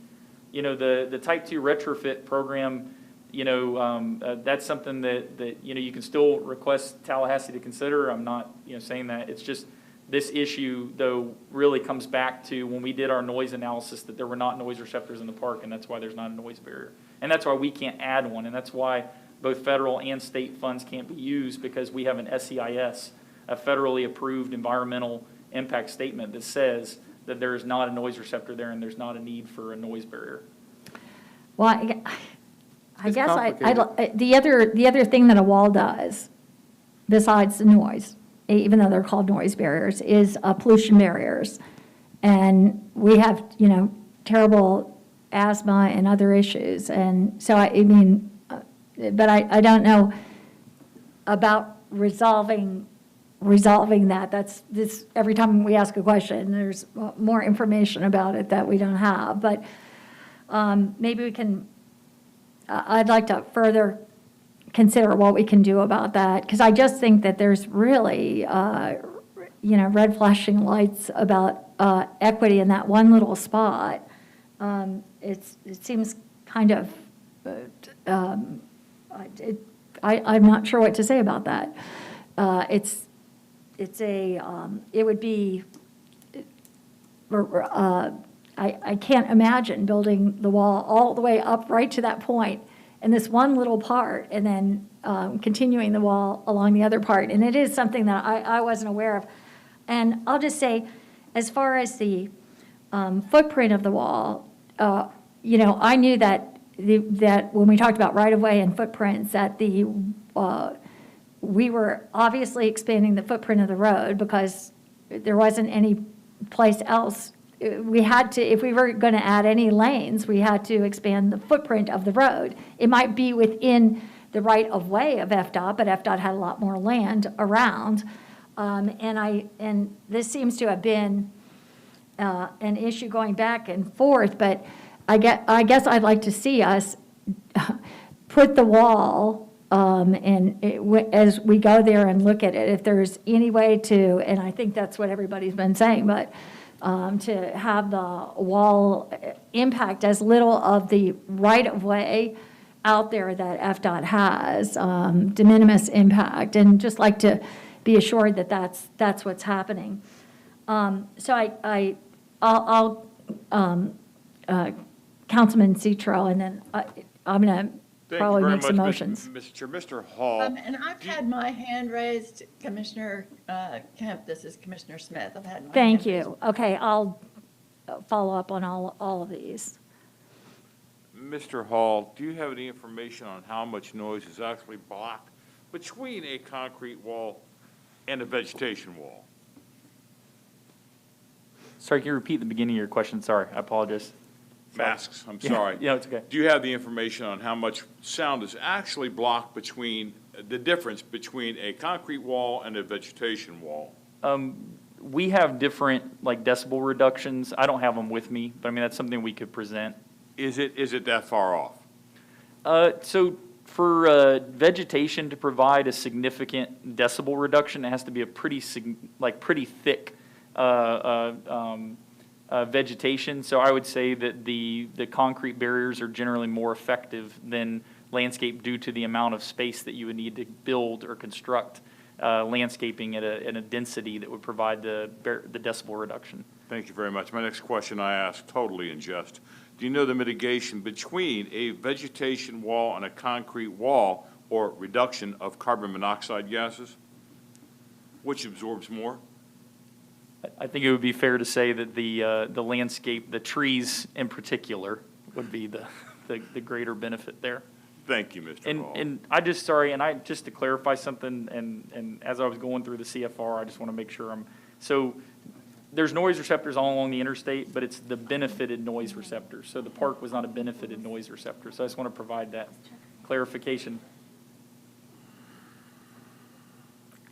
the Type 2 retrofit program, that's something that you can still request Tallahassee to consider. I'm not, saying that. It's just this issue, though, really comes back to when we did our noise analysis that there were not noise receptors in the park, and that's why there's not a noise barrier. And that's why we can't add one, and that's why both federal and state funds can't be used, because we have an SEIS, a federally approved environmental impact statement that says that there is not a noise receptor there and there's not a need for a noise barrier. Well, I guess the other thing that a wall does, besides the noise, even though they're called noise barriers, is pollution barriers. And we have, terrible asthma and other issues. And so, but I don't know about resolving that. That's this, every time we ask a question, there's more information about it that we don't have. But maybe we can, I'd like to further consider what we can do about that, because I just think that there's really, red flashing lights about equity in that one little spot. It seems kind of, I'm not sure what to say about that. It would be, I can't imagine building the wall all the way up right to that point in this one little part and then continuing the wall along the other part. And it is something that I wasn't aware of. And I'll just say, as far as the footprint of the wall, I knew that when we talked about right-of-way and footprints, that we were obviously expanding the footprint of the road because there wasn't any place else. We had to, if we were going to add any lanes, we had to expand the footprint of the road. It might be within the right-of-way of FDOT, but FDOT had a lot more land around. And this seems to have been an issue going back and forth, but I guess I'd like to see us put the wall, as we go there and look at it, if there's any way to, and I think that's what everybody's been saying, but to have the wall impact as little of the right-of-way out there that FDOT has, de minimis impact, and just like to be assured that that's what's happening. So I'll Councilman Citro, and then I'm going to probably make some motions. Mr. Chair, Mr. Hall. And I've had my hand raised, Commissioner Kemp. This is Commissioner Smith. I've had my Thank hand raised. you. Okay, I'll follow up on all of these. Mr. Hall, do you have any information on how much noise is actually blocked between a concrete wall and a vegetation wall? Sorry, can you repeat the beginning of your question? Sorry, I apologize. Masks, I'm sorry. Yeah, it's okay. Do you have the information on how much sound is actually blocked between, the difference between a concrete wall and a vegetation wall? We have different, like, decibel reductions. I don't have them with me, but I mean, that's something we could present. Is it that far off? So for vegetation to provide a significant decibel reduction, it has to be a pretty thick vegetation. So I would say that the concrete barriers are generally more effective than landscape due to the amount of space that you would need to build or construct landscaping at a density that would provide the decibel reduction. Thank you very much. My next question I ask totally in jest. Do you know the mitigation between a vegetation wall and a concrete wall or reduction of carbon monoxide gases? Which absorbs more? I think it would be fair to say that the landscape, the trees in particular, would be the greater benefit there. Thank you, Mr. Hall. And I just, sorry, and I, just to clarify something, and as I was going through the CFR, I just want to make sure so there's noise receptors all along the interstate, but it's the benefited noise receptors. So the park was not a benefited noise receptor. So I just want to provide that clarification.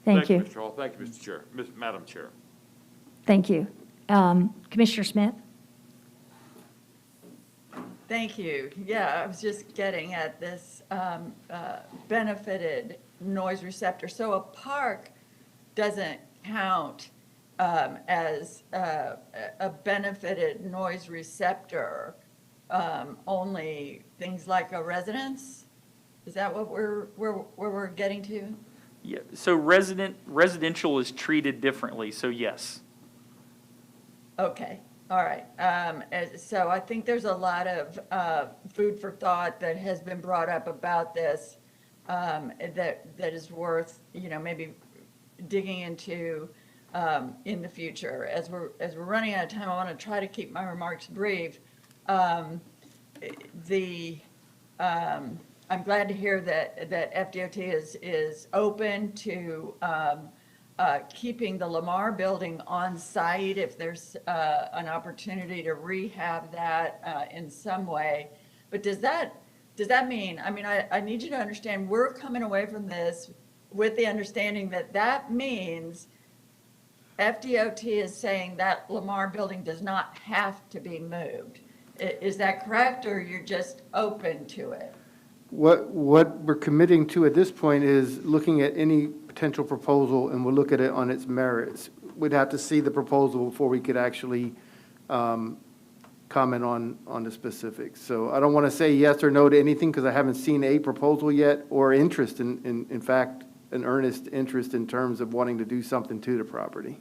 Thank you. Mr. Hall. Thank you, Mr. Chair. Madam Chair. Thank you. Commissioner Smith? Thank you. Yeah, I was just getting at this benefited noise receptor. So a park doesn't count as a benefited noise receptor, only things like a residence? Is that what we're getting to? Yeah. So residential is treated differently. So yes. Okay. All right. So I think there's a lot of food for thought that has been brought up about this that is worth, maybe digging into in the future. As we're running out of time, I want to try to keep my remarks brief. I'm glad to hear that FDOT is open to keeping the Lamar building on site if there's an opportunity to rehab that in some way. But does that mean, I need you to understand, we're coming away from this with the understanding that means FDOT is saying that Lamar building does not have to be moved. Is that correct, or you're just open to it? What we're committing to at this point is looking at any potential proposal, and we'll look at it on its merits. We'd have to see the proposal before we could actually comment on the specifics. So I don't want to say yes or no to anything because I haven't seen a proposal yet, or interest in fact, an earnest interest in terms of wanting to do something to the property.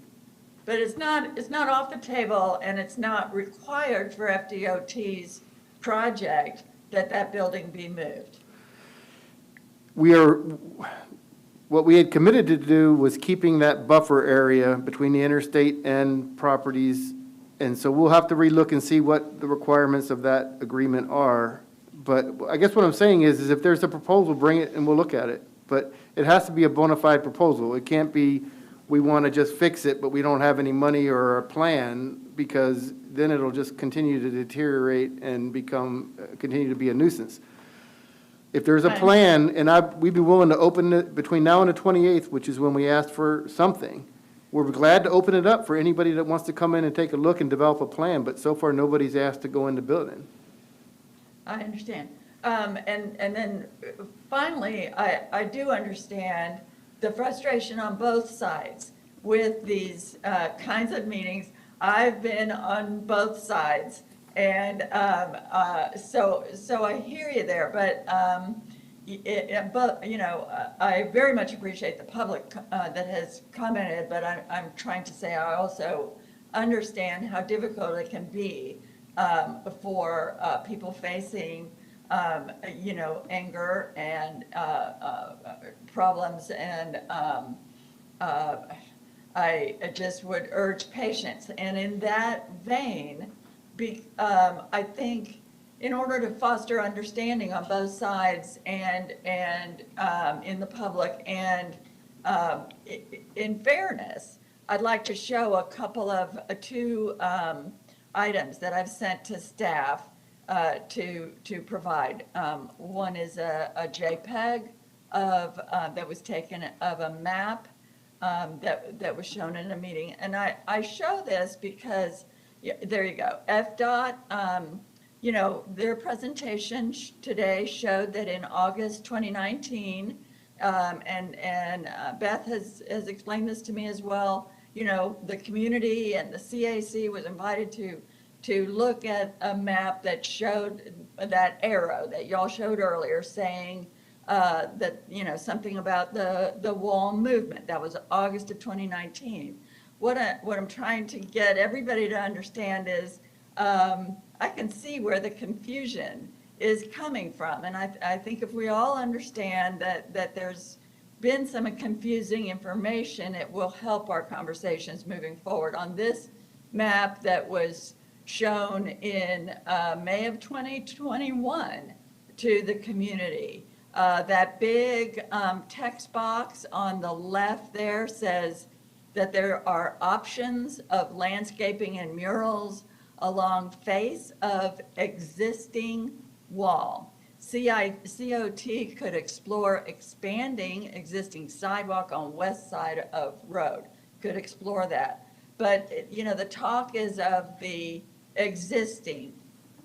But it's not off the table, and it's not required for FDOT's project that building be moved. What we had committed to do was keeping that buffer area between the interstate and properties. And so we'll have to relook and see what the requirements of that agreement are. But I guess what I'm saying is if there's a proposal, bring it and we'll look at it. But it has to be a bona fide proposal. It can't be, we want to just fix it, but we don't have any money or a plan, because then it'll just continue to deteriorate and continue to be a nuisance. If there's a Right. plan, and we'd be willing to open it between now and the 28th, which is when we asked for something. We're glad to open it up for anybody that wants to come in and take a look and develop a plan, but so far, nobody's asked to go in the building. I understand. And then finally, I do understand the frustration on both sides with these kinds of meetings. I've been on both sides, and so I hear you there. But you know, I very much appreciate the public that has commented. But I'm trying to say I also understand how difficult it can be for people facing, you know, anger and problems, and I just would urge patience. And in that vein, I think in order to foster understanding on both sides and in the public and in fairness, I'd like to show a couple of two items that I've sent to staff to provide. One is a JPEG of that was taken of a map that was shown in a meeting, and I show this because there you go. FDOT, you know, their presentation today showed that in August 2019, and Beth has explained this to me as well. You know, the community and the CAC was invited to look at a map that showed that arrow that y'all showed earlier, saying that, you know, something about the wall movement. That was August of 2019. What I'm trying to get everybody to understand is I can see where the confusion is coming from. And I think if we all understand that there's been some confusing information, it will help our conversations moving forward. On this map that was shown in May of 2021 to the community, that big text box on the left there says that there are options of landscaping and murals along face of existing wall. COT could explore expanding existing sidewalk on west side of road, could explore that. But, you know, the talk is of the existing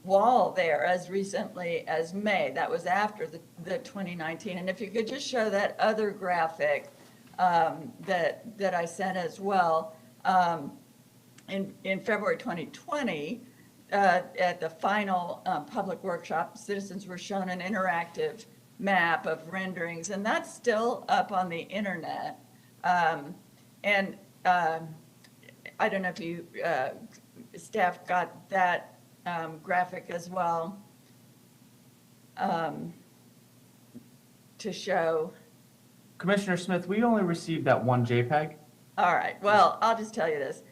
wall there as recently as May. That was after the 2019. And if you could just show that other graphic that I sent as well, in February 2020, at the final public workshop, citizens were shown an interactive map of renderings, and that's still up on the internet. And I don't know if you staff got that graphic as well to show. Commissioner Smith, we only received that one JPEG. All right, well, I'll just tell you this.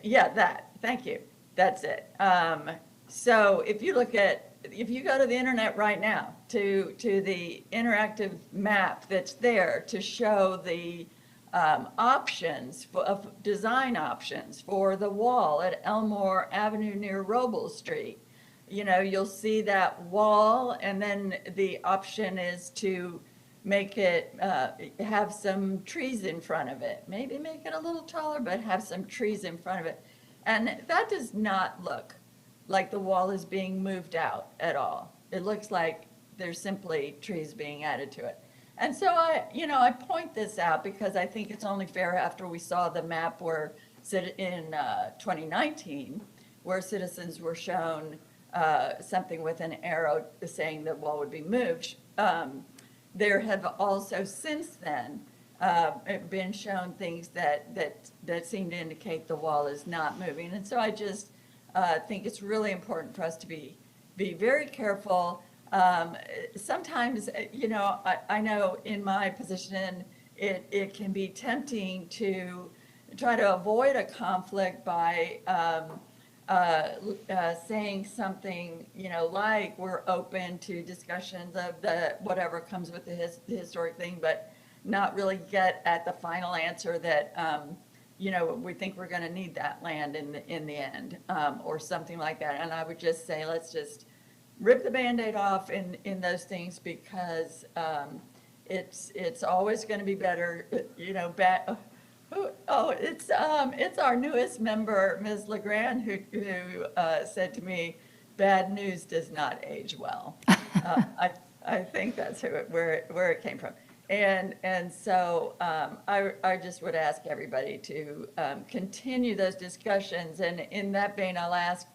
Yeah, thank you. That's it. So if you go to the internet right now, to the interactive map that's there to show the options, of design options for the wall at Elmore Avenue near Roble Street, you know, you'll see that wall, and then the option is to make it, have some trees in front of it. Maybe make it a little taller, but have some trees in front of it. And that does not look like the wall is being moved out at all. It looks like there's simply trees being added to it. And so I point this out because I think it's only fair after we saw the map where in 2019, where citizens were shown something with an arrow saying the wall would be moved. There have also since then been shown things that seem to indicate the wall is not moving. And so I just think it's really important for us to be very careful. Sometimes, you know, I know in my position, it can be tempting to try to avoid a conflict by saying something, you know, like we're open to discussions of whatever comes with the historic thing, but not really get at the final answer that, you know, we think we're going to need that land in the end, or something like that. And I would just say, let's just rip the Band-Aid off in those things because it's always going to be better, you know, it's our newest member, Ms. LeGrand, who said to me, bad news does not age well. I think that's where it came from. And so I just would ask everybody to continue those discussions. And in that vein, I'll ask,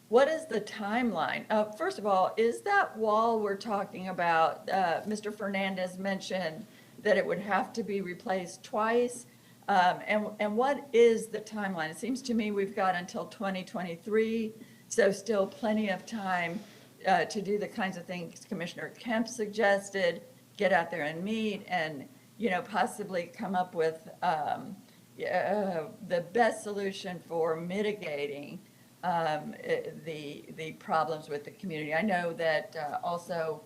what is the timeline? First of all, is that wall we're talking about, Mr. Fernandez mentioned that it would have to be replaced twice. And what is the timeline? It seems to me we've got until 2023, so still plenty of time to do the kinds of things Commissioner Kemp suggested, get out there and meet and, you know, possibly come up with the best solution for mitigating the problems with the community. I know that also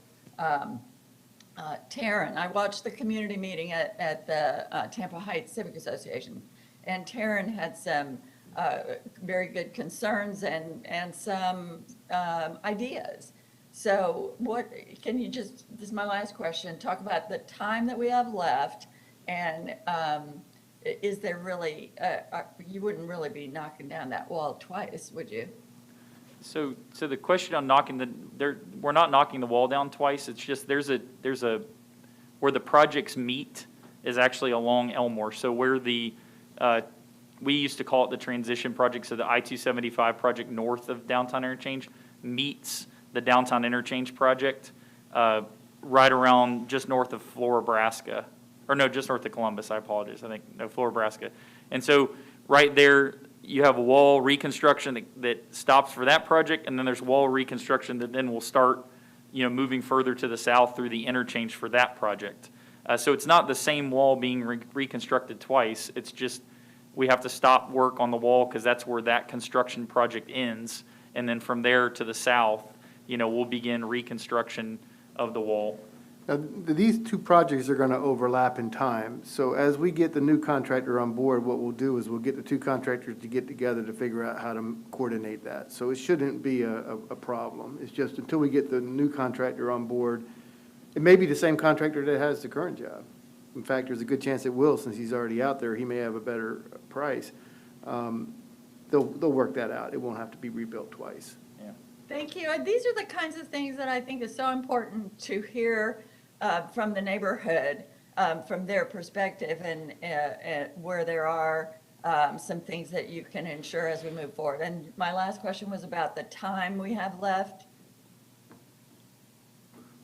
Taryn, I watched the community meeting at the Tampa Heights Civic Association, and Taryn had some very good concerns and some ideas. So what, can you just, this is my last question, talk about the time that we have left, and is there really, you wouldn't really be knocking down that wall twice, would you? So the question on we're not knocking the wall down twice. It's just there's a where the projects meet is actually along Elmore. So where we used to call it the transition project. So the I-275 project north of downtown Interchange meets the downtown Interchange project right around just north of Florabraska, or no, just north of Columbus. I apologize. I think no, Florabraska. And so right there, you have a wall reconstruction that stops for that project, and then there's wall reconstruction that then will start, you know, moving further to the south through the interchange for that project. So it's not the same wall being reconstructed twice. It's just we have to stop work on the wall because that's where that construction project ends, and then from there to the south, you know, we'll begin reconstruction of the wall. Now, these two projects are going to overlap in time. So as we get the new contractor on board, what we'll do is we'll get the two contractors to get together to figure out how to coordinate that. So it shouldn't be a problem. It's just until we get the new contractor on board, it may be the same contractor that has the current job. In fact, there's a good chance it will, since he's already out there. He may have a better price. They'll work that out. It won't have to be rebuilt twice. Yeah. Thank you. These are the kinds of things that I think is so important to hear from the neighborhood, from their perspective, and where there are some things that you can ensure as we move forward. And my last question was about the time we have left.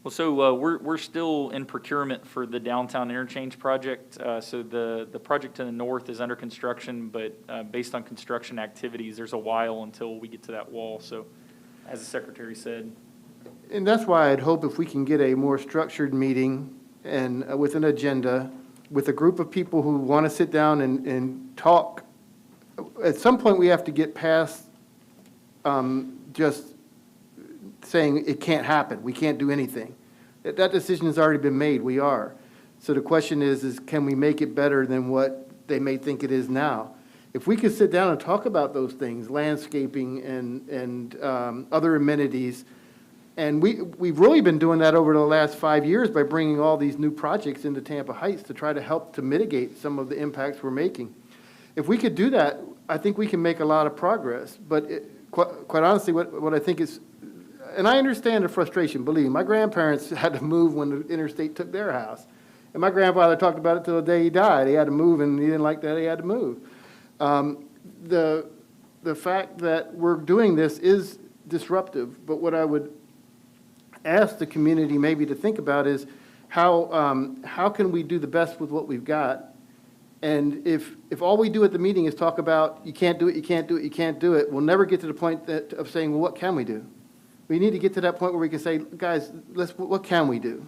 Well, so we're still in procurement for the downtown interchange project. So the project to the north is under construction, but based on construction activities, there's a while until we get to that wall. So as the secretary said. And that's why I'd hope if we can get a more structured meeting and with an agenda, with a group of people who want to sit down and talk. At some point, we have to get past just saying it can't happen. We can't do anything. That decision has already been made. We are. So the question is can we make it better than what they may think it is now? If we could sit down and talk about those things, landscaping and other amenities, and we've really been doing that over the last 5 years by bringing all these new projects into Tampa Heights to try to help to mitigate some of the impacts we're making. If we could do that, I think we can make a lot of progress. But quite honestly, what I think is, and I understand the frustration, believe me, my grandparents had to move when the Interstate took their house. And my grandfather talked about it till the day he died. He had to move, and he didn't like that, he had to move. The fact that we're doing this is disruptive, but what I would ask the community maybe to think about is how can we do the best with what we've got? And if all we do at the meeting is talk about you can't do it, you can't do it, you can't do it, we'll never get to the point of saying, well, what can we do? We need to get to that point where we can say, guys, what can we do?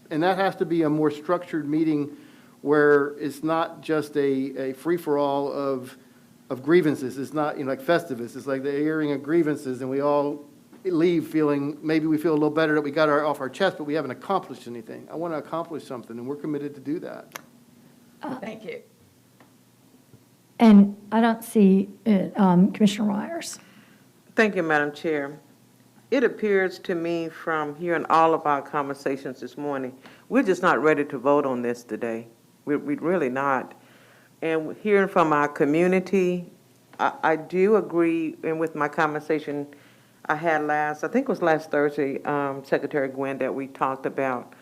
And that has to be a more structured meeting where it's not just a free-for-all of grievances. It's not, like Festivus. It's like the airing of grievances, and we all leave feeling, maybe we feel a little better that we got off our chest, but we haven't accomplished anything. I want to accomplish something, and we're committed to do that. Thank you. And I don't see Commissioner Myers. Thank you, Madam Chair. It appears to me from hearing all of our conversations this morning, we're just not ready to vote on this today. We're really not. And hearing from our community, I do agree, and with my conversation I had I think it was last Thursday, Secretary Gwynn, that we talked about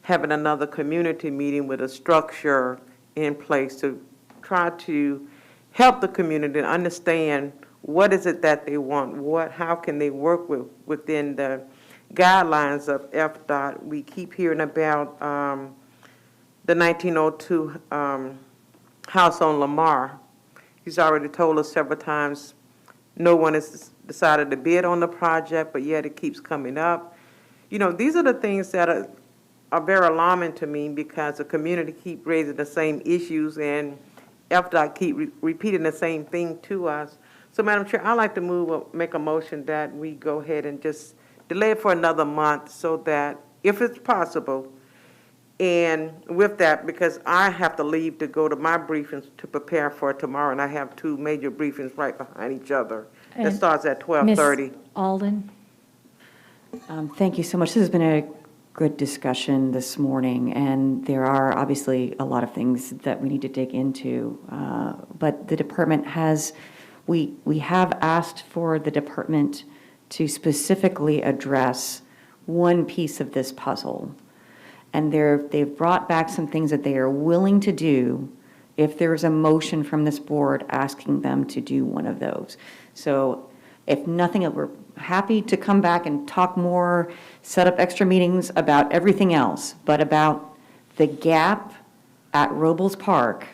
having another community meeting with a structure in place to try to help the community understand what is it that they want, how can they work within the guidelines of FDOT. We keep hearing about the 1902 house on Lamar. He's already told us several times no one has decided to bid on the project, but yet it keeps coming up. You know, these are the things that are very alarming to me because the community keep raising the same issues and FDOT keep repeating the same thing to us. So, Madam Chair, I'd like to make a motion that we go ahead and just delay it for another month so that, if it's possible, and with that, because I have to leave to go to my briefings to prepare for tomorrow, and I have two major briefings right behind each other. That And starts at 12:30. Ms. Alden? Thank you so much. This has been a good discussion this morning, and there are obviously a lot of things that we need to dig into. But the department we have asked for the department to specifically address one piece of this puzzle. And they've brought back some things that they are willing to do if there's a motion from this board asking them to do one of those. So if nothing, we're happy to come back and talk more, set up extra meetings about everything else, but about the gap at Roblespark,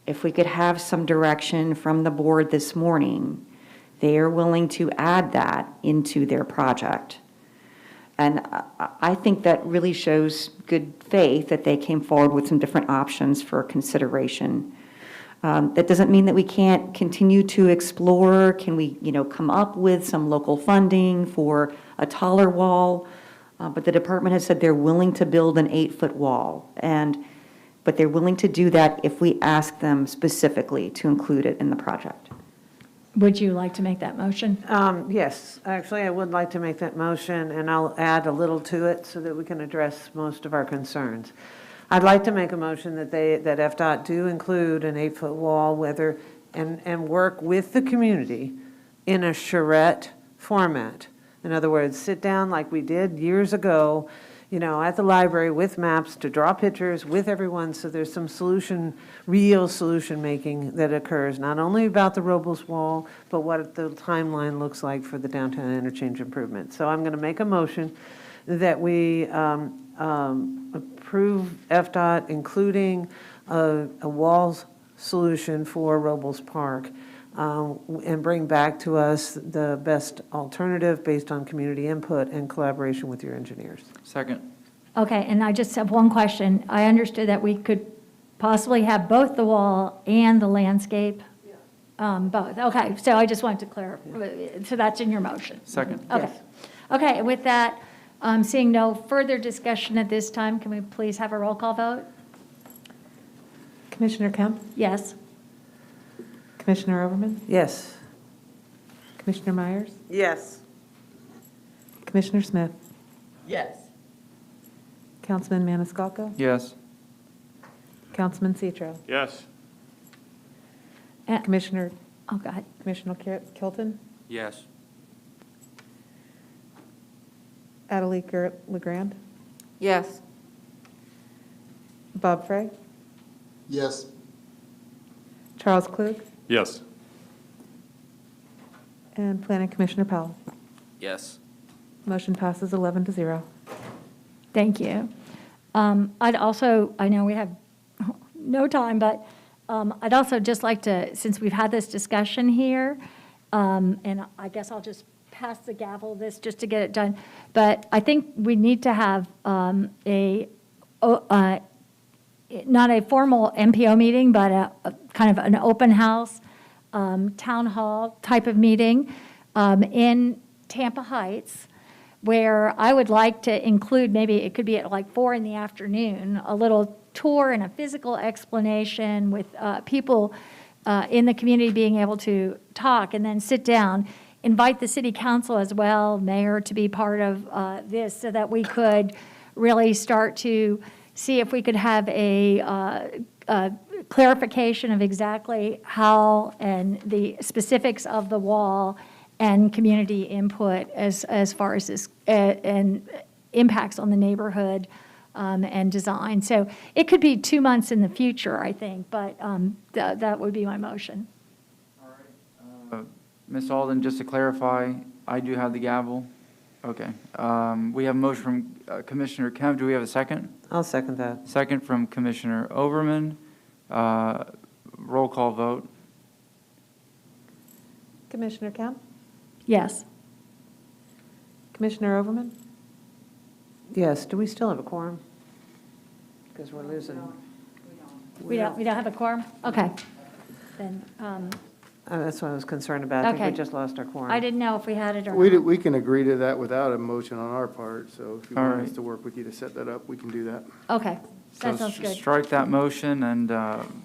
if we could have some direction from the board this morning, they are willing to add that into their project. And I think that really shows good faith that they came forward with some different options for consideration. That doesn't mean that we can't continue to explore. Can we, come up with some local funding for a taller wall? But the department has said they're willing to build an 8-foot wall. But they're willing to do that if we ask them specifically to include it in the project. Would you like to make that motion? Yes, actually, I would like to make that motion, and I'll add a little to it so that we can address most of our concerns. I'd like to make a motion that FDOT do include an 8-foot wall, and work with the community in a charrette format. In other words, sit down like we did years ago, at the library with maps to draw pictures with everyone, so there's some real solution making that occurs, not only about the Robles wall, but what the timeline looks like for the downtown interchange improvement. So I'm going to make a motion that we approve FDOT including a walls solution for Roblespark, and bring back to us the best alternative based on community input and collaboration with your engineers. Second. Okay, and I just have one question. I understood that we could possibly have both the wall and the landscape. Both. Okay, so I just wanted to clarify. So that's in your motion? Second. Okay. Yes. Okay, with that, seeing no further discussion at this time, can we please have a roll call vote? Commissioner Kemp? Yes. Commissioner Overman? Yes. Commissioner Myers? Yes. Commissioner Smith? Yes. Councilman Maniscalco? Yes. Councilman Citro? Yes. Commissioner, Oh, go ahead. Commissioner Kilton? Yes. Adeleke LeGrand? Yes. Bob Frey? Yes. Charles Klug? Yes. And Planning Commissioner Powell? Yes. Motion passes 11-0. Thank you. I'd also, I know we have no time, but I'd also just like to, since we've had this discussion here, and I guess I'll just pass the gavel this just to get it done, but I think we need to have not a formal MPO meeting, but a kind of an open house, town hall type of meeting in Tampa Heights, where I would like to include, maybe it could be at like 4 p.m, a little tour and a physical explanation with people in the community being able to talk and then sit down invite the city council as well, mayor, to be part of this so that we could really start to see if we could have a clarification of exactly how and the specifics of the wall and community input as far as this and impacts on the neighborhood and design. So it could be 2 months in the future, I think, but that would be my motion. Ms. Alden, just to clarify, I do have the gavel. Okay. We have a motion from Commissioner Kemp. Do we have a second? I'll second that. Second from Commissioner Overman. Roll call vote. Commissioner Kemp? Yes. Commissioner Overman? Yes, do we still have a quorum? Because we're losing. We don't have a quorum? Okay. Then, That's what I was concerned about. I think Okay. we just lost our quorum. I didn't know if we had it or not. We can agree to that without a motion on our part, so if you All want right. us to work with you to set that up, we can do that. Okay, that So sounds good. strike that motion and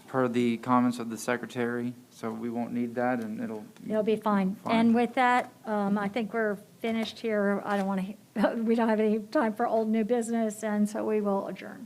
per the comments of the secretary, so we won't need that and it'll. It'll be fine. Fine. And with that, I think we're finished here. I don't want to, we don't have any time for old new business, and so we will adjourn.